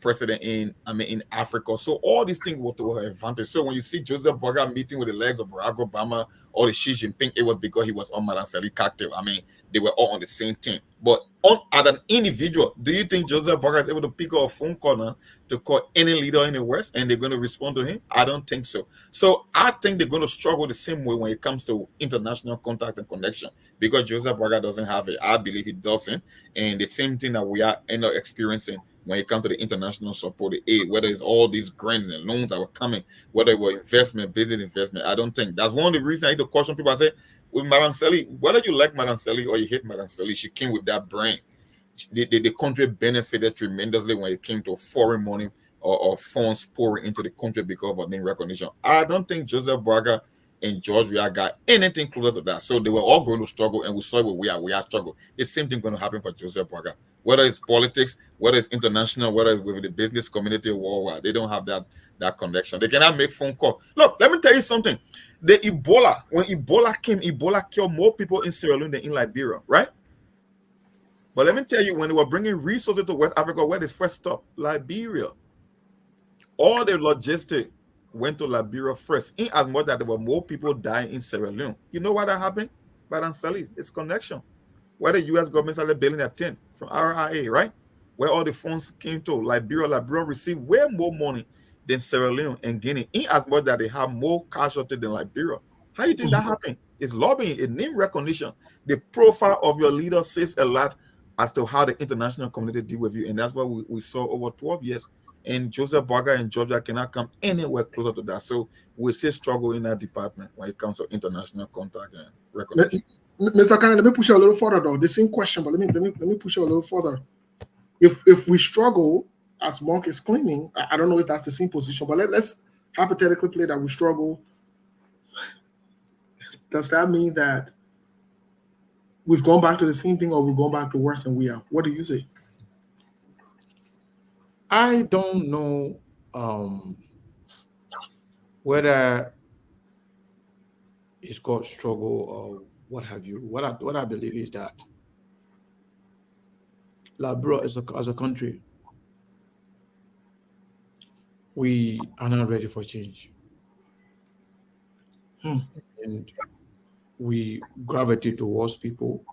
B: president in Africa. So all these things were to her advantage. So when you see Joseph Boakai meeting with the legs of Barack Obama or the Xi Jinping, it was because he was on Madam Sally cocktail. I mean, they were all on the same team. But as an individual, do you think Joseph Boakai is able to pick up a phone call now to call any leader in the West and they're going to respond to him? I don't think so. So I think they're going to struggle the same way when it comes to international contact and connection, because Joseph Boakai doesn't have it. I believe he doesn't. And the same thing that we are end up experiencing when it comes to the international support, the aid, whether it's all these grants and loans that were coming, whether it were investment, business investment, I don't think. That's one of the reasons I need to caution people. I say, with Madam Sally, whether you like Madam Sally or you hate Madam Sally, she came with that brand. The country benefited tremendously when it came to foreign money or funds pouring into the country because of name recognition. I don't think Joseph Boakai and George Weah got anything closer to that. So they were all going to struggle, and we saw what we are struggle. The same thing going to happen for Joseph Boakai. Whether it's politics, whether it's international, whether it's with the business community worldwide, they don't have that connection. They cannot make phone calls. Look, let me tell you something. The Ebola, when Ebola came, Ebola killed more people in Sierra Leone than in Liberia, right? But let me tell you, when they were bringing resources to West Africa, where they first stopped, Liberia. All the logistics went to Liberia first, in as much that there were more people dying in Sierra Leone. You know why that happened? Madam Sally, it's connection. Where the U.S. government started building a tent from RIA, right? Where all the funds came to Liberia received way more money than Sierra Leone and Guinea, in as much that they have more casualties than Liberia. How do you think that happened? It's lobbying, it's name recognition. The profile of your leader says a lot as to how the international community deal with you, and that's what we saw over 12 years. And Joseph Boakai and Georgia cannot come anywhere closer to that. So we still struggle in that department when it comes to international contact and recognition.
A: Mr. Kanye, let me push you a little further though. The same question, but let me push you a little further. If we struggle, as Mark is claiming, I don't know if that's the same position, but let's hypothetically play that we struggle. Does that mean that we've gone back to the same thing, or we've gone back to worse than we are? What do you say?
C: I don't know whether it's called struggle or what have you. What I believe is that Liberia as a country, we are not ready for change. And we gravitate towards people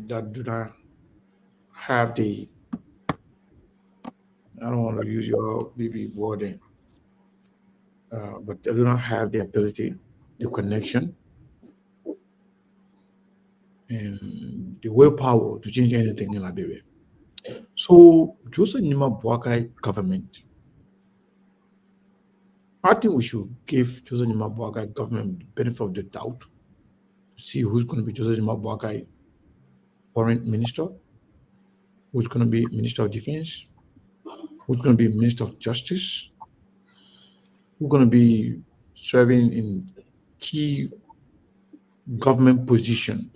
C: that do not have the, I don't want to use your BB wording, but they do not have the ability, the connection, and the willpower to change anything in Liberia. So Joseph Nima Boakai government, I think we should give Joseph Nima Boakai government the benefit of the doubt to see who's going to be Joseph Nima Boakai foreign minister, who's going to be Minister of Defense, who's going to be Minister of Justice, who's going to be serving in key government position.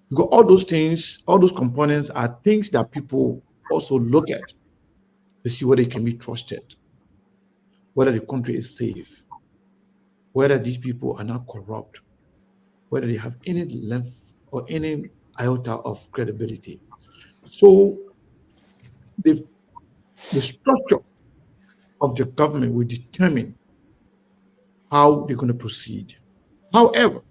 C: Because all those things, all those components are things that people also look at to see whether it can be trusted, whether the country is safe, whether these people are not corrupt, whether they have any length or any iota of credibility. So the structure of the government will determine how they're going to proceed. However,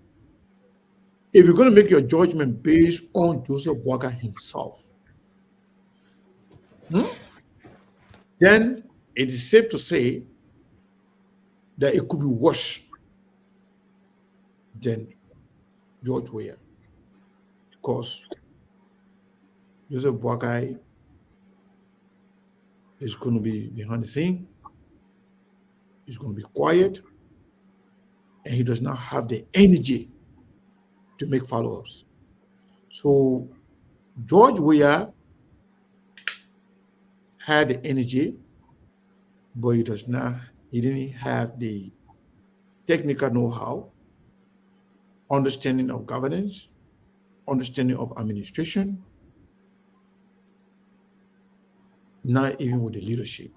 C: if you're going to make your judgment based on Joseph Boakai himself, then it is safe to say that it could be worse than George Weah, because Joseph Boakai is going to be behind the scene, he's going to be quiet, and he does not have the energy to make follow-ups. So George Weah had the energy, but he didn't have the technical know-how, understanding of governance, understanding of administration, not even with the leadership.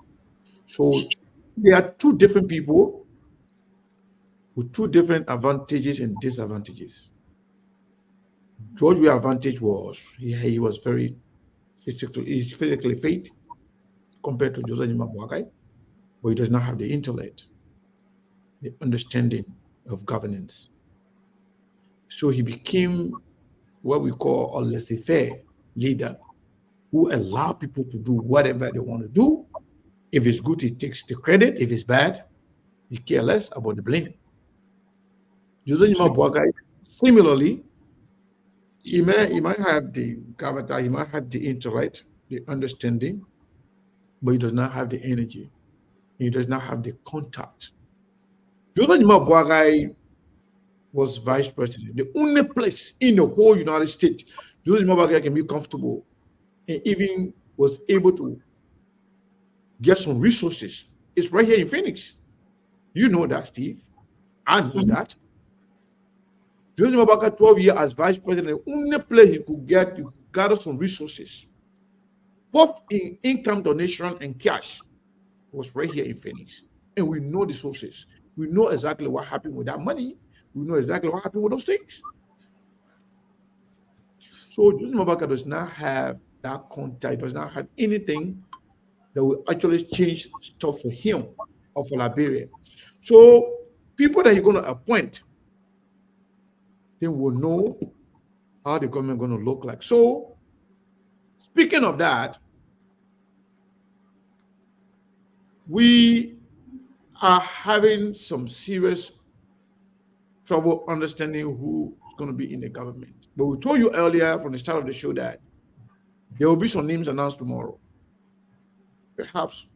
C: So there are two different people with two different advantages and disadvantages. George Weah's advantage was he was very physically fit compared to Joseph Boakai, but he does not have the intellect, the understanding of governance. So he became what we call a laissez-faire leader who allow people to do whatever they want to do. If it's good, he takes the credit. If it's bad, he cares less about the blame. Joseph Boakai, similarly, he might have the character, he might have the intellect, the understanding, but he does not have the energy. He does not have the contact. Joseph Boakai was vice president. The only place in the whole United States Joseph Boakai can be comfortable and even was able to get some resources is right here in Phoenix. You know that, Steve. I know that. Joseph Boakai, 12 years as vice president, the only place he could gather some resources, both in income donation and cash, was right here in Phoenix. And we know the sources. We know exactly what happened with that money. We know exactly what happened with those things. So Joseph Boakai does not have that contact, does not have anything that will actually change stuff for him or for Liberia. So people that you're going to appoint, they will know how the government going to look like. So speaking of that, we are having some serious trouble understanding who is going to be in the government. But we told you earlier from the start of the show that there will be some names announced tomorrow. Perhaps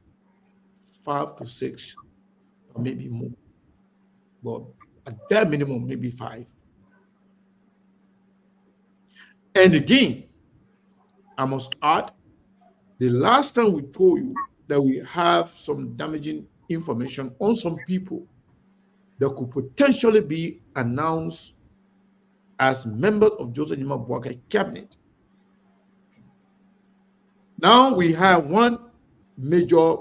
C: 5 to 6, or maybe more. But at that minimum, maybe 5. And again, I must add, the last time we told you that we have some damaging information on some people that could potentially be announced as members of Joseph Boakai cabinet. Now we have one major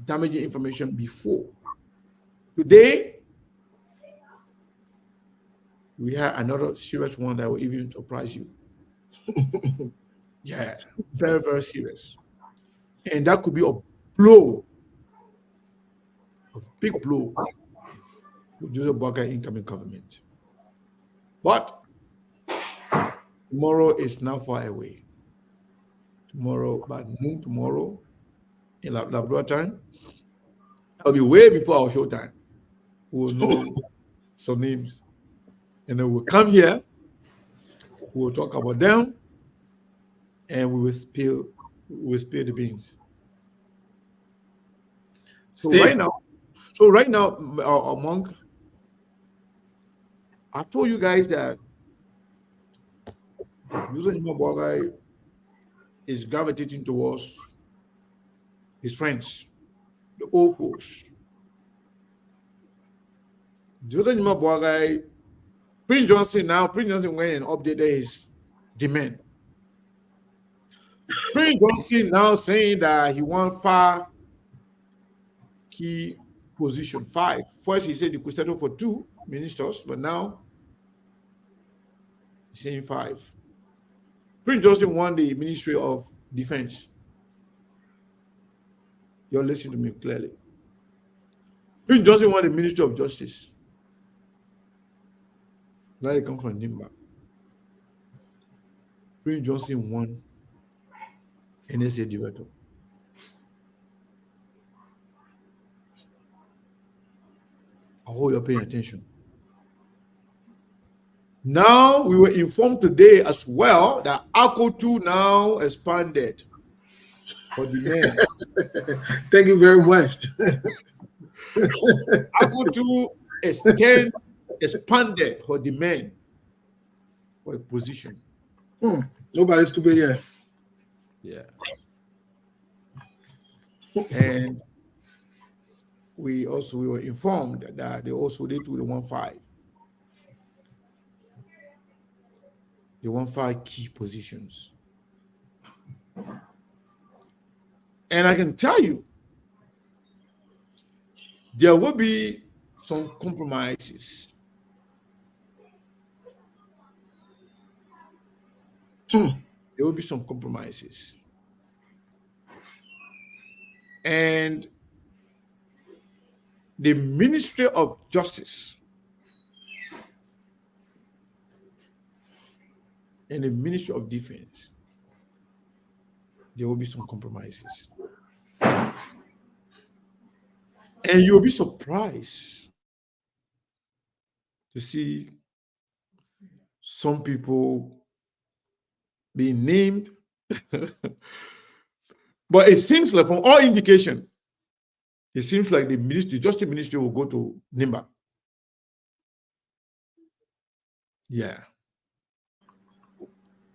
C: damaging information before. Today, we have another serious one that will even surprise you. Yeah, very, very serious. And that could be a blow, a big blow to Joseph Boakai incoming government. But tomorrow is not far away. Tomorrow, by noon tomorrow, in Labrador time, it'll be way before our show time. We will know some names. And then we'll come here, we'll talk about them, and we will spill the beans. So
B: Steve.
C: right now, among, I told you guys that Joseph Boakai is gravitating towards his friends, the old folks. Joseph Boakai, Prince Johnson went and updated his demand. Prince Johnson now saying that he wants 5 key position, 5. First, he said he could settle for 2 ministers, but now he's saying 5. Prince Johnson won the Ministry of Defense. You're listening to me clearly. Prince Johnson won the Ministry of Justice. Now he comes from Nimba. Prince Johnson won NSA director. I hope you're paying attention. Now, we were informed today as well that ACO 2 now expanded for the men.
A: Thank you very much.
C: ACO 2 expanded for the men for a position.
A: Nobody's too big yet.
C: Yeah. And we were informed that they took the 1-5. They want 5 key positions. And I can tell you, there will be some compromises. There will be some compromises. And the Ministry of Justice and the Ministry of Defense, there will be some compromises. And you'll be surprised to see some people being named. But it seems like, from all indication, it seems like the Justice Ministry will go to Nimba. Yeah.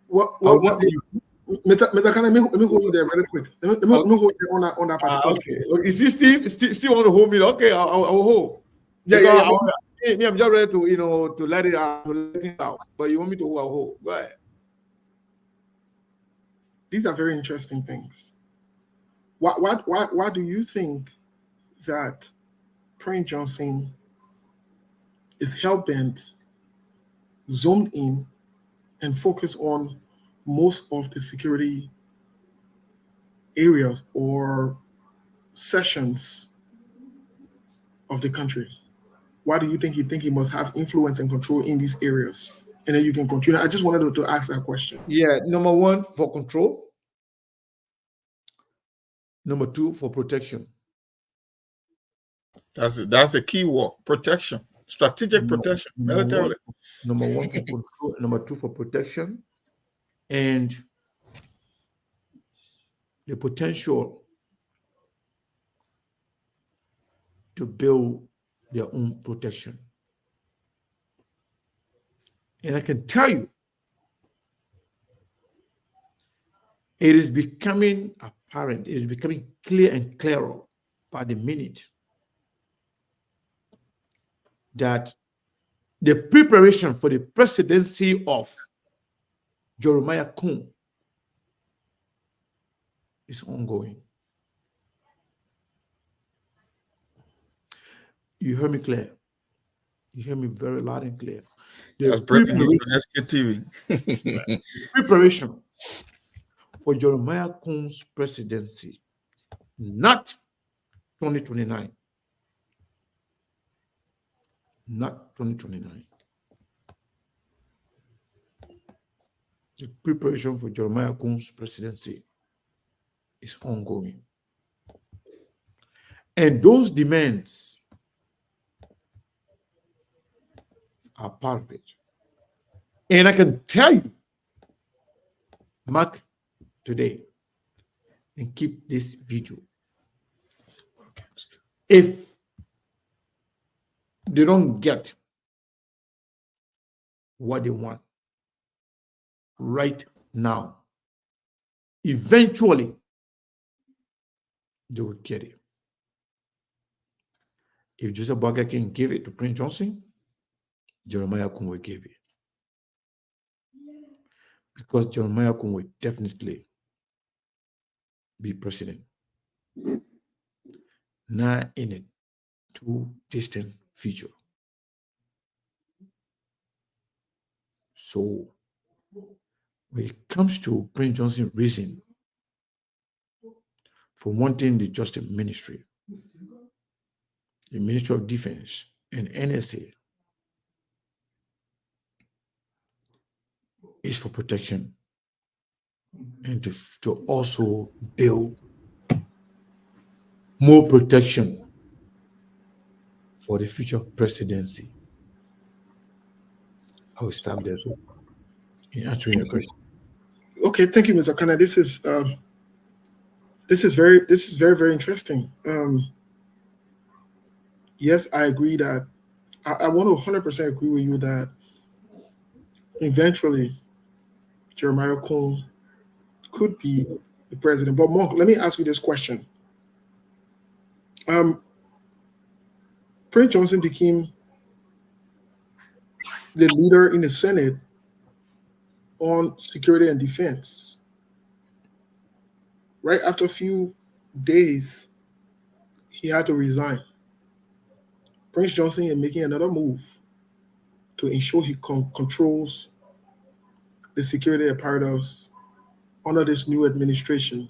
A: What Mr. Can let me hold you there really quick. Let me hold you on that particular.
C: Okay. Look, is he still want to hold me? Okay, I'll hold.
A: Yeah.
C: Me, I'm just ready to to let it out, But you want me to hold? I'll hold. Go ahead.
A: These are very interesting things. Why do you think that Prince Johnson is hell-bent, zoomed in, and focused on most of the security areas or sections of the country? Why do you think he must have influence and control in these areas? And then you can continue. I just wanted to ask that question.
C: Yeah, number one, for control. Number two, for protection.
B: That's a key word: protection, strategic protection, militarily.
C: Number one for control. Number two, for protection, and the potential to build their own protection. And I can tell you, it is becoming apparent, it is becoming clear and clearer by the minute that the preparation for the presidency of Jeremiah Kuhn is ongoing. You hear me clear? You hear me very loud and clear.
B: That's breaking news on SKTV.
C: Preparation for Jeremiah Kuhn's presidency, not 2029. Not 2029. The preparation for Jeremiah Kuhn's presidency is ongoing. And those demands are part of it. And I can tell you, mark today and keep this video. If they don't get what they want right now, eventually they will get it. If Joseph Barker can give it to Prince Johnson, Jeremiah Kuhn will give it. Because Jeremiah Kuhn will definitely be president. Not in a too distant future. So when it comes to Prince Johnson's reason for wanting the Justice Ministry, the Ministry of Defense, and NSA, is for protection and to also build more protection for the future presidency. I will stop there so far in answering your question.
A: Okay, thank you, Mr. Kana. This is very, very interesting. Yes, I agree that I want to 100% agree with you that eventually Jeremiah Kuhn could be the president. But Mark, let me ask you this question. Prince Johnson became the leader in the Senate on security and defense. Right after a few days, he had to resign. Prince Johnson is making another move to ensure he controls the security apparatus under this new administration.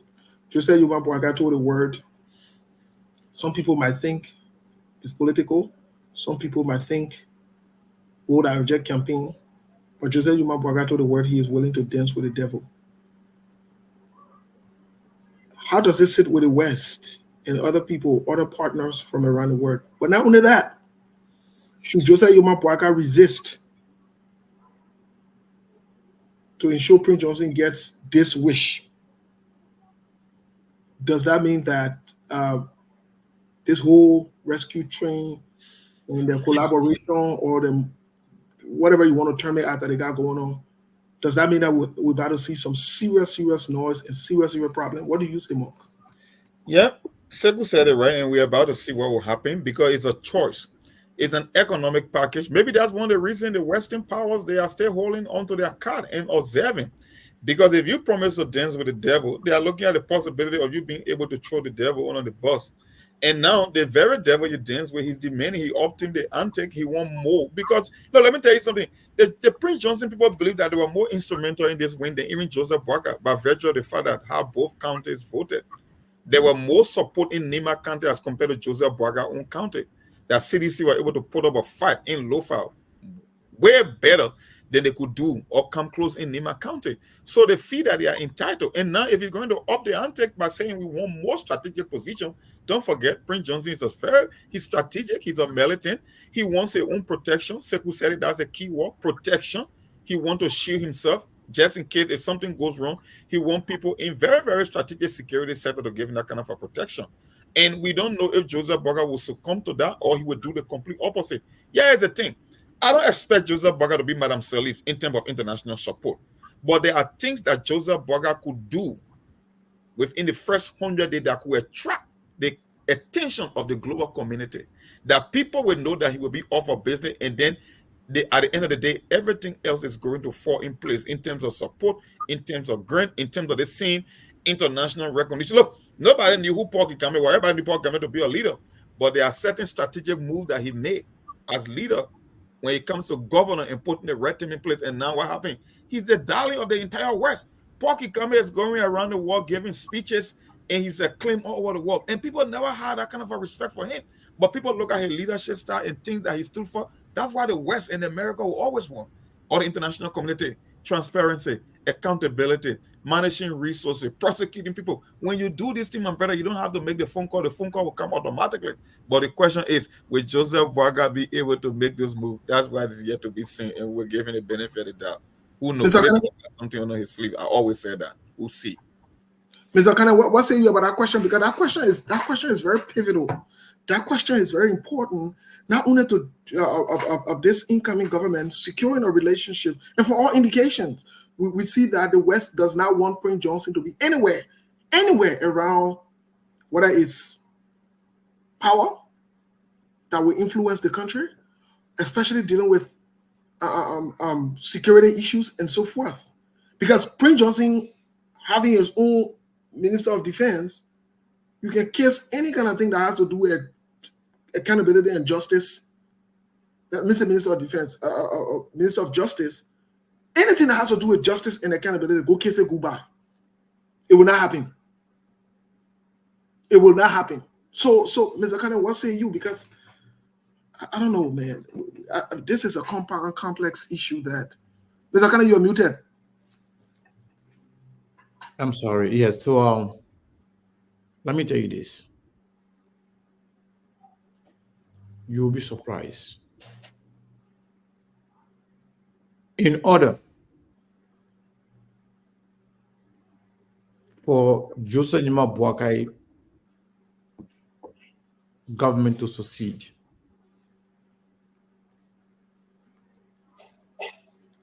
A: Jose Yuma Boaga told the word. Some people might think it's political. Some people might think, would I reject campaign? But Jose Yuma Boaga told the word he is willing to dance with the devil. How does this sit with the West and other people, other partners from around the world? But not only that, should Jose Yuma Boaga resist to ensure Prince Johnson gets this wish? Does that mean that this whole rescue train and the collaboration or the whatever you want to term it after they got going on, does that mean that we're about to see some serious noise and serious problem? What do you say, Mark?
B: Yeah, Sekou said it right, and we're about to see what will happen because it's a choice. It's an economic package. Maybe that's one of the reasons the Western powers, they are still holding onto their card and observing. Because if you promise to dance with the devil, they are looking at the possibility of you being able to throw the devil on the bus. And now the very devil you dance with, he's demanding, he opting the antake, he want more. Because no, let me tell you something. The Prince Johnson people believe that they were more instrumental in this win than even Joseph Boakai, by virtue of the fact that how both counties voted. There were more support in Nima County as compared to Joseph Boakai own county. That CDC were able to put up a fight in Lofa way better than they could do or come close in Nima County. So they feel that they are entitled. And now if you're going to up the ante by saying we want more strategic position, don't forget Prince Johnson is a fair, he's strategic, he's a militant, he wants his own protection. Sekou said it, that's a key word, protection. He wants to shield himself just in case if something goes wrong. He wants people in very, very strategic security sector to give him that kind of a protection. And we don't know if Joseph Boakai will succumb to that or he will do the complete opposite. Yeah, here's the thing. I don't expect Joseph Boakai to be Madame Salif in terms of international support. But there are things that Joseph Boakai could do within the first 100 days that could attract the attention of the global community. That people will know that he will be off of business, and then at the end of the day, everything else is going to fall in place in terms of support, in terms of grant, in terms of the same international recognition. Look, nobody knew who Paul Kagame was. Everybody knew Paul Kagame to be a leader. But there are certain strategic moves that he made as leader when it comes to governor and putting the red team in place. And now what happened? He's the darling of the entire West. Paul Kagame is going around the world giving speeches, and he's acclaimed all over the world. And people never had that kind of a respect for him. But people look at his leadership style and think that he stood for. That's why the West and America will always want, or the international community, transparency, accountability, managing resources, prosecuting people. When you do this thing, my brother, you don't have to make the phone call. The phone call will come automatically. But the question is, will Joseph Boakai be able to make this move? That's why it's yet to be seen, and we're giving the benefit of the doubt. Who knows? Maybe something under his sleeve. I always say that. We'll see.
A: Mr. Kana, what say you about that question? Because that question is very pivotal. That question is very important, not only to of this incoming government securing a relationship, and for all indications, we see that the West does not want Prince Johnson to be anywhere around whether it's power that will influence the country, especially dealing with security issues and so forth. Because Prince Johnson having his own Minister of Defense, you can kiss any kind of thing that has to do with accountability and justice. Minister of Defense, Minister of Justice, anything that has to do with justice and accountability, go kiss it goodbye. It will not happen. It will not happen. So Mr. Kane, what say you? Because I don't know, man. This is a compound, complex issue that Mr. Kane, you're muted.
C: I'm sorry. Yeah. So let me tell you this. You'll be surprised. In order for Joseph Nima Boakai government to succeed,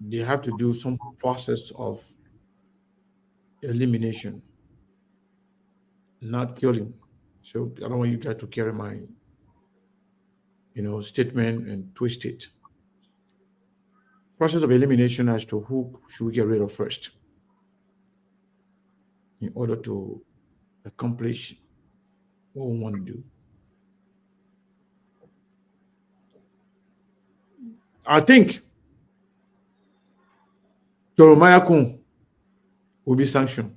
C: they have to do some process of elimination, not killing. So I don't want you guys to carry my, statement and twist it. Process of elimination as to who should we get rid of first in order to accomplish what we want to do. I think Jeremiah Kun will be sanctioned.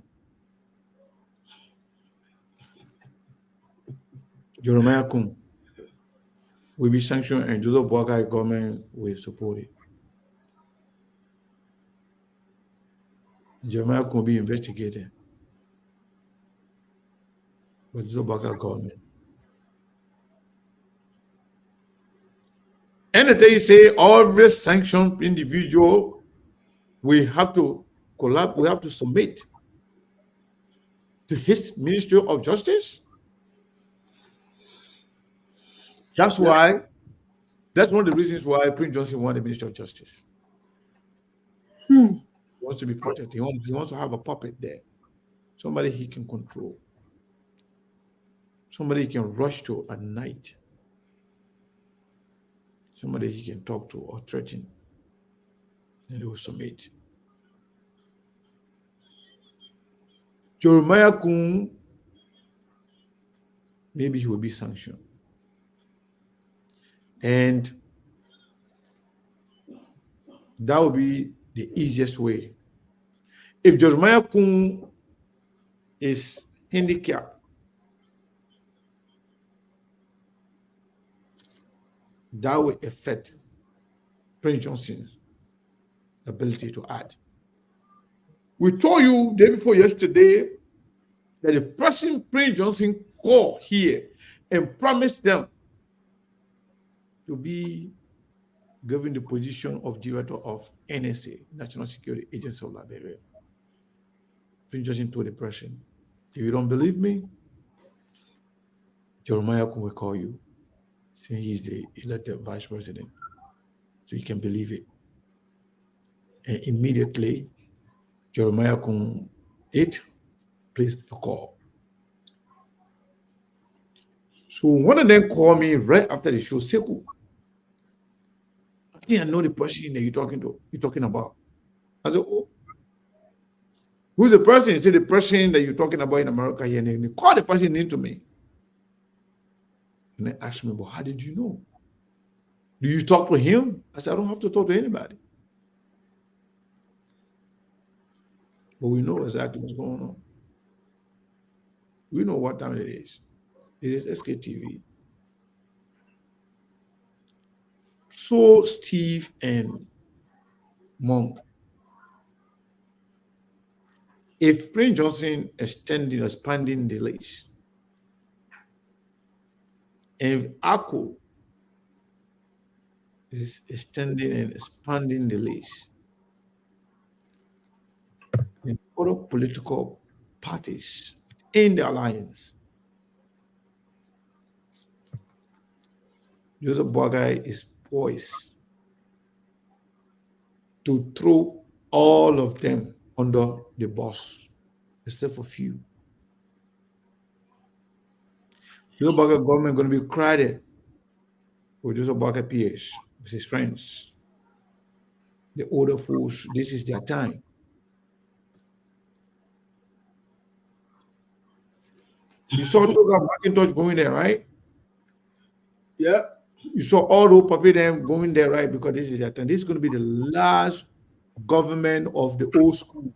C: Jeremiah Kun will be sanctioned, and Joseph Boakai government will support it. Jeremiah Kun will be investigated by Joseph Boakai government. And they say every sanctioned individual we have to collab, we have to submit to his Ministry of Justice. That's why, that's one of the reasons why Prince Johnson wanted the Ministry of Justice. He wants to be protected. He wants to have a puppet there. Somebody he can control. Somebody he can rush to at night. Somebody he can talk to or threaten. And he will submit. Jeremiah Kun, maybe he will be sanctioned. And that would be the easiest way. If Jeremiah Kun is handicapped, that will affect Prince Johnson's ability to act. We told you day before yesterday that the person Prince Johnson called here and promised them to be given the position of director of NSA, National Security Agency of Liberia. Prince Johnson told the person, if you don't believe me, Jeremiah Kun will call you, saying he's the elected vice president, so you can believe it. And immediately, Jeremiah Kun placed a call. So one of them called me right after the show, Seku, I think I know the person that you're talking about. I said, oh, who's the person? He said, the person that you're talking about in America here. And he called the person into me. And they asked me, well, how did you know? Do you talk to him? I said, I don't have to talk to anybody. But we know exactly what's going on. We know what time it is. It is SKTV. So Steve and Monk, if Prince Johnson expanding the lease, and if ACO is extending and expanding the lease, then other political parties in the alliance, Joseph Boakai is poised to throw all of them under the bus, except for few. Joseph Boakai government going to be crowded with Joseph Boakai peers, with his friends. The older fools, this is their time. You saw Toga McIntosh going there, right?
A: Yeah.
C: You saw all those puppy them going there, right? Because this is their time. This is going to be the last government of the old school.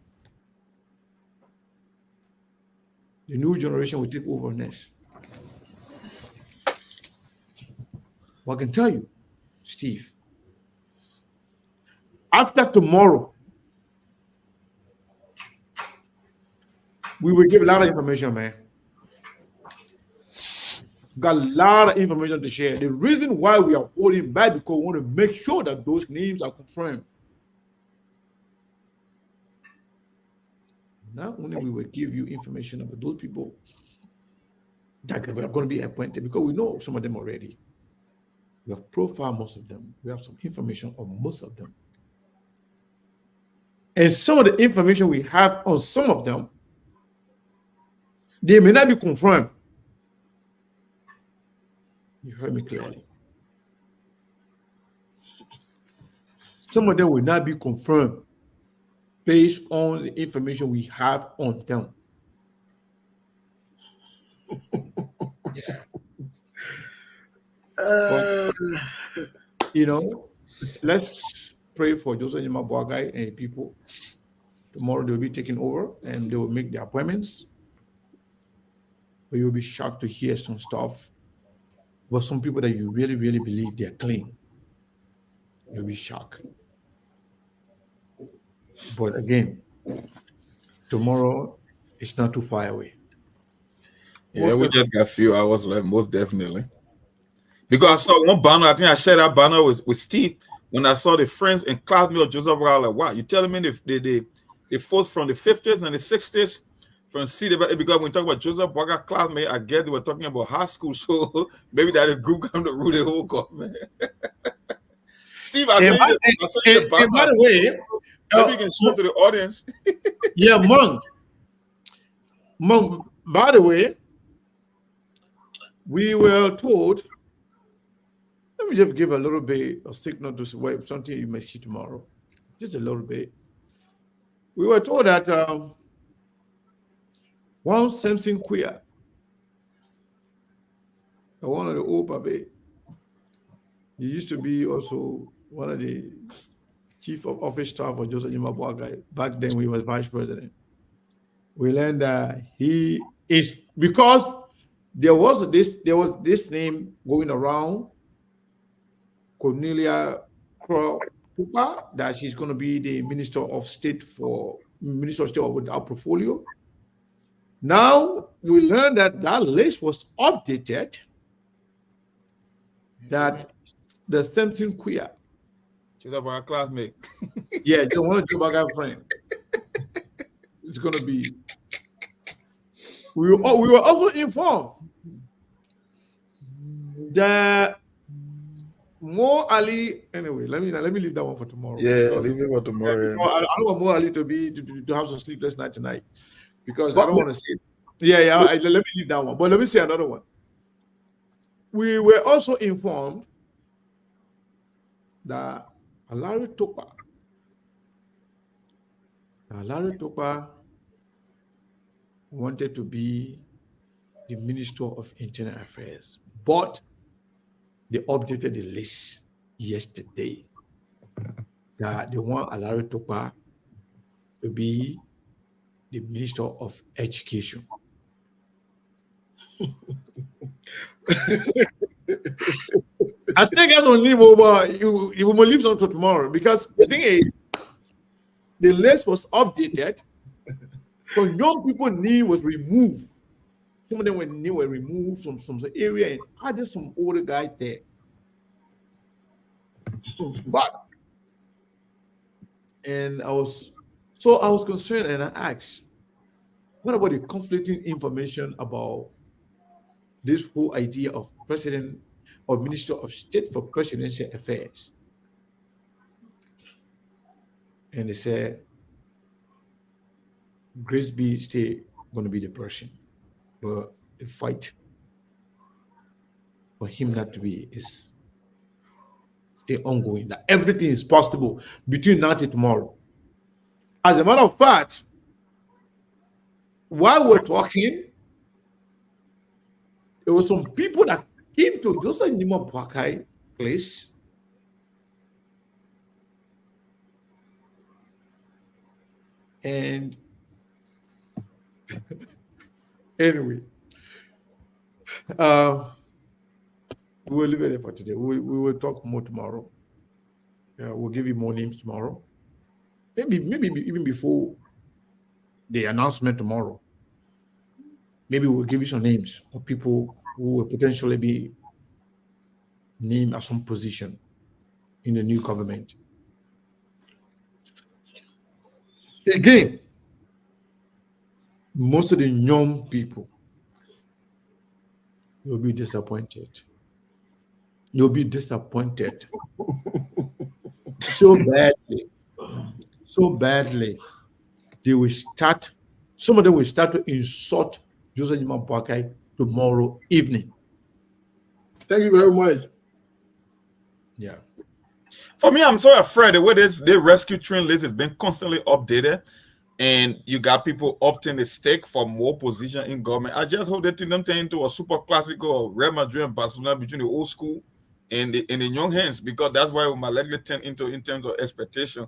C: The new generation will take over next. But I can tell you, Steve, after tomorrow, we will give a lot of information, man. Got a lot of information to share. The reason why we are holding back because we want to make sure that those names are confirmed. Not only we will give you information about those people that are going to be appointed, because we know some of them already. We have profiled most of them. We have some information on most of them. And some of the information we have on some of them, they may not be confirmed. You heard me clearly. Some of them will not be confirmed based on the information we have on them. Yeah. But, you know, let's pray for Joseph Boakai and people Tomorrow they'll be taking over and they will make the appointments. But you'll be shocked to hear some stuff about some people that you really, really believe they're clean. You'll be shocked. But again, tomorrow is not too far away.
B: Yeah, we just got a few hours left, most definitely. Because I saw one banner, I think I shared that banner with Steve. When I saw the friends and classmates of Joseph Boakai, I was like, wow, you telling me the folks from the 50s and the 60s from city, because when we talk about Joseph Boakai classmate, I guess they were talking about high school, so maybe that a group come to rule the whole government. Steve, I said the banner.
C: By the way,
B: maybe you can show to the audience.
C: Yeah, Monk, by the way, we were told, let me just give a little bit of signal to something you may see tomorrow. Just a little bit. We were told that one Samson Queer, one of the old Pabe, he used to be also one of the chief of office staff of Joseph Boakai back then when he was vice president. We learned that he is, because there was this name going around, Cornelia Tupa, that she's going to be the Minister of State with our portfolio. Now we learned that list was updated, that the Stanton Queer,
B: she's our classmate.
C: yeah, the one of Joe friend, it's going to be. We were also informed that Mo Ali. Anyway, let me leave that one for tomorrow.
B: Yeah, leave it for tomorrow.
C: I don't want Mo Ali to have some sleepless night tonight, because I don't want to say. Yeah. Let me leave that one. But let me say another one. We were also informed that Larry Topa wanted to be the Minister of Internal Affairs, but they updated the list yesterday that they want Larry Topa to be the Minister of Education. I think I don't leave over. You will leave until tomorrow, because the thing is, the list was updated. So young people name was removed. Some of them were removed from some area and added some older guys there. But I was concerned, and I asked, what about the conflicting information about this whole idea of president or minister of state for presidential affairs? And they said Grace B still going to be the person, but the fight for him not to be is still ongoing. That everything is possible between now and tomorrow. As a matter of fact, while we're talking, there were some people that came to Joseph Boakai place and anyway, we will leave it there for today. We will talk more tomorrow. We'll give you more names tomorrow. Maybe even before the announcement tomorrow. Maybe we'll give you some names of people who will potentially be named at some position in the new government. Again, most of the young people, you'll be disappointed. You'll be disappointed so badly. They will start, some of them will start to insult Joseph Boakai tomorrow evening.
A: Thank you very much.
C: Yeah.
B: For me, I'm so afraid the way the rescue train list has been constantly updated, and you got people opting to stake for more position in government. I just hope they don't turn into a super classical Real Madrid and Barcelona between the old school and the young hands, because that's why my likely turn into in terms of expectation.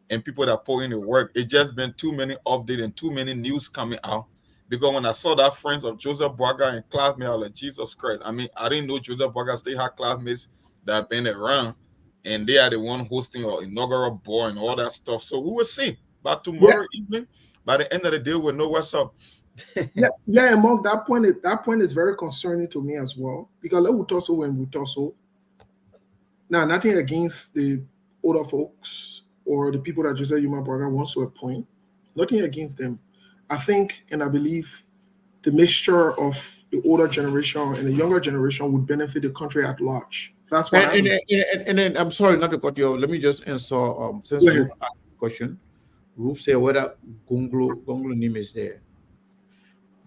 B: and people that put in the work. It's just been too many updates and too many news coming out. Because when I saw that friends of Joseph Boaga and classmates, I was like, Jesus Christ. I mean, I didn't know Joseph Boaga still had classmates that have been around, and they are the one hosting our inaugural ball and all that stuff. So we will see. But tomorrow evening, by the end of the day, we'll know what's up.
A: Yeah, and Mark, that point is very concerning to me as well. Because let we talk so when we talk so. Now, nothing against the older folks or the people that Joseph Yuma Boaga wants to appoint. Nothing against them. I think and I believe the mixture of the older generation and the younger generation would benefit the country at large. That's why.
C: And then I'm sorry not to cut you off. Let me just answer. Since
A: Go ahead.
C: Ruth asked the question, Ruth said whether Gonglo name is there.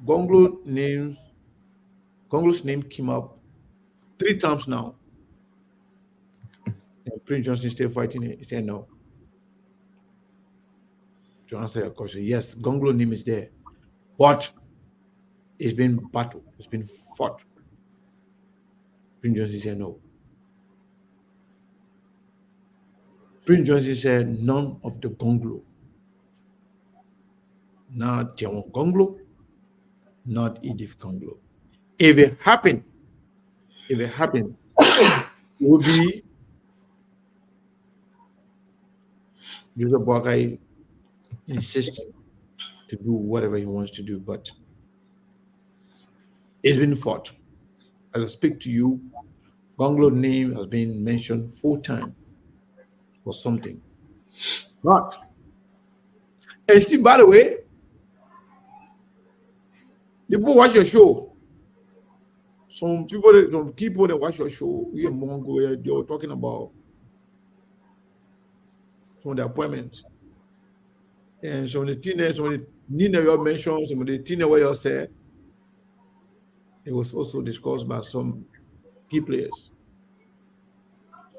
C: Gonglo's name came up 3 times now. And Prince Johnson still fighting it. He said no. To answer your question, yes, Gonglo name is there, but it's been battled. It's been fought. Prince Johnson said no. Prince Johnson said none of the Gonglo. Not Tiawan Gonglo, not Edith Gonglo. If it happens, it will be Joseph Boakai insisting to do whatever he wants to do, but it's been fought. As I speak to you, Gonglo's name has been mentioned 4 times or something. But, and still, by the way, the people watch your show. Some people that watch your show, we in Mongo, they were talking about some of the appointments. And some of the teenagers, some of the Nina you mentioned, some of the teenagers where you said, it was also discussed by some key players.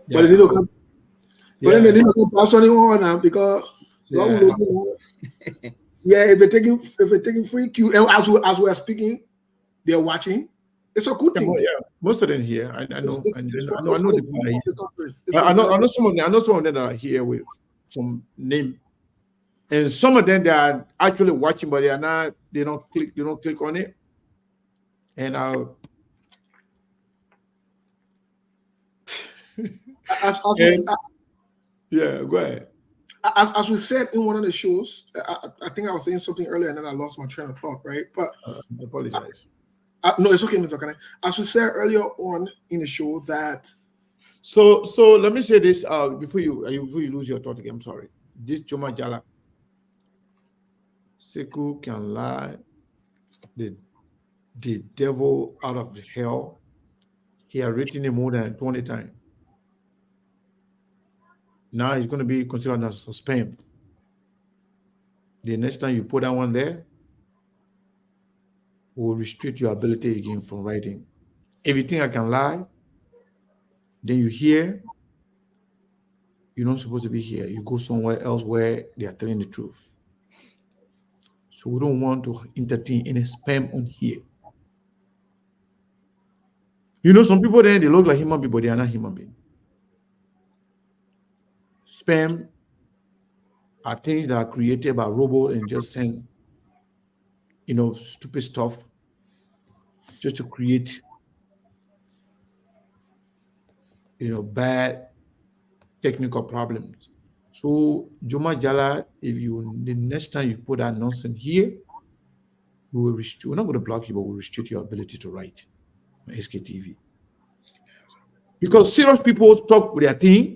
A: But they don't come. But then they didn't come pass anyone now because if they're taking free cue, and as we are speaking, they're watching. It's a good thing.
C: Yeah, most of them here. I know. I know the people here. I know some of them. I know some of them that are here with some name, and some of them they are actually watching, but they are not. They don't click on it. And yeah, go ahead.
A: As we said in one of the shows, I think I was saying something earlier and then I lost my train of thought, right? But
C: I apologize.
A: No, it's okay, Mr. Kane. As we said earlier on in the show that.
C: So let me say this before you lose your thought again. I'm sorry. This Joma Jala, Sekou can lie the devil out of the hell. He has written it more than 20 times. Now he's going to be considered as a spam. The next time you put that one there, will restrict your ability again from writing. If you think I can lie, then you hear, you're not supposed to be here. You go somewhere else where they are telling the truth. So we don't want to entertain any spam on here. You know, some people there, they look like human beings, but they are not human beings. Spam are things that are created by robots and just send, stupid stuff just to create, bad technical problems. So, Joma Jala, the next time you put that nonsense here, we're not going to block you, but we'll restrict your ability to write on SKTV. Because serious people talk with their thing.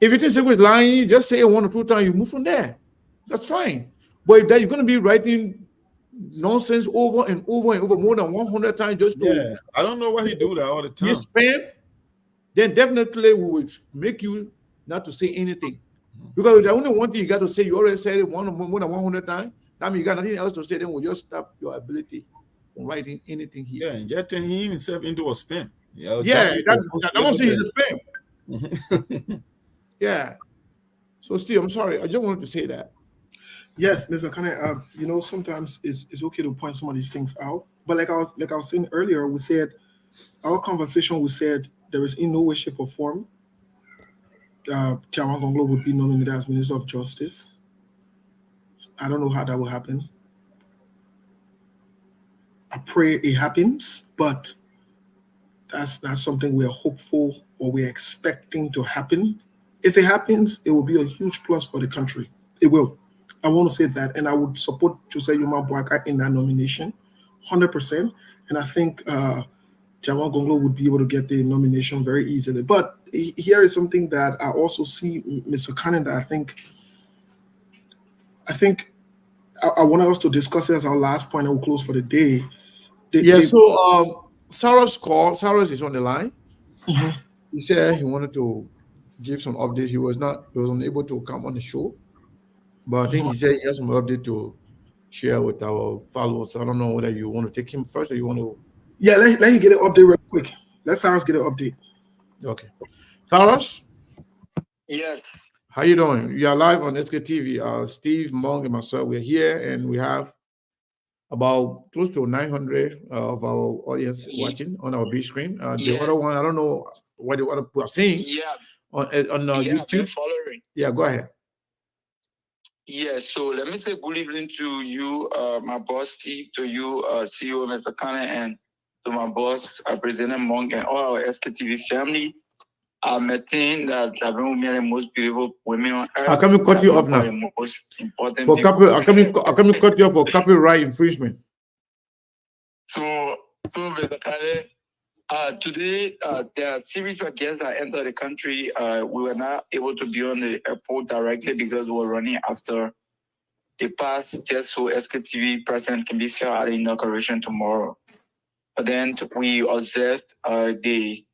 C: If you think Sekou is lying, just say it 1 or 2 times, you move from there. That's fine. But if you're going to be writing nonsense over and over and over more than 100 times just to...
B: I don't know why he do that all the time.
C: Spam, then definitely we will make you not to say anything. Because the only one thing you got to say, you already said it more than 100 times, that means you got nothing else to say, then we'll just stop your ability from writing anything here.
B: Yeah, and getting himself into a spam.
C: That one thing is a spam. Yeah. So Steve, I'm sorry. I just wanted to say that.
A: Yes, Mr. Kane, sometimes it's okay to point some of these things out. But like I was saying earlier, we said our conversation, we said there is in no way, shape, or form Tiawan Gonglo would be nominated as Minister of Justice. I don't know how that will happen. I pray it happens, but that's not something we're hopeful or we're expecting to happen. If it happens, it will be a huge plus for the country. It will. I want to say that, and I would support Jose Yuma Boaka in that nomination, 100%. And I think Jamal Gonglo would be able to get the nomination very easily. But here is something that I also see, Mr. Cannon, that I think I want us to discuss it as our last point, and we'll close for the day.
C: So Saros called. Saros is on the line.
A: Mhm.
C: He said he wanted to give some updates. He was unable to come on the show, but I think he said he has some update to share with our followers. So I don't know whether you want to take him first or you want to.
A: Yeah, let him get an update real quick. Let Cyrus get an update.
C: Okay, Cyrus.
H: Yes.
C: How you doing? You are live on SKTV. Steve, Mong, and myself, we're here, and we have about close to 900 of our audience watching on our big screen. The other one, I don't know what the other people are saying.
H: Yeah.
C: On
H: YouTube.
C: YouTube.
H: Following.
C: Yeah, go ahead.
H: Yeah, so let me say good evening to you, my boss Steve, to you, CEO Mr. Kane, and to my boss, President Monk, and all our SKTV family. I'm a thing that I've been with me the most beautiful women on earth.
C: How come you cut you up now?
H: The most important
C: For
H: people.
C: how come you cut you up for copyright infringement?
H: So Mr. Kane, today, there are a series of guests that entered the country. We were not able to be on the airport directly because we were running after the pass just so SKTV president can be fair at the inauguration tomorrow. But then we observed the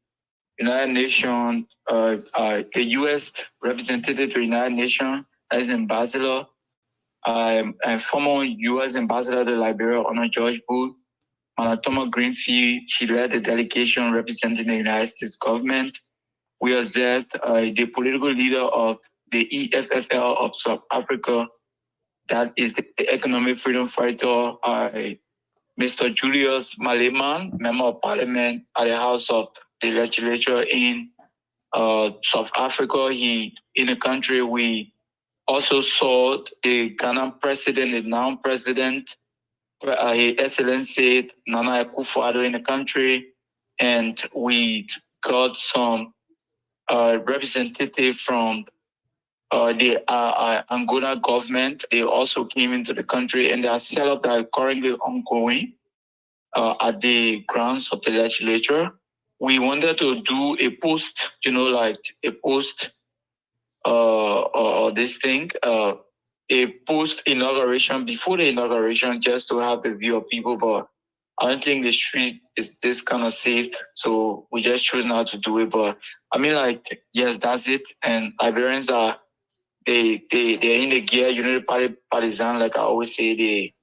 H: United Nations, the U.S. representative to the United Nations as ambassador, and former U.S. ambassador to Liberia, Honor George Bush. Manatoma Greenfield, she led the delegation representing the United States government. We observed the political leader of the EFFL of South Africa, that is the economic freedom fighter, Mr. Julius Malema, member of parliament at the House of the Legislature in South Africa. In the country, we also saw the Ghana president, the now president, His Excellency Nana Akufo-Addo in the country, and we got some representative from the Angola government. They also came into the country, and there are setups that are currently ongoing at the grounds of the legislature. We wanted to do a post, this thing, a post inauguration before the inauguration, just to have the view of people, but I don't think the street is this kind of safe, so we just choose not to do it. But I mean, yes, that's it. And Liberians are they're in the gear, Partisan, like I always say, they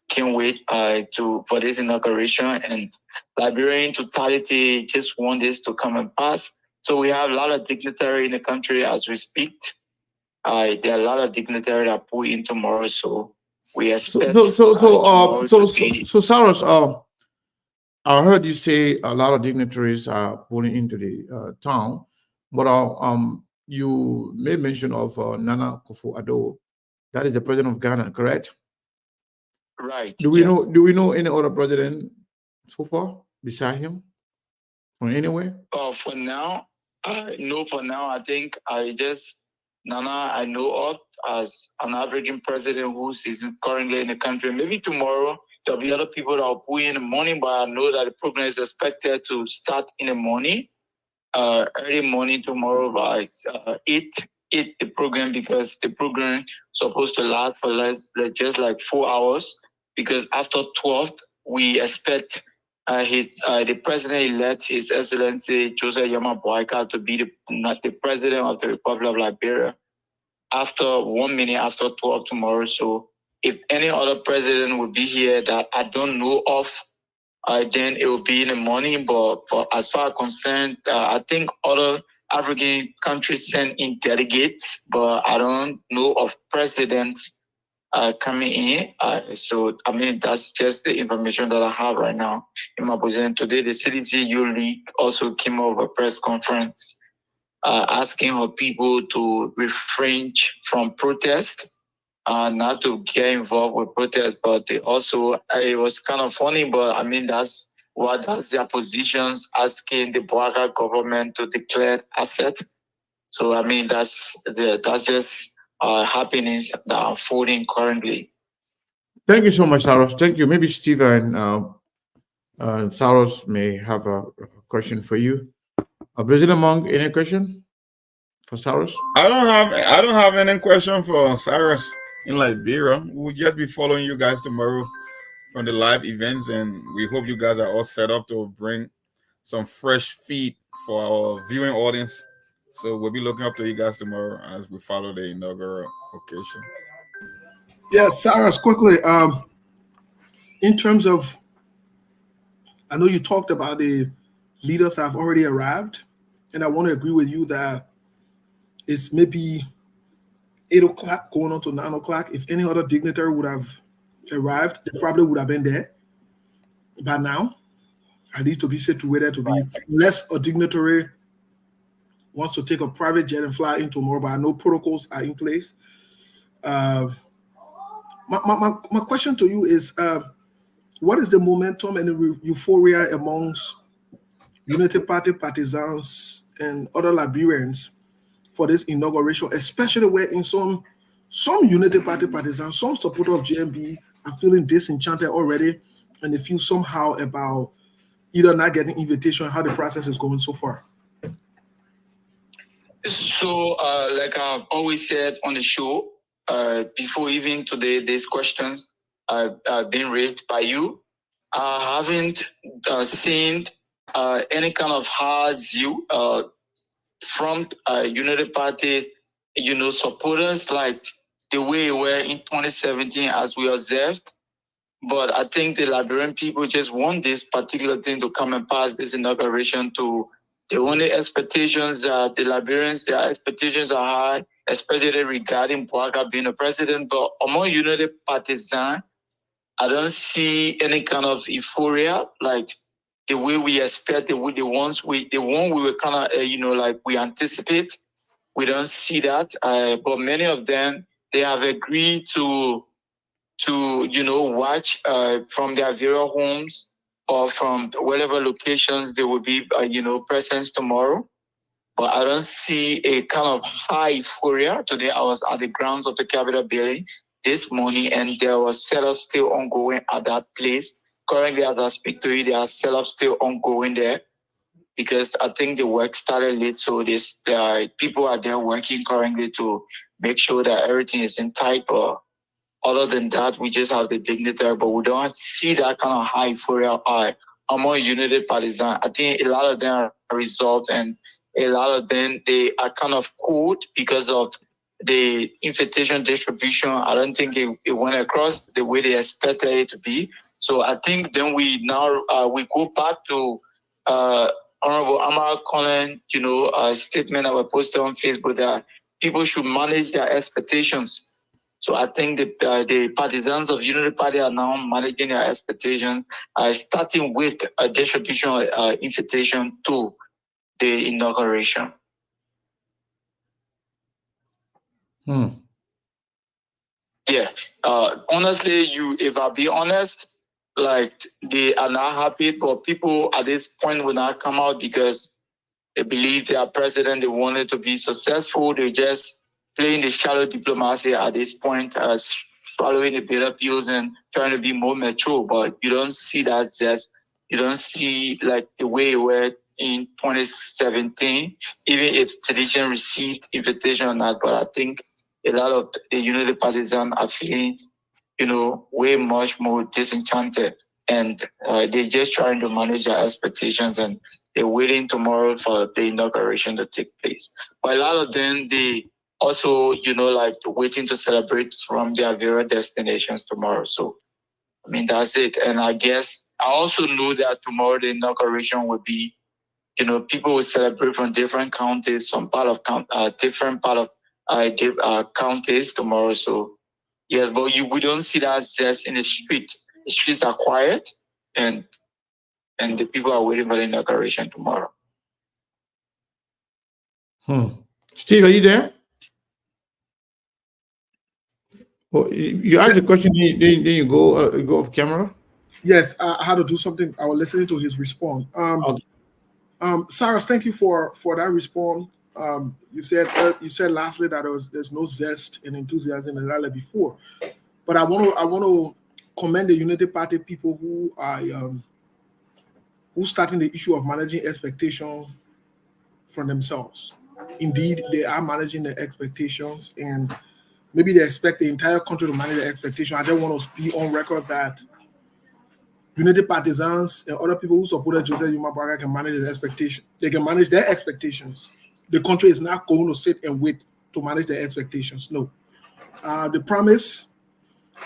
H: can't wait for this inauguration, and Liberian totality just want this to come and pass. So we have a lot of dignitary in the country as we speak. There are a lot of dignitary that pull in tomorrow, so we expect.
C: So Cyrus, I heard you say a lot of dignitaries are pulling into the town, but you made mention of Nana Akufo-Addo, that is the president of Ghana, correct?
H: Right.
C: Do we know any other president so far beside him, or anywhere?
H: For now, no. For now, I think Nana I know of as an African president who is currently in the country. Maybe tomorrow there'll be other people that will pull in the morning, but I know that the program is expected to start in the morning, early morning tomorrow by 8 the program, because the program is supposed to last for just like 4 hours, because after 12 we expect the president-elect, His Excellency Joseph Yama Boyka, to be the president of the Republic of Liberia after 1 minute after 12 tomorrow. So if any other president will be here that I don't know of, then it will be in the morning. But as far as concerned, I think other African countries send in delegates, but I don't know of presidents coming in. So, I mean, that's just the information that I have right now in my position. Today, the CDTU League also came up with a press conference asking her people to refrain from protest, not to get involved with protest. But they also, it was kind of funny, but I mean, that's their positions, asking the Bouaga government to declare asset. So I mean, that's just happenings that are unfolding currently.
C: Thank you so much, Saros. Thank you. Maybe Steve and Saros may have a question for you. President Monk, any question for Saros?
B: I don't have any question for Cyrus in Liberia. We'll just be following you guys tomorrow from the live events, and we hope you guys are all set up to bring some fresh feed for our viewing audience. So we'll be looking up to you guys tomorrow as we follow the inaugural occasion.
A: Yes, Cyrus, quickly. In terms of, I know you talked about the leaders that have already arrived, and I want to agree with you that it's maybe 8 o'clock going on to 9 o'clock. If any other dignitary would have arrived, they probably would have been there by now. I need to be situated to be, unless a dignitary wants to take a private jet and fly in tomorrow, but I know protocols are in place. My question to you is, what is the momentum and the euphoria amongst Unity Party partisans and other Liberians for this inauguration, especially where in some Unity Party partisans, some supporters of JMB are feeling disenchanted already, and they feel somehow about either not getting invitation, how the process is going so far?
H: So, like I've always said on the show, before even today, these questions are being raised by you. I haven't seen any kind of hard zeal from Unity Party, supporters like the way we were in 2017 as we observed. But I think the Liberian people just want this particular thing to come and pass this inauguration to the only expectations that the Liberians, their expectations are high, especially regarding Bouaga being a president. But among Unity Partisan, I don't see any kind of euphoria like the way we expect, the one we were kind of, like we anticipate. We don't see that. But many of them, they have agreed to watch from their various homes or from whatever locations they will be, present tomorrow. But I don't see a kind of high euphoria. Today I was at the grounds of the Capitol building this morning, and there was setup still ongoing at that place. Currently, as I speak to you, there are setup still ongoing there because I think the work started late. So people are there working currently to make sure that everything is in tight. But other than that, we just have the dignitary, but we don't see that kind of high euphoria among Unity Partisan. I think a lot of them are resolved, and a lot of them, they are kind of cold because of the invitation distribution. I don't think it went across the way they expected it to be. So I think then we go back to Honorable Amar Collin, a statement that was posted on Facebook that people should manage their expectations. So I think the partisans of Unity Party are now managing their expectations, starting with a distribution invitation to the inauguration. Yeah. Honestly, if I be honest, like they are not happy, but people at this point will not come out because they believe they are president. They wanted to be successful. They just playing the shallow diplomacy at this point, swallowing the bitter pills and trying to be more mature. But you don't see that zest. You don't see like the way it were in 2017, even if Sedition received invitation or not. But I think a lot of the Unity Partisans are feeling, way much more disenchanted. And they're just trying to manage their expectations, and they're waiting tomorrow for the inauguration to take place. But a lot of them, they also, like waiting to celebrate from their various destinations tomorrow. So, I mean, that's it. And I guess I also know that tomorrow the inauguration will be, people will celebrate from different counties, different part of counties tomorrow. So, yes, but we don't see that zest in the street. The streets are quiet, and the people are waiting for the inauguration tomorrow.
C: Steve, are you there? Oh, you asked the question, then you go off camera.
A: Yes, I had to do something. I was listening to his response.
C: Okay.
A: Cyrus, thank you for that response. You said lastly that there's no zest and enthusiasm as I before, but I want to commend the Unity Party people who are who starting the issue of managing expectation from themselves. Indeed, they are managing the expectations, and maybe they expect the entire country to manage the expectation. I just want to be on record that Unity Partisans and other people who supported Joseph Yuma Bwaga can manage his expectation. They can manage their expectations. The country is not going to sit and wait to manage their expectations. No. The promise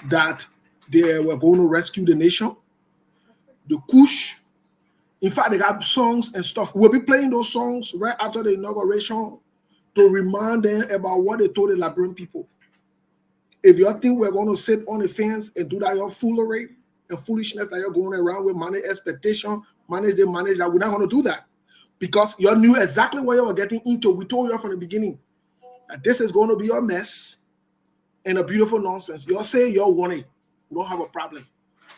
A: that they were going to rescue the nation, the Kush. In fact, they got songs and stuff. We'll be playing those songs right after the inauguration to remind them about what they told the Liberian people. If you think we're going to sit on the fence and do that your foolery and foolishness that you're going around with, manage expectation, manage that, we're not going to do that. Because you knew exactly what you were getting into. We told you from the beginning that this is going to be a mess and a beautiful nonsense. You'll say you want it. We don't have a problem.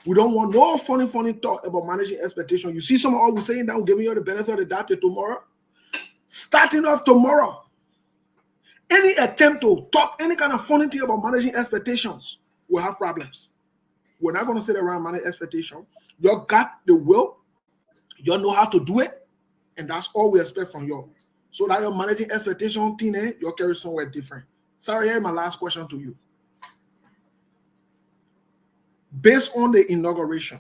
A: We don't want no funny talk about managing expectation. You see some of all we're saying now, giving you the benefit of the doubt till tomorrow. Starting off tomorrow, any attempt to talk any kind of funny thing about managing expectations will have problems. We're not going to sit around and manage expectation. You got the will. You know how to do it. And that's all we expect from you. So that you're managing expectation, you'll carry somewhere different. Sorry, here's my last question to you. Based on the inauguration,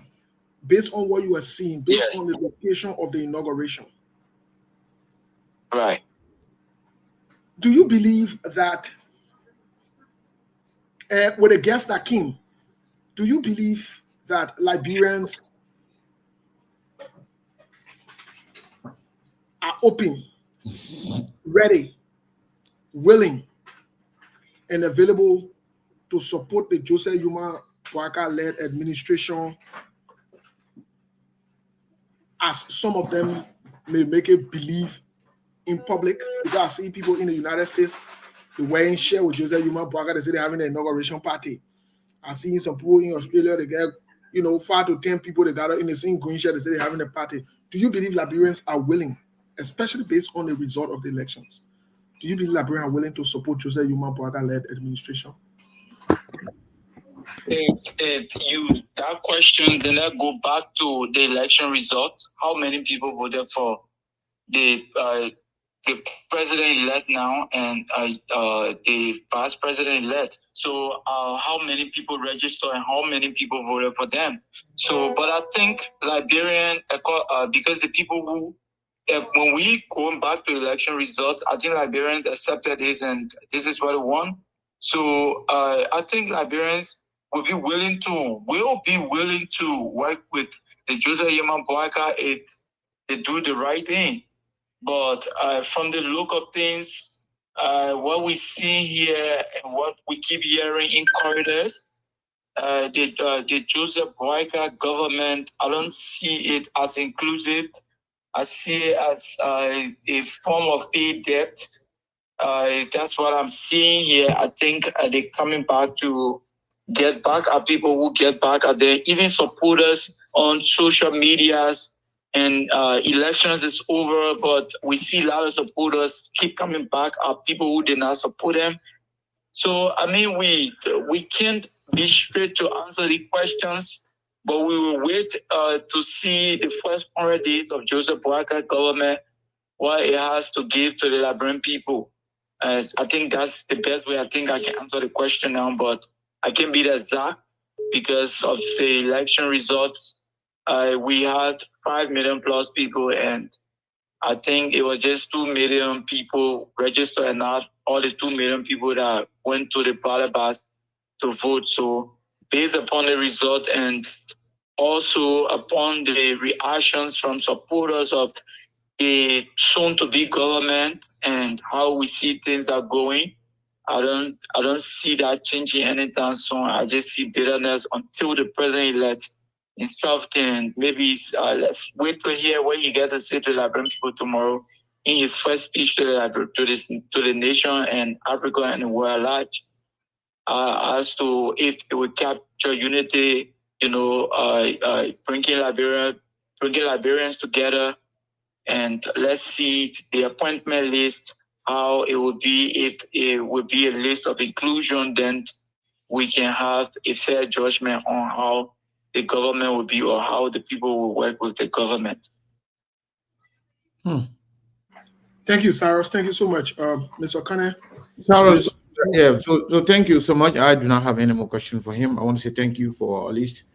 A: based on what you are seeing, based on the location of the inauguration,
H: right?
A: Do you believe that with the guests that came, do you believe that Liberians are open, ready, willing, and available to support the Joseph Yuma Bwaga-led administration, as some of them may make it believe in public? Because I see people in the United States, they were in share with Joseph Yuma Bwaga, they say they're having an inauguration party. I see some people in Australia, they get 5 to 10 people they gather in the same green shirt, they say they're having a party. Do you believe Liberians are willing, especially based on the result of the elections? Do you believe Liberians are willing to support Joseph Yuma Bwaga-led administration?
H: If you that question, then I go back to the election results. How many people voted for the president-elect now and the vice president-elect? So how many people registered and how many people voted for them? So, but I think Liberian, because the people who, when we going back to election results, I think Liberians accepted this and this is what they want. So I think Liberians will be willing to work with the Joseph Yuma Bwaga if they do the right thing. But from the look of things, what we see here and what we keep hearing in corridors, the Joseph Bwaga government, I don't see it as inclusive. I see it as a form of aid debt. That's what I'm seeing here. I think they're coming back to get back at people who get back at them, even supporters on social medias. And elections is over, but we see a lot of supporters keep coming back at people who did not support them. So I mean, we can't be straight to answer the questions, but we will wait to see the first 100 days of Joseph Bwaga government, what it has to give to the Liberian people. I think that's the best way I think I can answer the question now, but I can't be the exact because of the election results. We had 5 million plus people, and I think it was just 2 million people registered, and not all the 2 million people that went to the ballot box to vote. So based upon the result and also upon the reactions from supporters of the soon-to-be government and how we see things are going, I don't see that changing anytime soon. I just see bitterness until the president-elect himself can maybe let's wait to hear what he get to say to Liberian people tomorrow. in his first speech to the nation and Africa and the world at large, as to if it would capture unity, bringing Liberians together, and let's see the appointment list, how it would be. If it would be a list of inclusion, then we can have a fair judgment on how the government will be or how the people will work with the government.
A: Thank you, Cyrus. Thank you so much, Mr. Okane.
C: Cyrus, yeah, so thank you so much. I do not have any more questions for him. I want to say thank you for at least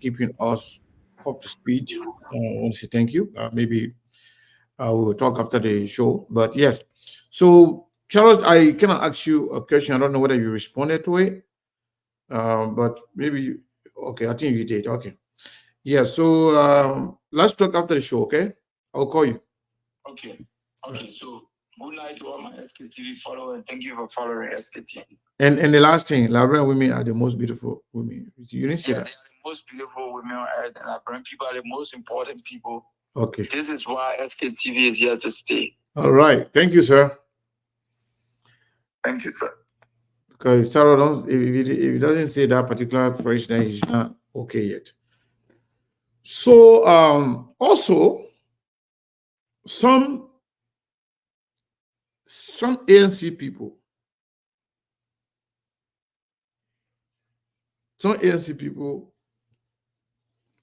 C: keeping us up to speed. I want to say thank you. Maybe we will talk after the show. But yes, so Charles, I cannot ask you a question. I don't know whether you responded to it, but maybe okay. I think you did. Okay, yeah. So let's talk after the show. Okay, I'll call you.
H: Okay. So good night to all my SKTV followers, and thank you for following SKTV.
C: And the last thing, Liberian women are the most beautiful women. You didn't say that.
H: They are the most beautiful women on earth, and Liberian people are the most important people.
C: Okay.
H: This is why SKTV is here to stay.
C: All right. Thank you, sir.
H: Thank you, sir.
C: Because Taro, if he doesn't say that particular phrase, then he's not okay yet. So also some ANC people,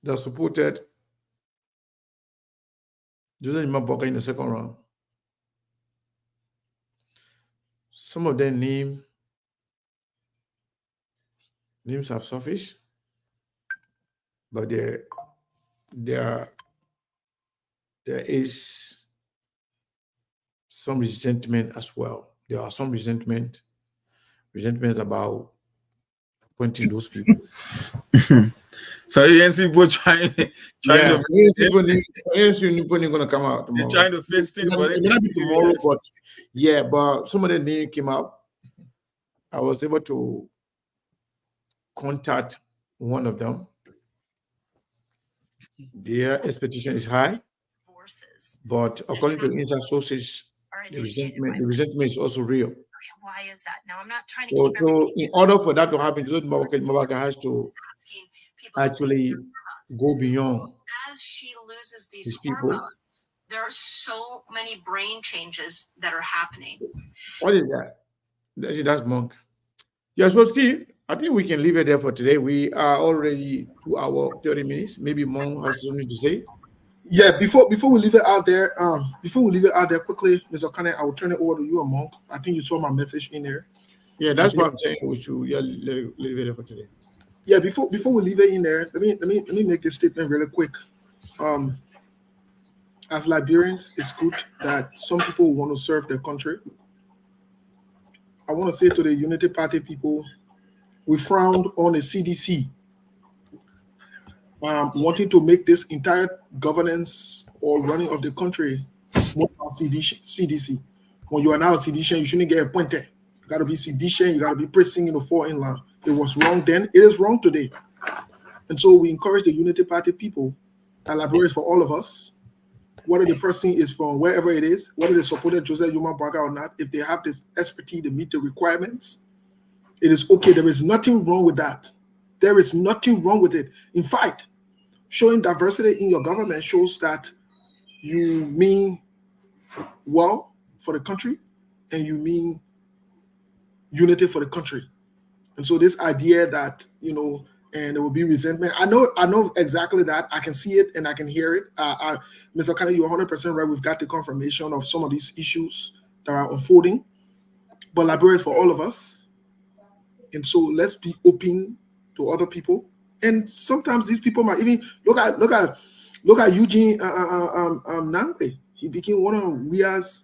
C: that supported Joseph Maboka in the second round, some of their names have surfaced, but there is some resentment as well. There are some resentments about appointing those people.
B: So ANC people trying to
C: ANC going to come out tomorrow.
B: They're trying to fix things, but
C: it may not be tomorrow. But yeah, but some of the names came up. I was able to contact one of them. Their expectation is high, but according to inside sources, the resentment is also real.
I: Okay, why is that? Now I'm not trying to.
C: So in order for that to happen, Mabaka has to actually go beyond.
I: As she loses these hormones, there are so many brain changes that are happening.
C: What is that? That's Monk. Yes, well, Steve, I think we can leave it there for today. We are already 2 hours, 30 minutes. Maybe Monk has something to say.
A: Yeah, before we leave it out there, quickly, Mr. Okane, I will turn it over to you, Monk. I think you saw my message in there.
C: Yeah, that's what I'm saying. We should leave it there for today.
A: Yeah, before we leave it in there, let me make this statement really quick. As Liberians, it's good that some people want to serve their country. I want to say to the Unity Party people, we frowned on the CDC wanting to make this entire governance or running of the country more about CDC. When you are now a CDC, you shouldn't get appointed. You got to be CDC, you got to be pressing in the foreign land. It was wrong then, it is wrong today. And so we encourage the Unity Party people that Liberia is for all of us, whether the person is from wherever it is, whether they supported Joseph Maboka or not, if they have this expertise to meet the requirements, it is okay. There is nothing wrong with that. There is nothing wrong with it. In fact, showing diversity in your government shows that you mean well for the country and you mean unity for the country. And so this idea that, and there will be resentment, I know exactly that. I can see it and I can hear it. Mr. Okane, you're 100% right. We've got the confirmation of some of these issues that are unfolding. But Liberia is for all of us. And so let's be open to other people. And sometimes these people might even look at Eugene Nangbe. He became one of Ria's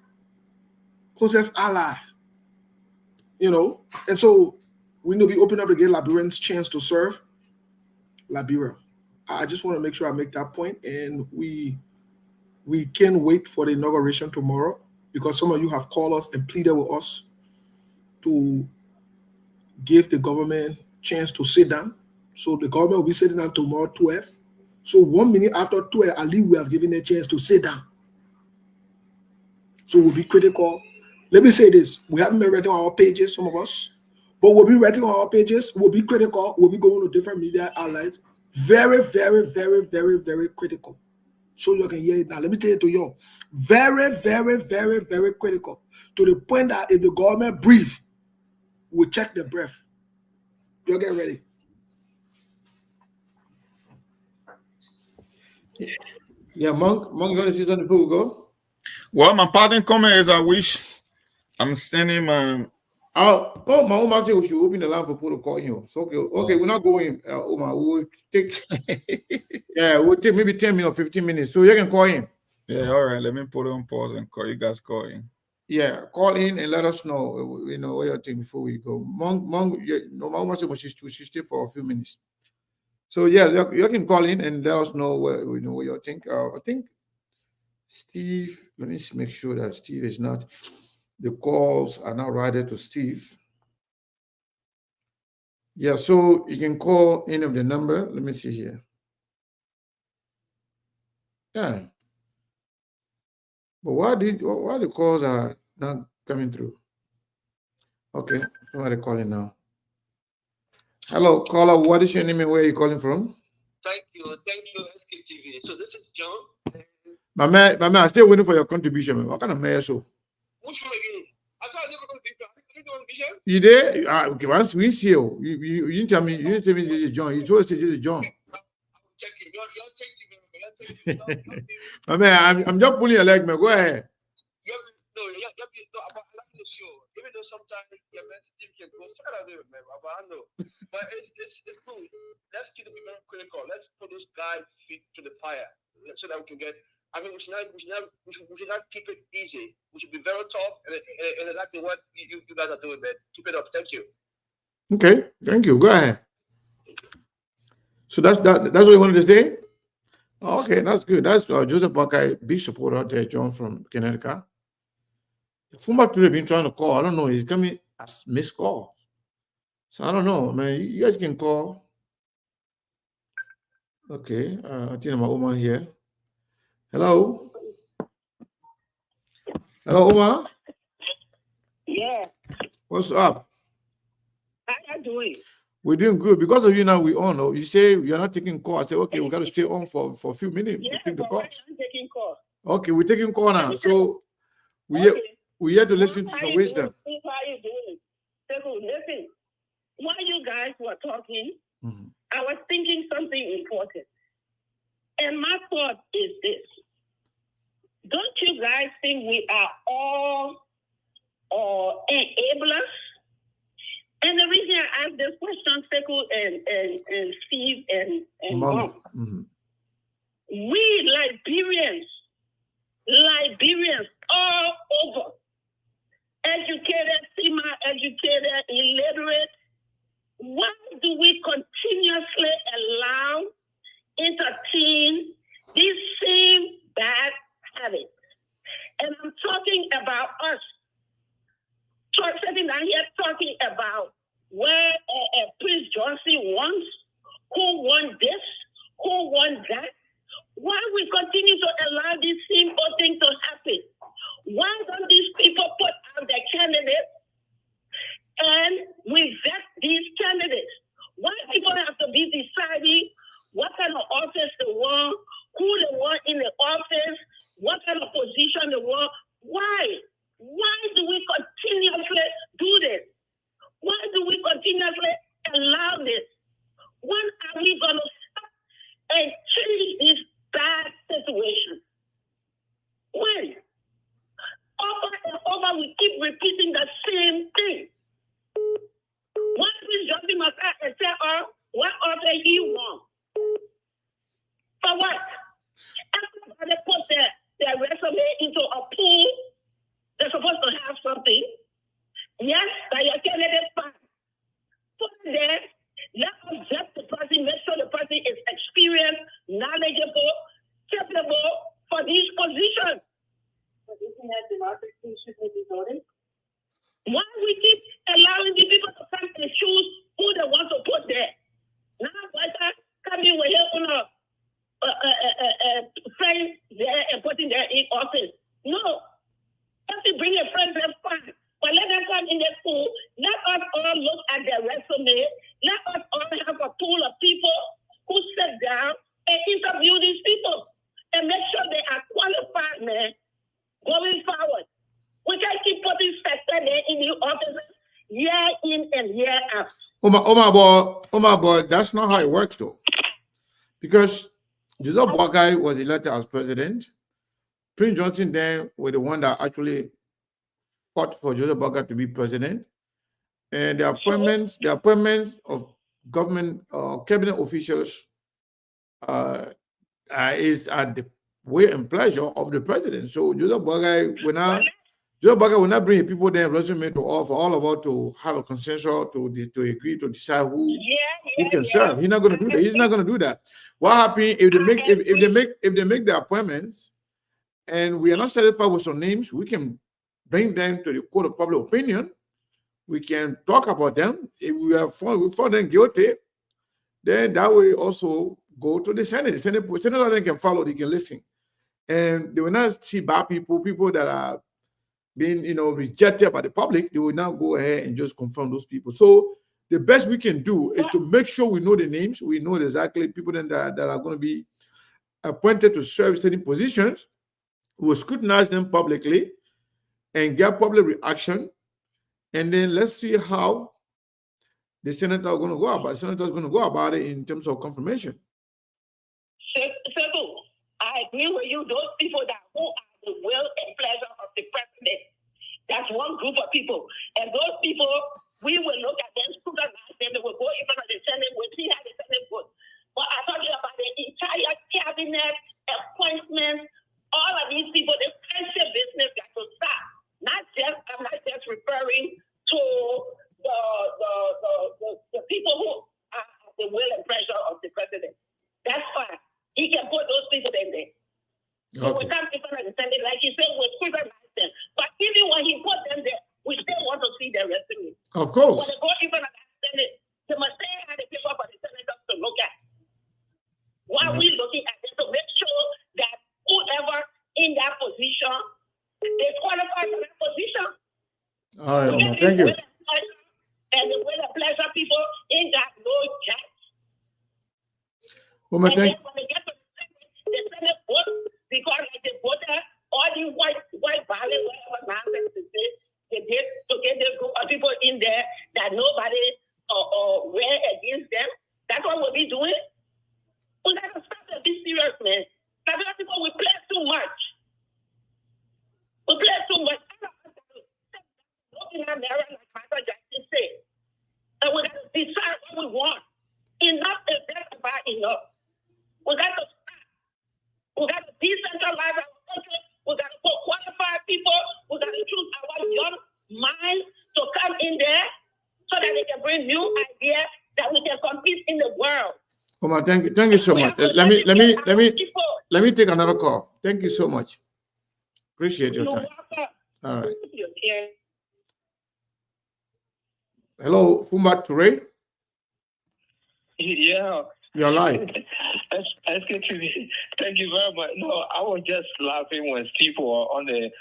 A: closest ally. And so we need to be open up to give Liberians chance to serve Liberia. I just want to make sure I make that point, and we can't wait for the inauguration tomorrow because some of you have called us and pleaded with us to give the government chance to sit down. So the government will be sitting down tomorrow 12. So 1 minute after 12, at least we have given a chance to sit down. So we'll be critical. Let me say this. We haven't been writing on our pages, some of us, but we'll be writing on our pages. We'll be critical. We'll be going to different media outlets. Very, very, very, very, very critical. So you can hear it now. Let me tell you to you. Very, very, very, very critical. To the point that if the government brief, we'll check the breath. You get ready.
C: Yeah, Monk, you want to see something before we go?
B: Well, my parting comment is I wish I'm sending my.
C: My Omar said we should open the line for people to call you. So okay, we're not going. Omar, we'll take maybe 10 minutes or 15 minutes. So you can call in.
B: Yeah, all right. Let me put it on pause and call you guys. Call in.
C: Yeah, call in and let us know. You know what you're thinking before we go. Monk, no, Omar said we should stay for a few minutes. So yeah, you can call in and let us know what you think. I think Steve. Let me make sure that Steve is not. The calls are not routed to Steve. Yeah, so you can call any of the number. Let me see here. Yeah. But why the calls are not coming through? Okay, somebody calling now. Hello, caller. What is your name and where are you calling from?
J: Thank you, SKTV. So this is John.
C: My man, I'm still waiting for your contribution, man. What kind of mayor show?
J: Which one again? I thought you were going to be
C: you there? Okay, once we see you, you didn't tell me. You didn't tell me this is John. You told us this is John. My man, I'm just pulling your leg, man. Go ahead.
J: Even though sometimes your Steve can go, but it's cool. Let's keep the people critical. Let's put those guys' feet to the fire so that we can get. I mean, we should not keep it easy. We should be very tough and exactly what you guys are doing, man. Keep it up. Thank you.
C: Okay, thank you. Go ahead. So that's what you wanted to say? Okay, that's good. That's Joseph Buckeye, big supporter there, John from Connecticut. The former today been trying to call. I don't know. He's coming as missed call. So I don't know, man. You guys can call. Okay, I think I'm Omar here. Hello. Hello, Omar.
K: Yeah.
C: What's up?
K: How you doing?
C: We're doing good. Because of you now, we on. You say you're not taking call. I say, okay, we got to stay on for a few minutes to take the call.
K: I'm taking call.
C: Okay, we're taking call now. So we have to listen to some wisdom.
K: How you doing? So listen, while you guys were talking, I was thinking something important. And my thought is this. Don't you guys think we are all enablers? And the reason I asked this question, Sekou and Steve and Mom, we Liberians all over, educated, semi-educated, illiterate, why do we continuously entertain these same bad habits? And I'm talking about us. Sitting down here talking about where Prince Johnson wants, who won this, who won that. Why we continue to allow these simple things to happen? Why don't these people put out their candidates and we vet these candidates? Why people have to be deciding what kind of office they want, who they want in the office, what kind of position they want? Why? Why do we continuously do this? Why do we continuously allow this? When are we going to stop and change this bad situation? When? Over and over, we keep repeating the same thing. What is Johnson must and tell what offer he wants? For what? Everybody put their resume into a pool. They're supposed to have something. Yes, that your candidate fine. Put it there. Let us judge the person, make sure the person is experienced, knowledgeable, capable for these positions. But isn't that democracy should be voted? Why we keep allowing the people to come and choose who they want to put there? Now, whether coming with a friend there and putting there in office. No. If you bring a friend, that's fine. But let them come in the school. Let us all look at their resume. Let us all have a pool of people who sit down and interview these people and make sure they are qualified, man, going forward. We can't keep putting sector there in the offices year in and year out.
C: Oh my boy, that's not how it works though. Because Joseph Boakai was elected as president. Prince Johnson then was the one that actually fought for Joseph Boakai to be president. And the appointments of government cabinet officials is at the will and pleasure of the president. So Joseph Boakai will not bring people there resume to all for all of us to have a consensus to agree to decide who can serve. He's not going to do that. He's not going to do that. What happens if they make the appointments and we are not satisfied with some names? We can bring them to the court of public opinion. We can talk about them. If we found them guilty, then that will also go to the Senate. The Senate then can follow, they can listen. And they will not see bad people that are being rejected by the public. They will now go ahead and just confront those people. So the best we can do is to make sure we know the names, we know exactly people that are going to be appointed to serve certain positions. We will scrutinize them publicly and get public reaction. And then let's see how the senator are going to go about. The senator is going to go about it in terms of confirmation.
K: Sebu, I agree with you. Those people who are the will and pleasure of the president. That's one group of people. And those people, we will look at them, scrutinize them, they will go in front of the Senate, we'll see how the Senate votes. But I'm talking about the entire cabinet, appointments, all of these people, the friendship business got to stop. I'm not just referring to the people who are the will and pleasure of the president. That's fine. He can put those people in there. So we come in front of the Senate, like he said, we'll scrutinize them. But even when he put them there, we still want to see their resume.
C: Of course.
K: When they go in front of the Senate, they must say how the people for the senators to look at. While we're looking at them to make sure that whoever in that position is qualified for that position.
C: All right, thank you.
K: And the will and pleasure people in that no chance.
C: Well, thank you.
K: When they get to the Senate vote, because like they voted all the white ballot, whatever nonsense they did to get this group of people in there that nobody ran against them. That's what we'll be doing. We gotta stop and be serious, man. Because people we play too much. We play too much. Looking at Mary, like Michael Jackson said, and we gotta decide what we want. Enough is just about enough. We got to stop. We got to decentralize our country. We got to put qualified people. We got to choose our young minds to come in there so that they can bring new ideas that we can compete in the world.
C: Omar, thank you so much. Let me take another call. Thank you so much. Appreciate your time. All right. Hello, Fumba Toure.
L: Yeah.
C: You're live.
L: Thank you very much. No, I was just laughing when Steve was on the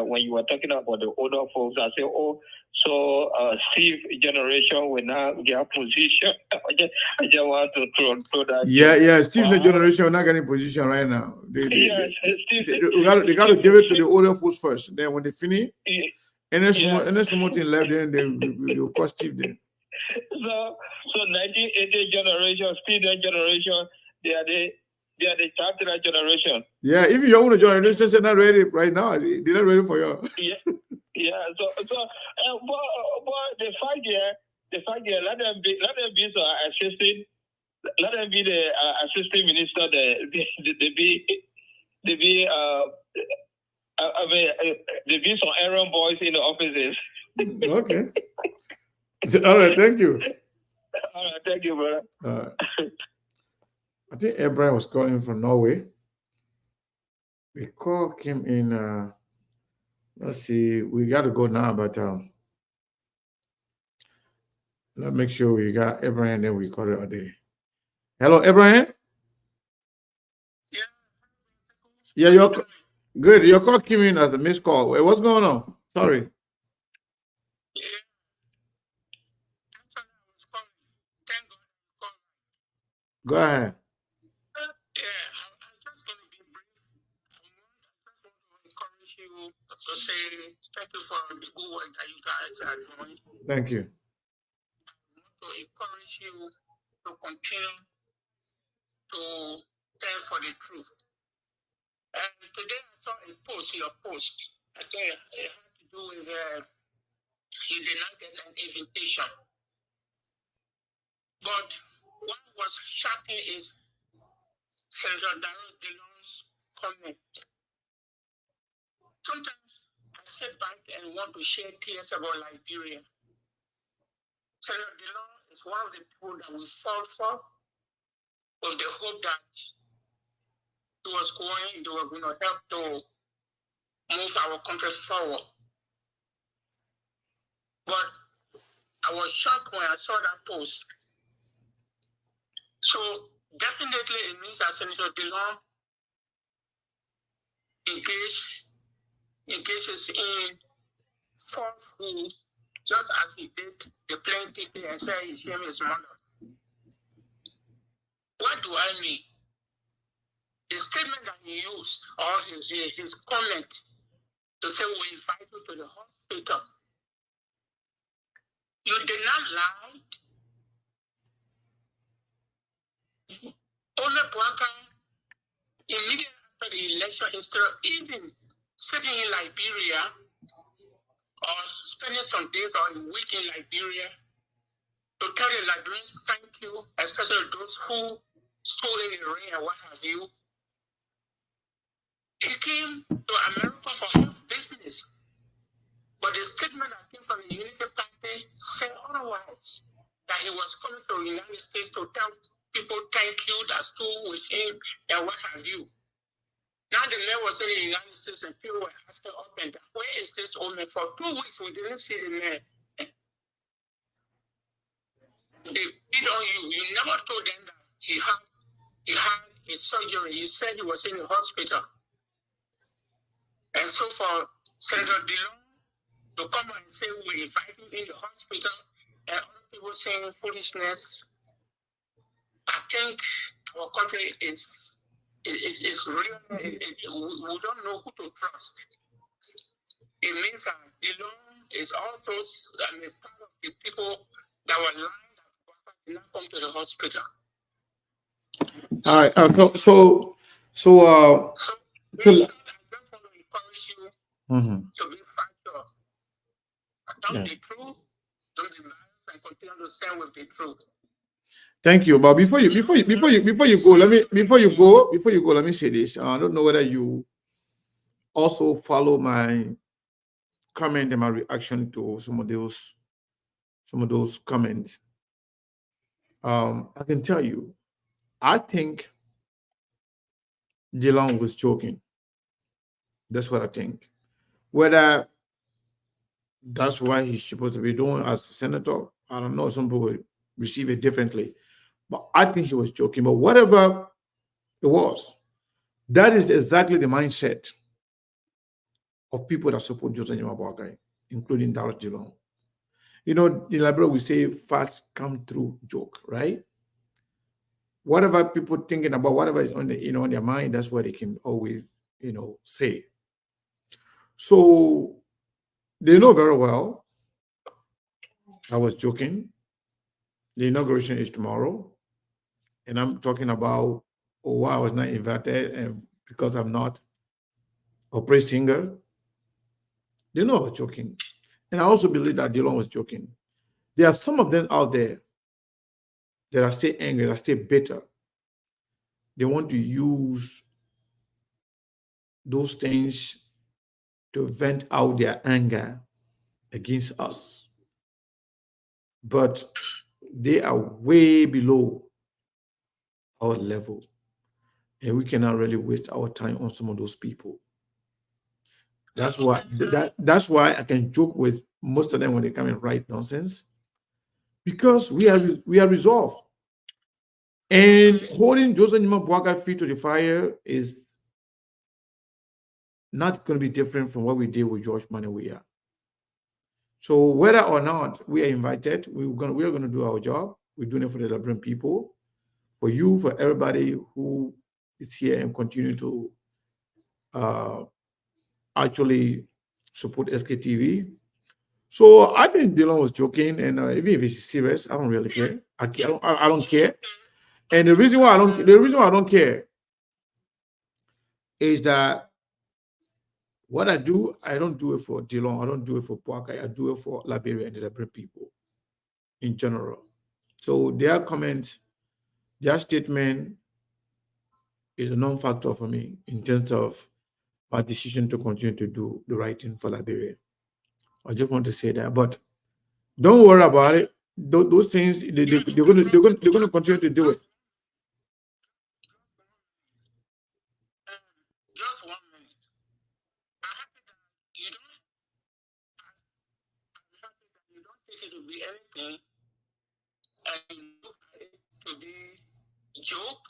L: when you were talking about the older folks. I said, "Oh, so Steve generation will now get position." I just want to throw that.
C: Yeah. Steve generation will not get in position right now. They got to give it to the older folks first. Then when they finish, and then something left, then they will call Steve then.
L: So 1980 generation, Steve generation, they are the charter generation.
C: Yeah, even your own generation is not ready right now. They're not ready for you.
L: Yeah. So, but the 5 year, let them be so assistant. Let them be the assistant minister. They be some errand boys in the offices.
C: Okay. All right, thank you.
L: All right, thank you, brother.
C: I think Abraham was calling from Norway. The call came in. Let's see, we got to go now, but let's make sure we got Abraham, then we call it a day. Hello, Abraham? Yeah, Good. Your call came in as a missed call. Wait, what's going on? Sorry. Go ahead.
M: To say thank you for the good work that you guys are doing.
C: Thank you.
M: To encourage you to continue to stand for the truth. And today I saw a post, your post. I think it had to do with you did not get an invitation. But what was shocking is Senator Darrell Dillon's comment. Sometimes I sit back and want to shed tears about Liberia. Senator Dillon is one of the people that we fought for with the hope that they were going to help to move our country forward. But I was shocked when I saw that post. So definitely it means that Senator Dillon engages in falsehood, just as he did the plain ticket and said he shamed his mother. What do I mean? The statement that he used, or his comment to say we invite you to the hospital, you did not lie. Only Bwaka, immediately after the election, instead of even sitting in Liberia or spending some days or a week in Liberia to tell the Liberians thank you, especially those who stole in the rain and what have you, he came to America for his business. But the statement that came from the Unity Party said otherwise, that he was coming to the United States to tell people thank you that stood with him and what have you. Now the man was in the United States and people were asking up and down, where is this old man? For 2 weeks we didn't see the man. They beat on you. You never told them that he had a surgery. You said he was in the hospital. And so for Senator Dillon to come and say we invite him in the hospital and other people saying foolishness, I think our country is real. We don't know who to trust. It means that Dillon is also part of the people that were lying that did not come to the hospital.
C: All right. So
M: I just want to encourage you to be factual. Don't be true, don't be biased, and continue to stand with the truth.
C: Thank you. But before you go, let me say this. I don't know whether you also follow my comment and my reaction to some of those comments. I can tell you, I think Dillon was joking. That's what I think. Whether that's why he's supposed to be doing as a senator, I don't know. Some people receive it differently. But I think he was joking. But whatever it was, that is exactly the mindset of people that support Joseph Nyaboakai, including Darrell Dillon. You know, in Liberia, we say fast come through joke, right? Whatever people thinking about, whatever is on on their mind, that's what they can always, say. So they know very well I was joking. The inauguration is tomorrow. And I'm talking about why I was not invited and because I'm not a praise singer. They know I was joking. And I also believe that Dillon was joking. There are some of them out there that are still angry, that are still bitter. They want to use those things to vent out their anger against us. But they are way below our level. And we cannot really waste our time on some of those people. That's why I can joke with most of them when they come and write nonsense. Because we are resolved. And holding Joseph Nyaboakai feet to the fire is not going to be different from what we did with George Manawia. So whether or not we are invited, we are going to do our job. We're doing it for the Liberian people, for you, for everybody who is here and continue to actually support SKTV. So I think Dylan was joking, and even if he's serious, I don't really care. I don't care. And the reason why I don't care is that what I do, I don't do it for Dylan. I don't do it for Poakai. I do it for Liberia and the Liberian people in general. So their comments, their statement is a non-factor for me in terms of my decision to continue to do the right thing for Liberia. I just want to say that, but don't worry about it. Those things they're going to continue to do it.
M: Just 1 minute. I'm happy that you don't take it to be anything, and you look at it to be a joke.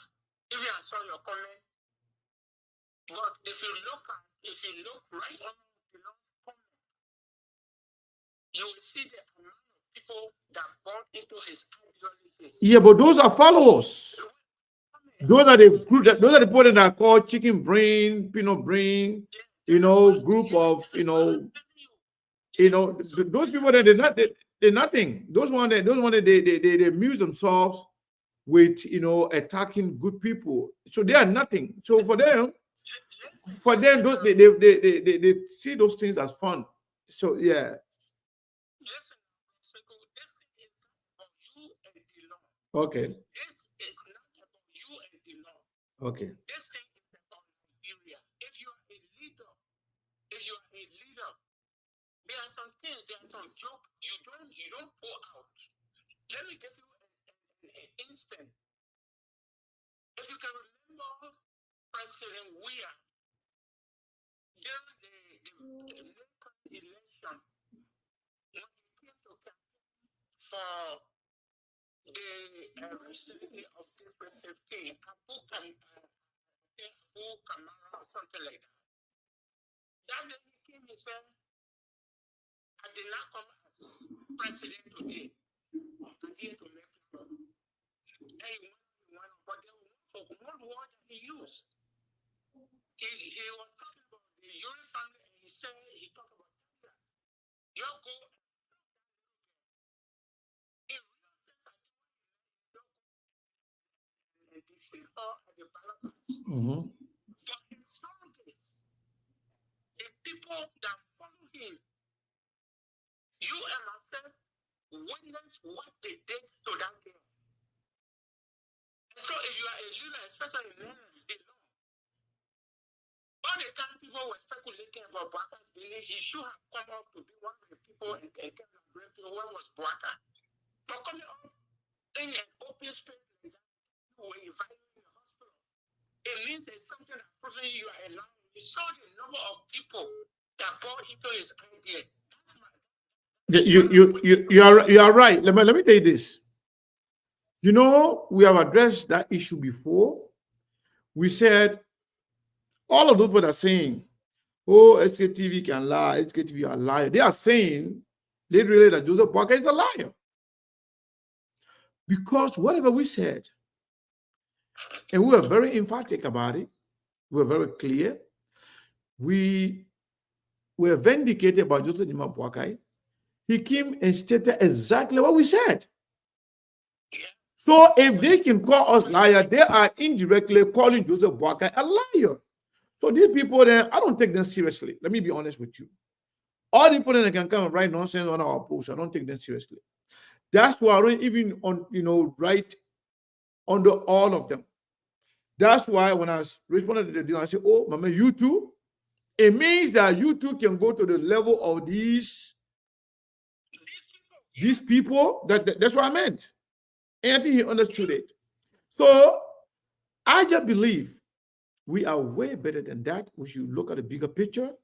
M: Even I saw your comment, but if you look right on the comment, you will see the amount of people that bought into his ideology.
C: Yeah, but those are followers. Those are the group. Those are the people that are called chicken brain, peanut brain. Group of those people that they're nothing. Those ones they amuse themselves with attacking good people. So they are nothing. So for them, those, they see those things as fun. So yeah. Okay.
M: This is not about you and the law.
C: Okay.
M: This thing is about Nigeria. If you are a leader, there are some things, there are some jokes you don't pull out. Let me give you an instant. If you can remember President Weah during the local election, when he came to campaign for the recently of April 15, Abu Kamara or something like that. That day he came and said, I did not come as president today. I'm here to make love. And but there was one word that he used. He was talking about the Uri family, and he talked about that. Your goal. And defeat her at the ballot box. But in some case, the people that follow him, you and myself, witness what they did to that girl. So if you are a leader, especially in the law, all the time people were speculating about Boaka's being, he should have come up to be one of the people and tell the great people where was Boaka. But coming up in an open space like that, you were invited in the hospital. It means there's something that proves you are a liar. You saw the number of people that bought into his idea.
C: You are right. Let me tell you this. We have addressed that issue before. We said all of those people are saying, "Oh, SKTV can lie. SKTV are liar." They are saying literally that Joseph Boaka is a liar, because whatever we said, and we were very emphatic about it. We were very clear. We were vindicated by Joseph Boaka. He came and stated exactly what we said. So if they can call us liars, they are indirectly calling Joseph Boaka a liar. So these people there, I don't take them seriously. Let me be honest with you. All the people that can come and write nonsense on our post, I don't take them seriously. That's why I don't even write under all of them. That's why when I responded to the deal, I said, "Oh, Mama, you too." It means that you too can go to the level of these people. That's what I meant. And I think he understood it. So I just believe we are way better than that. We should look at the bigger picture.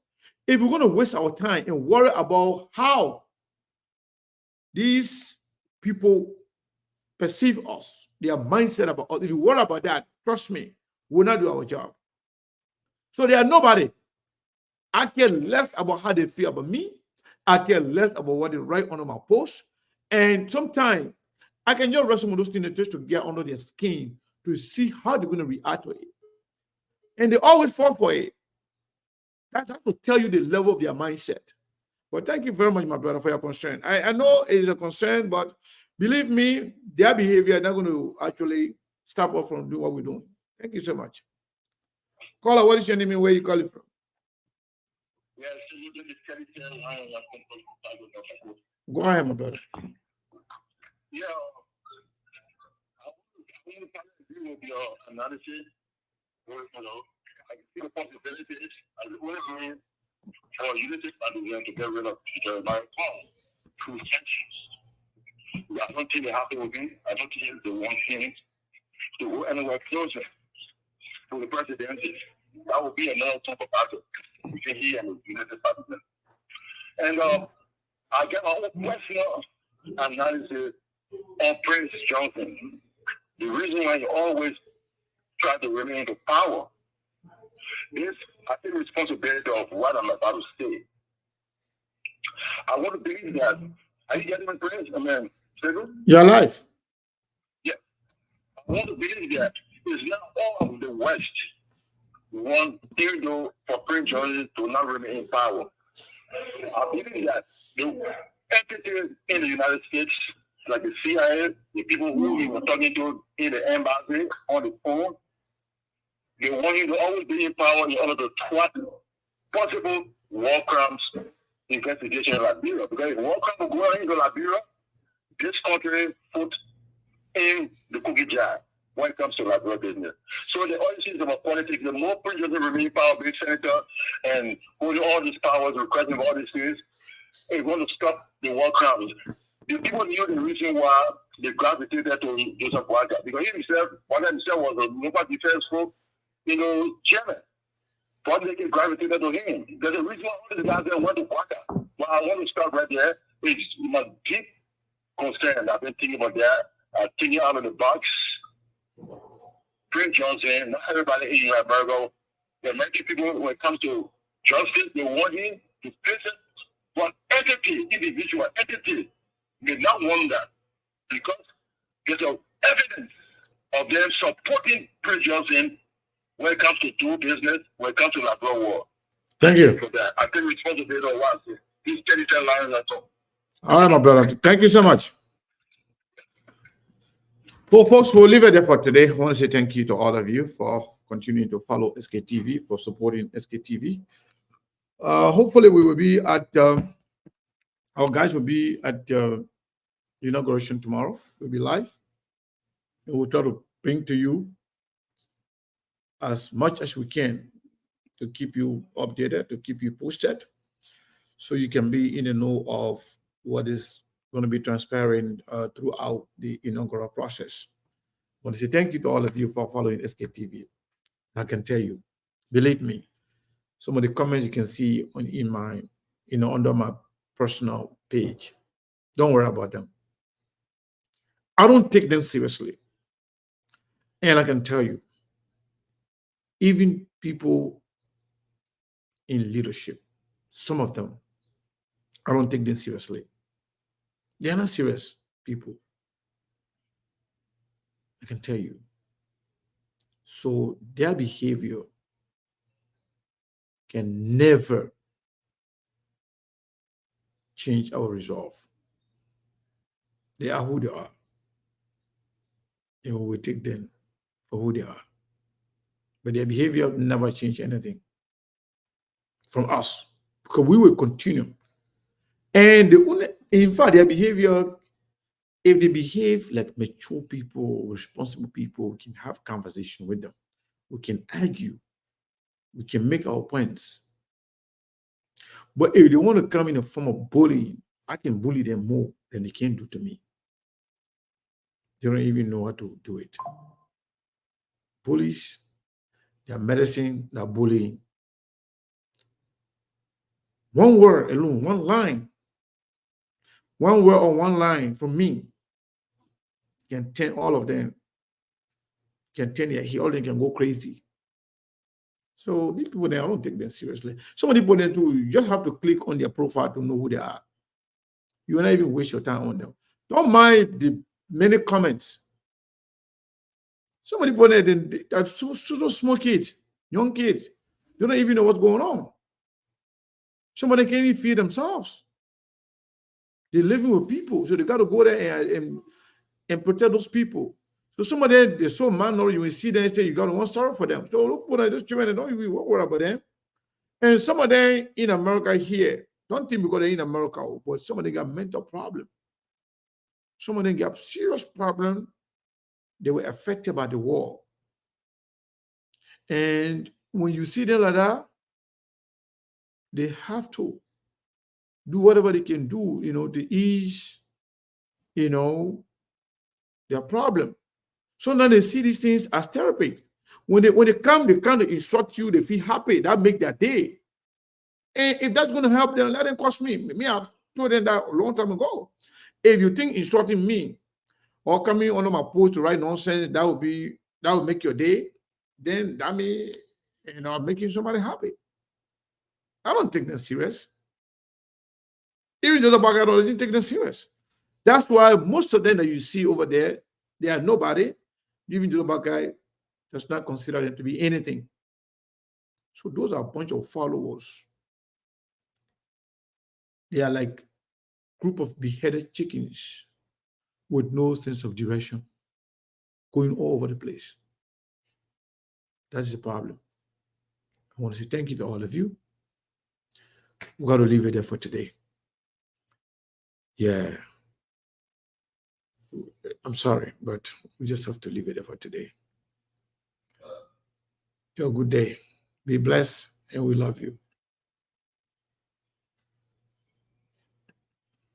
C: If we're going to waste our time and worry about how these people perceive us, their mindset about us, if you worry about that, trust me, we'll not do our job. So they are nobody. I care less about how they feel about me. I care less about what they write under my post. And sometimes I can just write some of those things just to get under their skin to see how they're going to react to it. And they always fall for it. That will tell you the level of their mindset. But thank you very much, my brother, for your concern. I know it is a concern, but believe me, their behavior is not going to actually stop us from doing what we're doing. Thank you so much. Caller, what is your name and where you call it from? Go ahead, my brother.
N: Yeah, I want to agree with your analysis. You know, I can see the possibilities. I want to mean for Unity Partisan to get rid of Jeremiah Paul through sanctions. I don't think it happened with me. I don't think they want him to go anywhere closer to the presidency. That would be another type of battle between he and the Unity Partisan. And I get my own personal analysis on Prince Johnson. The reason why he always try to remain in power is, I think, responsibility of what I'm about to say. I want to believe that. Are you getting my Prince? I mean,
C: your life.
N: Yeah. I want to believe that it's not all of the West want Theodore for Prince Johnson to not remain in power. I believe that the entities in the United States, like the CIA, the people who we were talking to in the embassy on the phone, they want him to always be in power in order to thwart possible war crimes investigation in Liberia. Because if war crimes go into Liberia, this country put in the cookie jar when it comes to Liberia business. So the only thing about politics, the more Prince Johnson remain power, big senator, and holding all these powers, requesting all these things, they want to stop the war crimes. The people knew the reason why they gravitated to Joseph Walker, because he himself, Walker himself was a Nobel defense group, chairman. But they gravitated to him. There's a reason why all these guys went to Walker. Well, I want to start right there. It's my deep concern. I've been thinking about that. Thinking out of the box. Prince Johnson, not everybody in America. The American people, when it comes to justice, they want him to face it. But entity, individual entity, they not want that. Because there's evidence of them supporting Prince Johnson when it comes to do business, when it comes to Labrador war.
C: Thank you.
N: For that. I think responsibility of what these 10 lines at all.
C: All right, my brother. Thank you so much. Well, folks, we'll leave it there for today. I want to say thank you to all of you for continuing to follow SKTV, for supporting SKTV. Hopefully, we will be at, our guys will be at inauguration tomorrow. We'll be live. And we'll try to bring to you as much as we can to keep you updated, to keep you posted, so you can be in the know of what is going to be transpiring throughout the inaugural process. I want to say thank you to all of you for following SKTV. I can tell you, believe me, some of the comments you can see in my, under my personal page, don't worry about them. I don't take them seriously. And I can tell you, even people in leadership, some of them, I don't take them seriously. They are not serious people. I can tell you. So their behavior can never change our resolve. They are who they are. And we will take them for who they are. But their behavior never change anything from us, because we will continue. And in fact, their behavior, if they behave like mature people, responsible people, we can have conversation with them. We can argue. We can make our points. But if they want to come in a form of bullying, I can bully them more than they can do to me. They don't even know how to do it. Bullies, their medicine, their bullying. One word alone, one line. One word or one line from me can turn all of them, can turn their head, all of them can go crazy. So these people there, I don't take them seriously. Some of the people there too, you just have to click on their profile to know who they are. You will not even waste your time on them. Don't mind the many comments. Some of the people there, they are so small kids, young kids. They don't even know what's going on. Some of them can't even feed themselves. They're living with people, so they got to go there and protect those people. So some of them, they're so malnourished, you will see them and say, you got to want sorrow for them. So look at those children, don't even worry about them. And some of them in America here, don't think because they're in America, but some of them got mental problems. Some of them got serious problems. They were affected by the war. And when you see them like that, they have to do whatever they can do, to ease, their problem. So now they see these things as therapy. When they come to instruct you, they feel happy. That make their day. And if that's going to help them, let them cost me. Me, I've told them that a long time ago. If you think instructing me or coming on my post to write nonsense, that would make your day, then that means I'm making somebody happy. I don't take them serious. Even the other I didn't take them serious. That's why most of them that you see over there, they are nobody. Even the other guy does not consider them to be anything. So those are a bunch of followers. They are like a group of beheaded chickens with no sense of direction, going all over the place. That's the problem. I want to say thank you to all of you. We got to leave it there for today. Yeah. I'm sorry, but we just have to leave it there for today. Have a good day. Be blessed, and we love you.